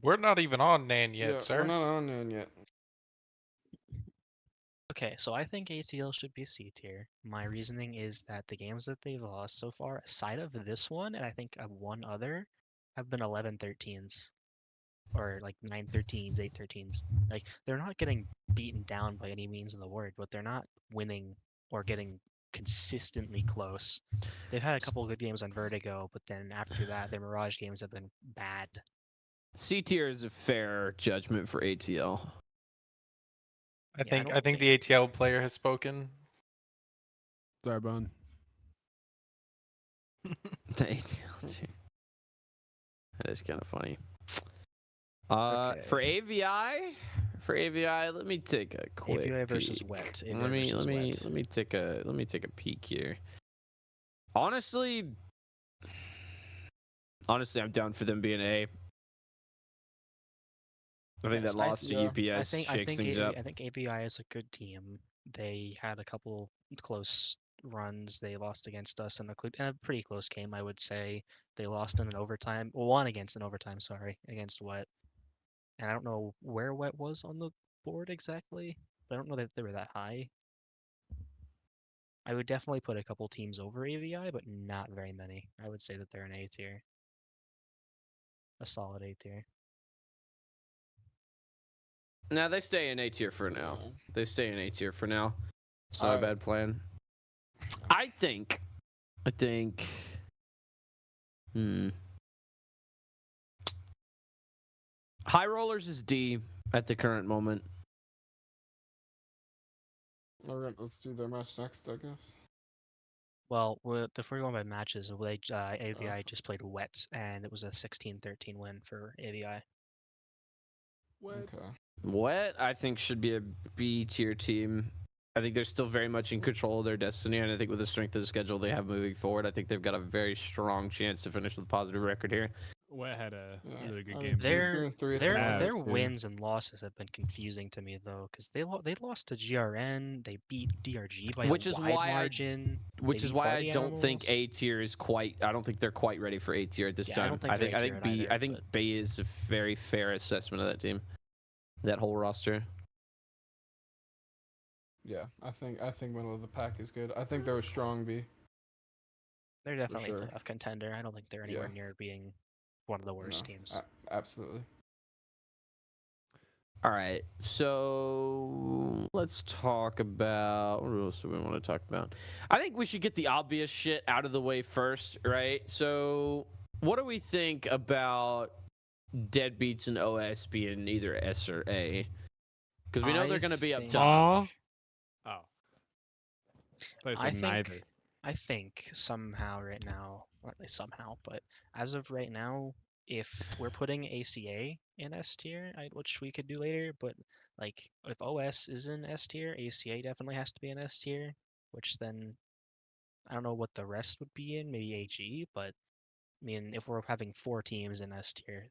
We're not even on Nan yet, Yeah, sir. we're not on Nan yet. Okay, so I think ATL should be C tier. My reasoning is that the games that they've lost so far, aside of this one, and I think of one other, have been 11-13s. Or like 9-13s, 8-13s. Like, they're not getting beaten down by any means of the word, but they're not winning or getting consistently close. They've had a couple of good games on Vertigo, but then after that, their Mirage games have been bad. C tier is a fair judgment for ATL. I think don't the ATL player has spoken. Sorry, Bone. The ATL tier. That is kind of funny. Okay. For AVI, let me take a quick AVI versus peek. Wet. Let me take a peek here. Honestly, I'm down for them being A. I think that loss to UPS shakes things up. I think AVI is a good team. They had a couple close runs. They lost against us in a pretty close game, I would say. They lost in an overtime. Well, won against an overtime, sorry, against Wet. And I don't know where Wet was on the board exactly. But I don't know that they were that high. I would definitely put a couple teams over AVI, but not very many. I would say that they're an A tier. A solid A tier. No, they stay in A tier for now. It's not a bad plan. I think. High Rollers is D at the current moment. Alright, let's do their match next, I guess. Well, if we're going by matches, AVI just played Wet, and it was a 16-13 win for AVI. Okay. Wet, I think, should be a B tier team. I think they're still very much in control of their destiny, and I think with the strength of the schedule they have moving forward, I think they've got a very strong chance to finish with a positive record here. Wet had a really good I game. mean, Their too. wins and losses have been confusing to me though, because they lost to GRN, they beat DRG by Which a is wide why margin. Which they is beat why I Party don't think Animals. A tier is quite. I don't think they're quite ready for A tier at this Yeah, I time. don't think I they're think A-tiered B. either, I think but- B is a very fair assessment of that team, that whole roster. Yeah, I think middle of the pack is good. I think they're a strong B. They're definitely sure. a playoff contender. I don't think they're anywhere near being one of the worst No, teams. Absolutely. All right, so let's talk about what else do we want to talk about? I think we should get the obvious shit out of the way first, right? So, what do we think about Deadbeats and OS being either S or A? Because we know they're going to be up think- top. Oh. I I said think neither. I think somehow right now, or at least somehow, but as of right now, if we're putting ACA in S tier, which we could do later, but like if OS is in S tier, ACA definitely has to be in S tier, which then I don't know what the rest would be in, maybe AG, but I mean if we're having 4 teams in S tier,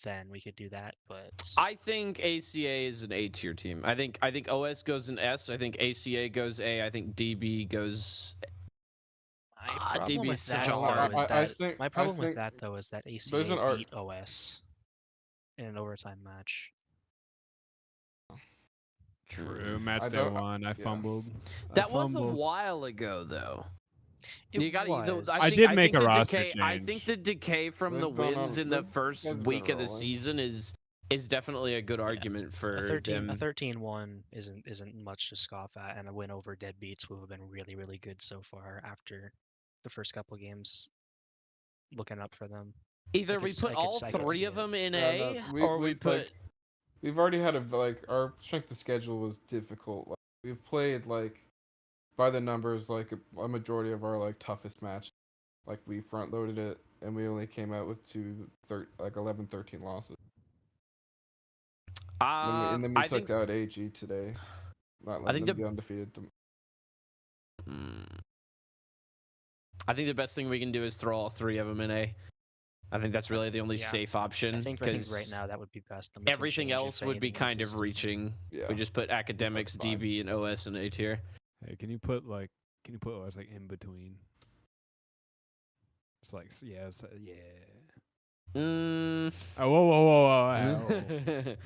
then we could do that, but I think ACA is an A tier team. I think OS goes in S. I think ACA goes A. I think DB goes. my problem DB with is such that, a hard- though, is I that think- my I problem with think that though is that there's an ACA art- beat OS. in an overtime match. True. Match I day don't- 1, I fumbled. That was a while ago, though. It You got was. I did make a the roster decay, I think change. the decay from the They've gone wins on- in the they've- first you guys have week been of the rolling. season is definitely a good argument for A 13 them. 13-1 isn't much to scoff at, and a win over deadbeats would have been really, really good so far after the first couple games. Looking up for them. Either we could- put I could- all I could three see of it. them in Yeah, A, no, or we we've, put. like, we've already had our strength of schedule was difficult. Like, we've played like by the numbers like a majority of our like toughest match. Like we front loaded it and we only came out with 11, 13 losses. And then we I took think. out AG today. Not letting think them the- be undefeated. I think the best thing we can do is throw all three of them in A. I think that's really the only Yeah. safe option. I think right now that would be best. Then we can everything change if else would be anything else kind is of reaching. Yeah. If we just put academics, fine. DB, and OS in A tier. Hey, can you put OS like in between? It's like yeah. Mm. Oh, whoa.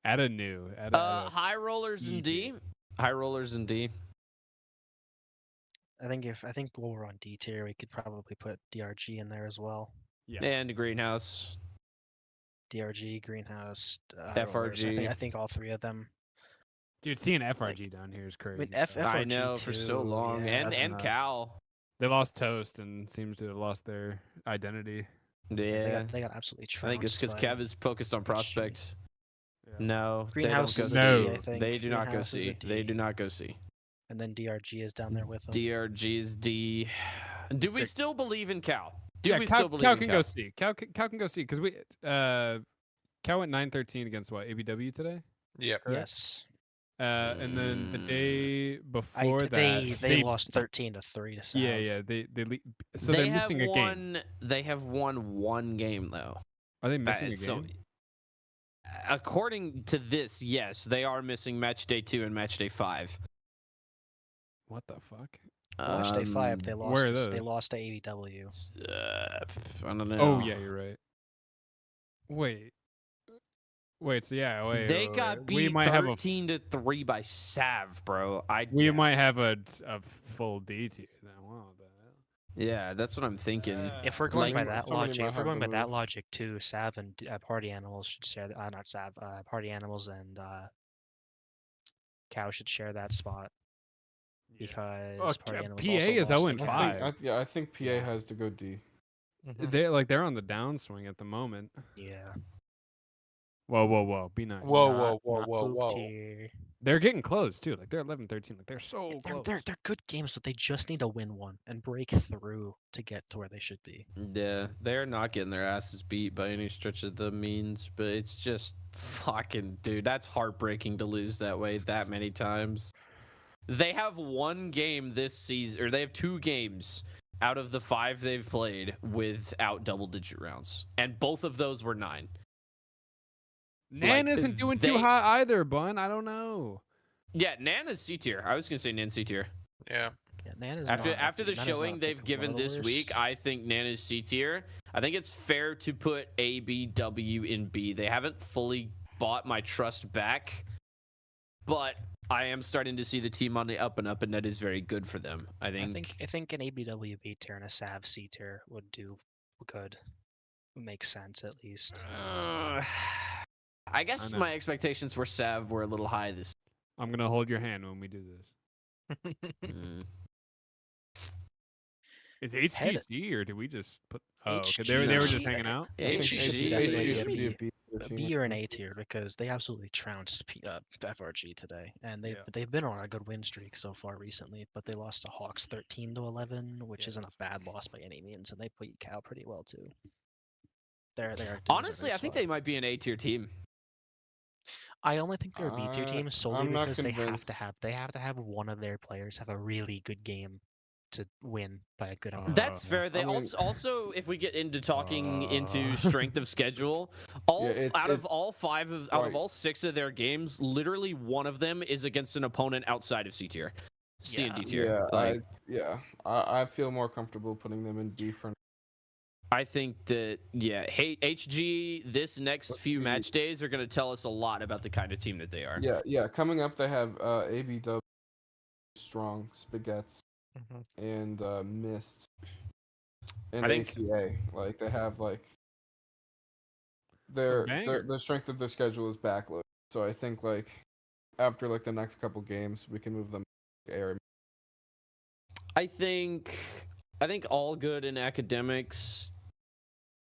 Add a new. Add a High rollers in E D. tier. High rollers in D. I think while we're on D tier, we could probably put DRG in there as well. Yeah. And greenhouse. DRG, Greenhouse, Rollers. FRG. I think all three of them. Dude, seeing FRG down here is I crazy. mean, bro. I FRG know for so too, long, yeah. and nuts. Cal. They lost Toast and seems to have lost their identity. Yeah, They got absolutely I think it's trounced because by Kev is focused on G. prospects. Yeah. No, Greenhouse they is don't a go D, C. No. I think. They do not go Greenhouse is a C. They D. do not go C. And then DRG is down there with them. DRG is D. Do we Stick- still believe in Cal? Do Yeah, we Cal, still believe Cal in can Cal? go C. Cal can go C because we Cal went 9-13 against what ABW today. Yep. correct? Yes. And then the day before that They lost 13-3 to Sav. Yeah. So they they're missing have a game. won. They have won one game though. Are they missing a So, game? according to this, yes, they are missing match day 2 and match day 5. What the fuck? Match day 5, they lost. where are They those? lost to ABW. I don't know. Oh yeah, you're right. Wait. So yeah, wait. They wait, got wait. beat We might have a 13-3 by Sav, bro. we might have a full D tier then. Wow, what the hell? Yeah, that's what I'm thinking. If we're going Like- by that somebody logic, might if we're have going the by that move. logic too, Sav and Party Animals should share. Not Sav. Party Animals and Cow should share that spot because Oh, Party Animals PA also is lost 0 to and Gillionayre. 5. I think PA has to go D. They're on the downswing at the moment. Yeah. Whoa. Be nice. Not poop tier. They're getting close too. Like they're 11-13. Like they're so close. They're good games, but they just need to win one and break through to get to where they should be. Yeah, they're not getting their asses beat by any stretch of the means, but it's just fucking, dude, that's heartbreaking to lose that way that many times. They have one game this season, or they have 2 games out of the 5 they've played without double-digit rounds, and both of those were 9. Nan Like, isn't doing they- too hot either, Bun. I don't know. Yeah, Nan is C tier. I was gonna say Nan C tier. Yeah. Yeah, Nana's After not- after the Nana's showing not they've the given this week, lowest. I think Nana's C tier. I think it's fair to put A, B, W in B. They haven't fully bought my trust back, but I am starting to see the team on the up and up, and that is very good for them. I think an ABW B tier and a Sav C tier would do good. Would make sense at least. I guess know. my expectations for Sav were a little high this. I'm gonna hold your hand when we do this. Mm. Is HG Head- C or did we just put? Oh, okay. HG. They were just hanging out. I think HG. HG HG should should be a B. a team. B or an A tier because they absolutely trounced FRG today, and Yeah. they've been on a good win streak so far recently. But they lost to Hawks 13-11, which Yeah, isn't a that's bad loss by any means, and they beat Cal pretty well too. They're Honestly, I think they might be an A tier team. I only think they're a B tier team solely I'm not because they have convinced. to have one of their players have a really good game to win by a good amount. That's fair. They I mean- also, if we get into talking into strength of schedule, all Yeah, out of it's- all 5 of out of all 6 of their games, literally one of them is against an opponent outside of C tier, C and D tier. Yeah, Like, I feel more comfortable putting them in B for. I think that HG this next few match days are going to tell us a lot about the kind of team that they are. Yeah. Coming up, they have ABW, Strong, Spaghettis, and Mist, and I think- ACA. Like they have like the strength of their schedule is backloaded. So I think like after like the next couple games, we can move them air. I think all good in academics.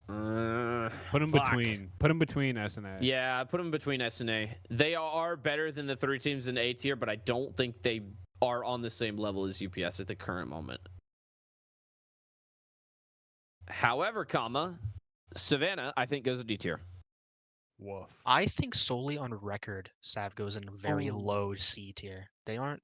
Put them fuck. between S and A. Yeah, put them between S and A. They are better than the 3 teams in A tier, but I don't think they are on the same level as UPS at the current moment. However, Savannah, I think goes to D tier. Woof. I think solely on record, Sav goes in a very low C tier. They aren't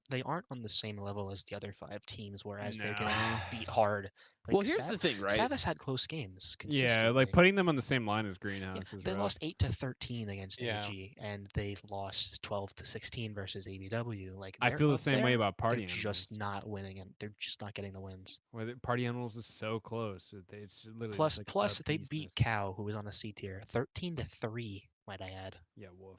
on the same level as the other 5 teams, whereas they're getting beat hard. Like, Well, here's the thing, right? Sav has had close games Yeah, consistently. like putting them on the same line as Greenhouse is They rough. lost 8-13 against Yeah. AG, and they lost 12-16 versus ABW. Like I they're feel the up same way there, about Party They're Animals. just not winning, and they're just not getting the wins. Where Party Animals is so close. It's literally Plus, just like a they piece beat missing. Cow, who was on a C tier, 13-3. Might I add? Yeah, woof.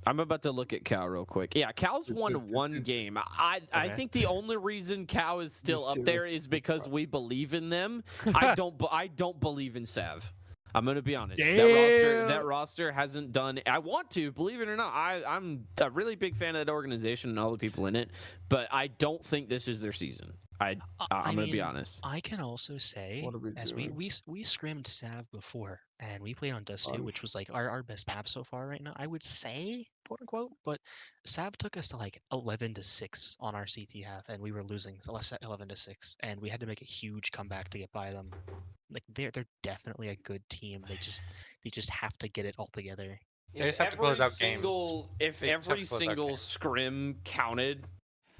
I'm about to look at Cal real quick. Yeah, Cal's won 1 game. I Okay. think the only reason Cal is still This up year there was- is because we believe in them. I don't believe in Sav. I'm gonna be honest. Damn. That roster hasn't done. I want to believe it or not. I'm a really big fan of that organization and all the people in it, but I don't think this is their season. I'm gonna be honest. I can also say, What are we as doing? we scrimmed Sav before, and we played on Dust 2, Fun. which was like our best map so far right now. I would say, quote unquote, but Sav took us to like 11-6 on our CT half, and we were losing 11-6, and we had to make a huge comeback to get by them. Like they're definitely a good team. They just have to get it all together. They just have to close out games. If They just have every to close out single games. scrim counted,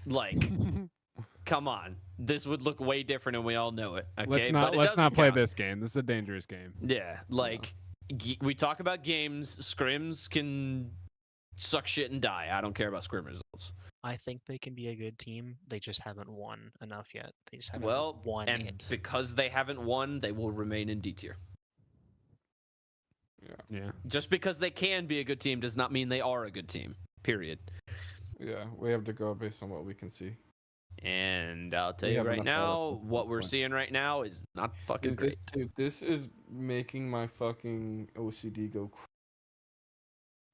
like, come on, this would look way different, and we all know it. Okay, Let's but not it let's doesn't not play count. this game. This is a dangerous game. Yeah, like we talk about games, scrims can suck shit and die. I don't care about scrim results. I think they can be a good team. They just haven't won enough yet. They just haven't Well, won and it. because they haven't won, they will remain in D tier. Yeah. Just because they can be a good team does not mean they are a good team. Period. Yeah, we have to go based on what we can see. And I'll tell We you have right enough now, data. what we're seeing right now is not fucking great. This is making my fucking OCD go.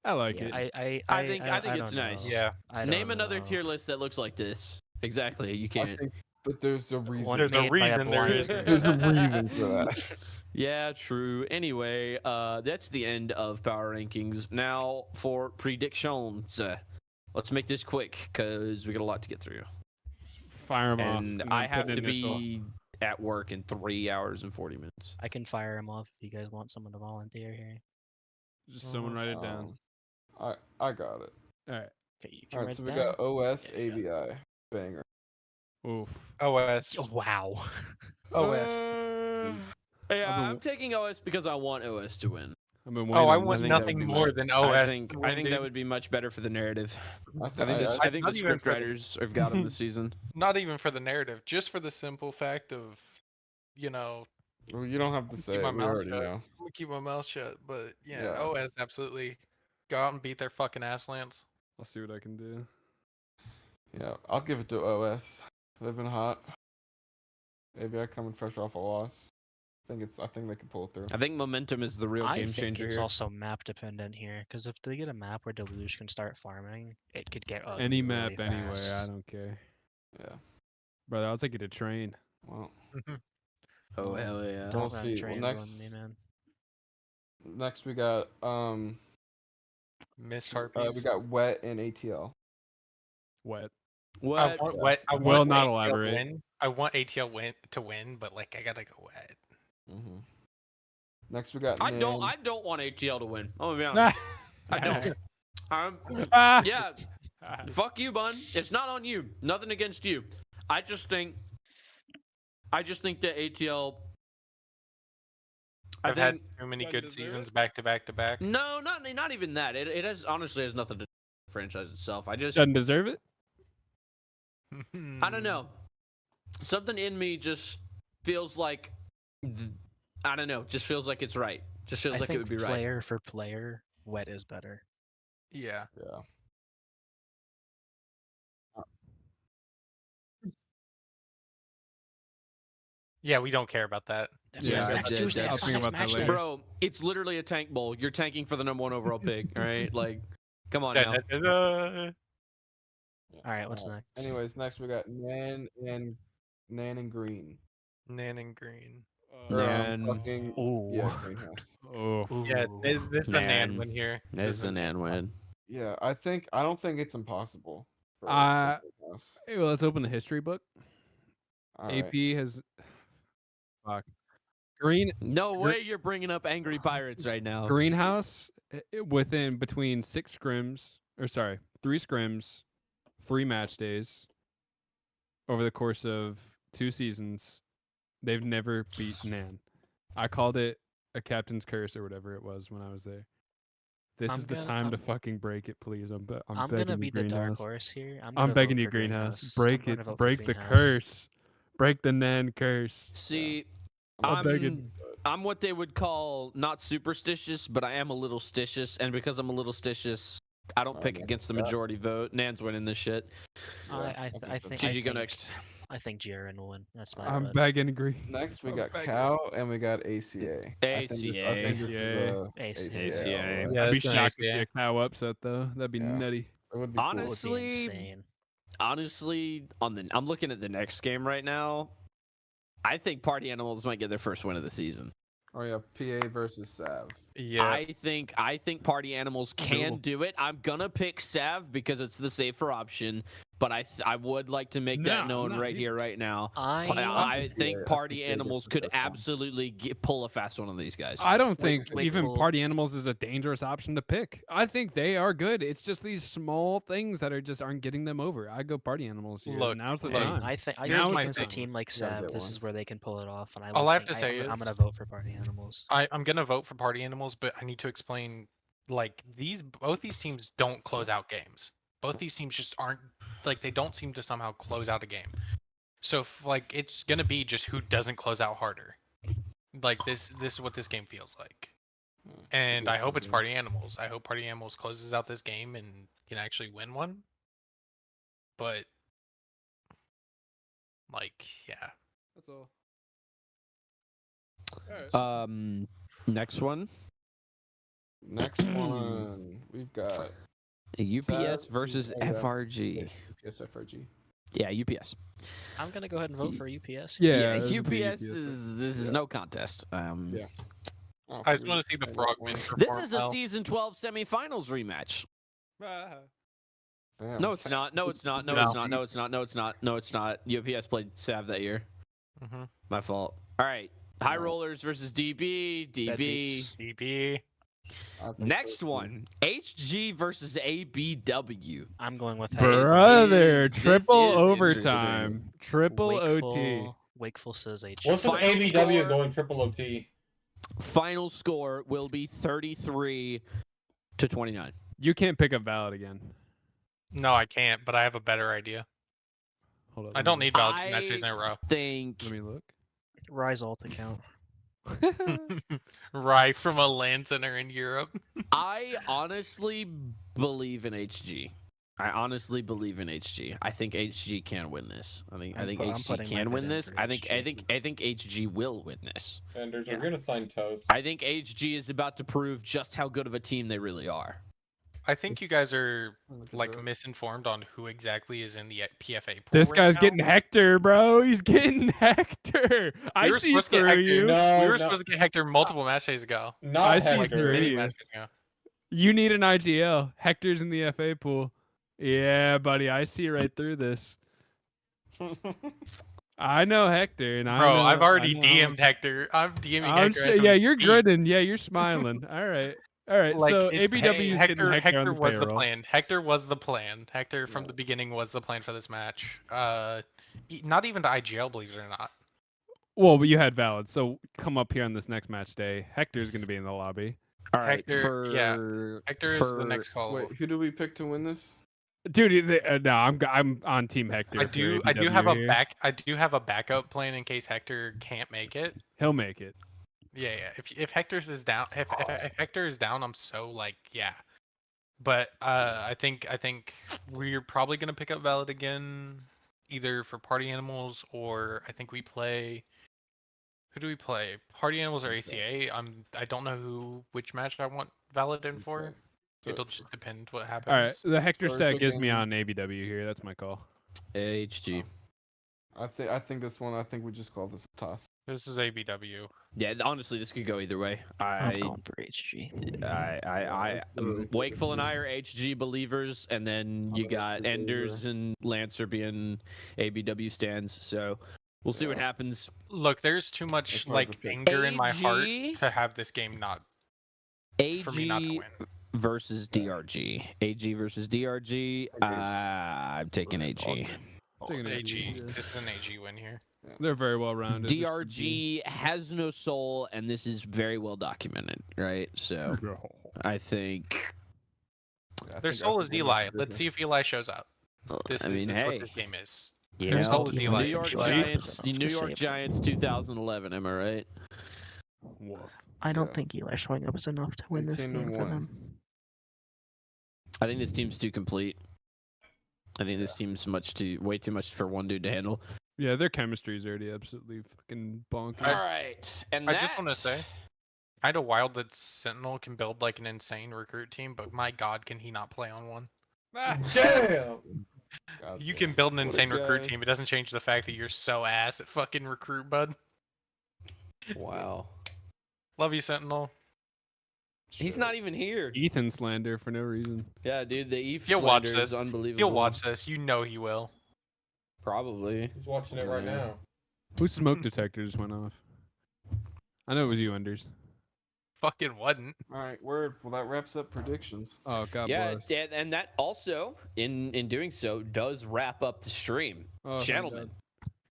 I like Yeah, it. I think it's don't nice. know. Yeah. I Name don't another know. tier list that looks like this. Exactly. You I can't. think, but there's a reason. One There's a made by reason there blind is. person. There's a reason for that. Yeah, true. Anyway, that's the end of power rankings. Now for predictions. Let's make this quick because we got a lot to get through. Fire them off. And then I put have an to initial. be at work in 3 hours and 40 minutes. I can fire him off if you guys want someone to volunteer here. Just someone write it down. I got it. All right. Okay, you can All right, write so it we down. got OS, Yeah, you ABI, banger. Oof. OS. Oh, wow. OS. Yeah, been- I'm taking OS because I want OS to win. I've been waiting. Oh, I on want this. think that nothing would be more much- than I OS. think to I win, think that dude. would be much better for the narrative. I I think think I, I think the not even script for the- writers have got him this season. Not even for the narrative, just for the simple fact of, you know, well, you don't have to say my it. We mouth already shut. know. I'm gonna keep my mouth shut. But yeah, Yeah. OS absolutely go out and beat their fucking asslands. I'll see what I can do. Yeah, I'll give it to OS. They've been hot. ABI coming fresh off a loss. I think they can pull it through. I think momentum is the real I game think changer it's here. also map dependent here, because if they get a map where Deluge can start farming, it could get ugly Any really map anywhere. fast. I don't care. Yeah. Brother, I'll take you to train. Well, Oh hell yeah! Don't We'll run see. Well, trains next- on me, man. next we got Missed we harpies. got wet and ATL. Wet. I What? want wet. I Will want not ATL elaborate. Win. I want ATL to win, but like I gotta go wet. Mm-hmm. Next we got. I Nan. don't want ATL to win. I'm gonna be honest. I don't. Ah. Yeah. Fuck you, Bun. It's not on you. Nothing against you. I just think that ATL. I've had too many Doesn't good deserve seasons it? back to back to back. No, not even that. It has honestly has nothing to do with the franchise itself. I just Doesn't deserve it. I don't know. Something in me just feels like I don't know. Just feels like it's right. Just feels I like it think would be right. player for player, wet is better. Yeah. Yeah. Yeah, we don't care about that. That's Yeah, next dead, Tuesday. dead. That's I'll my think next about that match later. day. Bro, it's literally a tank bowl. You're tanking for the number 1 overall pick. All right, like, come on Da, now. da, da, da. All right, what's next? Anyways, next we got Nan and Green. Nan and Green. Or, Nan. fucking yeah, Greenhouse. Oh, Yeah, Ooh. this is the Nan Nan. win here. This is an and win. Yeah, I don't think it's impossible. For Greenhouse. hey, well, let's open the history book. All AP right. has fuck Green No way you're bringing up Angry Pirates right now. Greenhouse within between 3 scrims, 3 match days over the course of 2 seasons. They've never beat Nan. I called it a captain's curse or whatever it was when I was there. This I'm is the gonna- time to I'm- fucking break it, please. I'm I'm begging gonna you, be the dark Greenhouse. horse here. I'm gonna begging vote you, for Greenhouse. I'm Break gonna it. vote for Break the Greenhouse. curse. Break the Nan curse. See, I'm begging. I'm what they would call not superstitious, but I am a little stitious, and because I'm a little stitious, I don't Oh pick my against the God. majority vote. Nan's winning this shit. I so. think. GG, go next. I think Jiren will win. That's my I'm vote. begging Green. Next we I'm got begging. Cow and we got ACA. I think this is ACA. ACA. ACA. alright. Yeah, I'd be it's an shocked to see ACA. a cow upset though. That'd be Yeah. nutty. It would be cool. That would be Honestly, insane. Honestly, I'm looking at the next game right now. I think Party Animals might get their first win of the season. Oh yeah, PA versus Sav. Yeah. I think Party Animals can do it. I'm gonna pick Sav because it's the safer option, but I would like to make that No, known no, right you- here, right now. I think Yeah, I Party think they Animals just could took this one. absolutely pull a fast one on these guys. I don't think even Wakeful- Party Animals is a dangerous option to pick. I think they are good. It's just these small things that aren't getting them over. I go Party Animals here. Look, Now's the look, time. I think Now's my against a thing. team like You gotta Sav, get this one. is where they can pull it off. And All I have to say I'm is- gonna vote for Party Animals. I'm gonna vote for Party Animals, but I need to explain. Like both these teams don't close out games. Both these teams just aren't they don't seem to somehow close out a game. So it's gonna be just who doesn't close out harder. Like this is what this game feels like. And I hope it's Party Animals. I hope Party Animals closes out this game and can actually win one. But yeah. That's all. Next one, Next one we've got UPS Sav, versus yeah, FRG. UPS FRG. Yeah, UPS. I'm gonna go ahead and vote for UPS. Yeah, this would be UPS is this is no contest. Yeah. Oh, I just we want to see the got Frogmen one. This perform is a well. season 12 semifinals rematch. Damn. No, it's not. No, it's not. No, No. it's not. No, it's not. No, it's not. No, it's not. UPS played Sav that year. Mhm. My fault. All right. High No. Rollers versus DB. That DB. beats- DB. I think Next so, too. one. HG versus ABW. I'm going with Brother, this triple is overtime. Triple OT. Wakeful. Wakeful says H. What's with Final ABW score- going triple OT? Final score will be 33-29. You can't pick up Valid again. No, I can't, but I have a better idea. Hold up. I don't need valid 2 matches in a row. think Let me look. Rise alt account. Right from a LAN center in Europe. I honestly believe in HG. I honestly believe in HG. I think HG can win this. I think I'm HG putting my can bet win in this. for I think HG. HG will win this. Endrz, Yeah. we're gonna sign Toast. I think HG is about to prove just how good of a team they really are. I think you guys are Look at like that. misinformed on who exactly is in the PFA pool. This right guy's now. getting Hector, bro. He's getting Hector. I We were see supposed to get through Hector. you. No, we were no. supposed to get Hector multiple match days ago. Not I see Like through Hector. you. 30 match days ago. You need an IGL. Hector's in the FA pool. Yeah, buddy. I see right through this. I know Hector, and I Bro, know, I've already I know- DM'd Hector. I'm DMing I'm Hector. sure- as yeah, we you're speak. grinning. Yeah, you're smiling. All right. All right. Like, So it's- ABW is getting Hector, Hector on the was the payroll. plan. Hector was the plan. Hector from the beginning was the plan for this match. Not even to IGL, believe it or not. Well, but you had Valid, so come up here on this next match day. Hector's going to be in the lobby. All right, Hector- yeah. Hector is the for- next call. Wait, who do we pick to win this? Dude, no, I'm on Team Hector. I for do ABW have a here. I do have a backup plan in case Hector can't make it. He'll make it. Yeah. If Hector's is down, if Hector is down, I'm so like yeah. But I think we're probably gonna pick up Valid again, either for Party Animals or I think we play. Who do we play? Party Animals or ACA? I don't know which match I want Valid in for. It'll just depend what happens. All right, the Hector We're stack gives me picking- on ABW here. That's my call. HG. I think this one. I think we just call this a toss. This is ABW. Yeah, honestly, this could go either way. I'm going for HG. Wakeful and I are HG believers, and then you got Endrz and Lancer being ABW stands. So we'll see what happens. Look, there's too much It's hard like to pick. anger in my heart AG? to have this game not for me not to AG win. versus DRG. AG versus DRG. I'm taking AG. Taking AG. yeah. This is an AG win here. They're very well rounded. DRG has no soul, and this is very well documented, right? So I think. Their soul is Eli. Let's see if Eli shows up. This I is mean, this is hey, what this game is. you Their know, soul is Eli. New York Eli. Giants, the Enough New to York save. Giants, 2011. Am I right? Woof. I don't Yeah. think Eli showing up is enough to win this 18 to game for 1. them. I think this team's too complete. I think this team's way too much for one dude to handle. Yeah, their chemistry is already absolutely fucking bonkers. All right, and I just want to say, kind of wild that Sentinel can build like an insane recruit team, but my God, can he not play on one? Damn. You can build an What a insane recruit guy. team. It doesn't change the fact that you're so ass at fucking recruit, bud. Wow, Love you, Sentinel. he's not even here. Ethan slander for no reason. Yeah, dude, the Eve He'll watch slander is this. unbelievable. He'll watch this. You know he will. Probably. He's watching it right Yeah. now. Whose smoke detector just went off? I know it was you, Enders. Fucking wasn't. All right, word. Well, that wraps up predictions. Oh God Yeah, bless. and that also, in doing so, does wrap up the stream, Oh, thank gentlemen. God.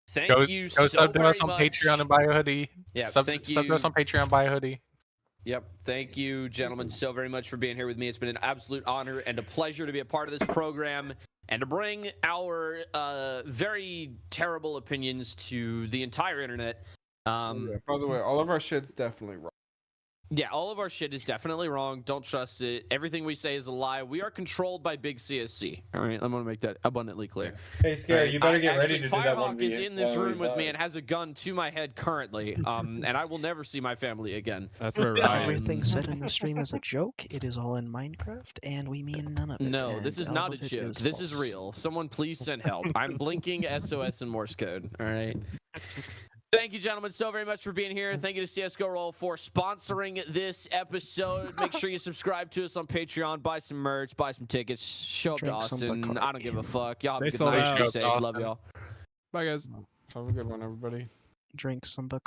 Thank Go you sub so to very us on much. Patreon and buy a hoodie. Yeah, sub thank to us you. on Patreon, buy a hoodie. Yep. Thank you, gentlemen, so very much for being here with me. It's been an absolute honor and a pleasure to be a part of this program and to bring our very terrible opinions to the entire internet. Yeah, by the way, all of our shit's definitely wrong. Yeah, all of our shit is definitely wrong. Don't trust it. Everything we say is a lie. We are controlled by Big CSC. All right, I'm going to make that abundantly clear. Hey, Scary, you better get ready to do that Firehawk one. is in this room with me and has a gun to my head currently, and I will never see my family again. That's where Ryan. Everything said in the stream is a joke. It is all in Minecraft, and we mean none of it. No, this and is all not a of it joke. This is false. real. Someone please send help. I'm blinking SOS in Morse code. All right. Thank you, gentlemen, so very much for being here. Thank you to CSGO Roll for sponsoring this episode. Make sure you subscribe to us on Patreon. Buy some merch. Buy some tickets. Show up to Drink some Austin. Bacardi. I don't give a fuck. Y'all have They a good sold night. out. Stay Show up to safe. Love Austin. y'all. Bye guys. Have a good one, everybody. Drink some Bacardi.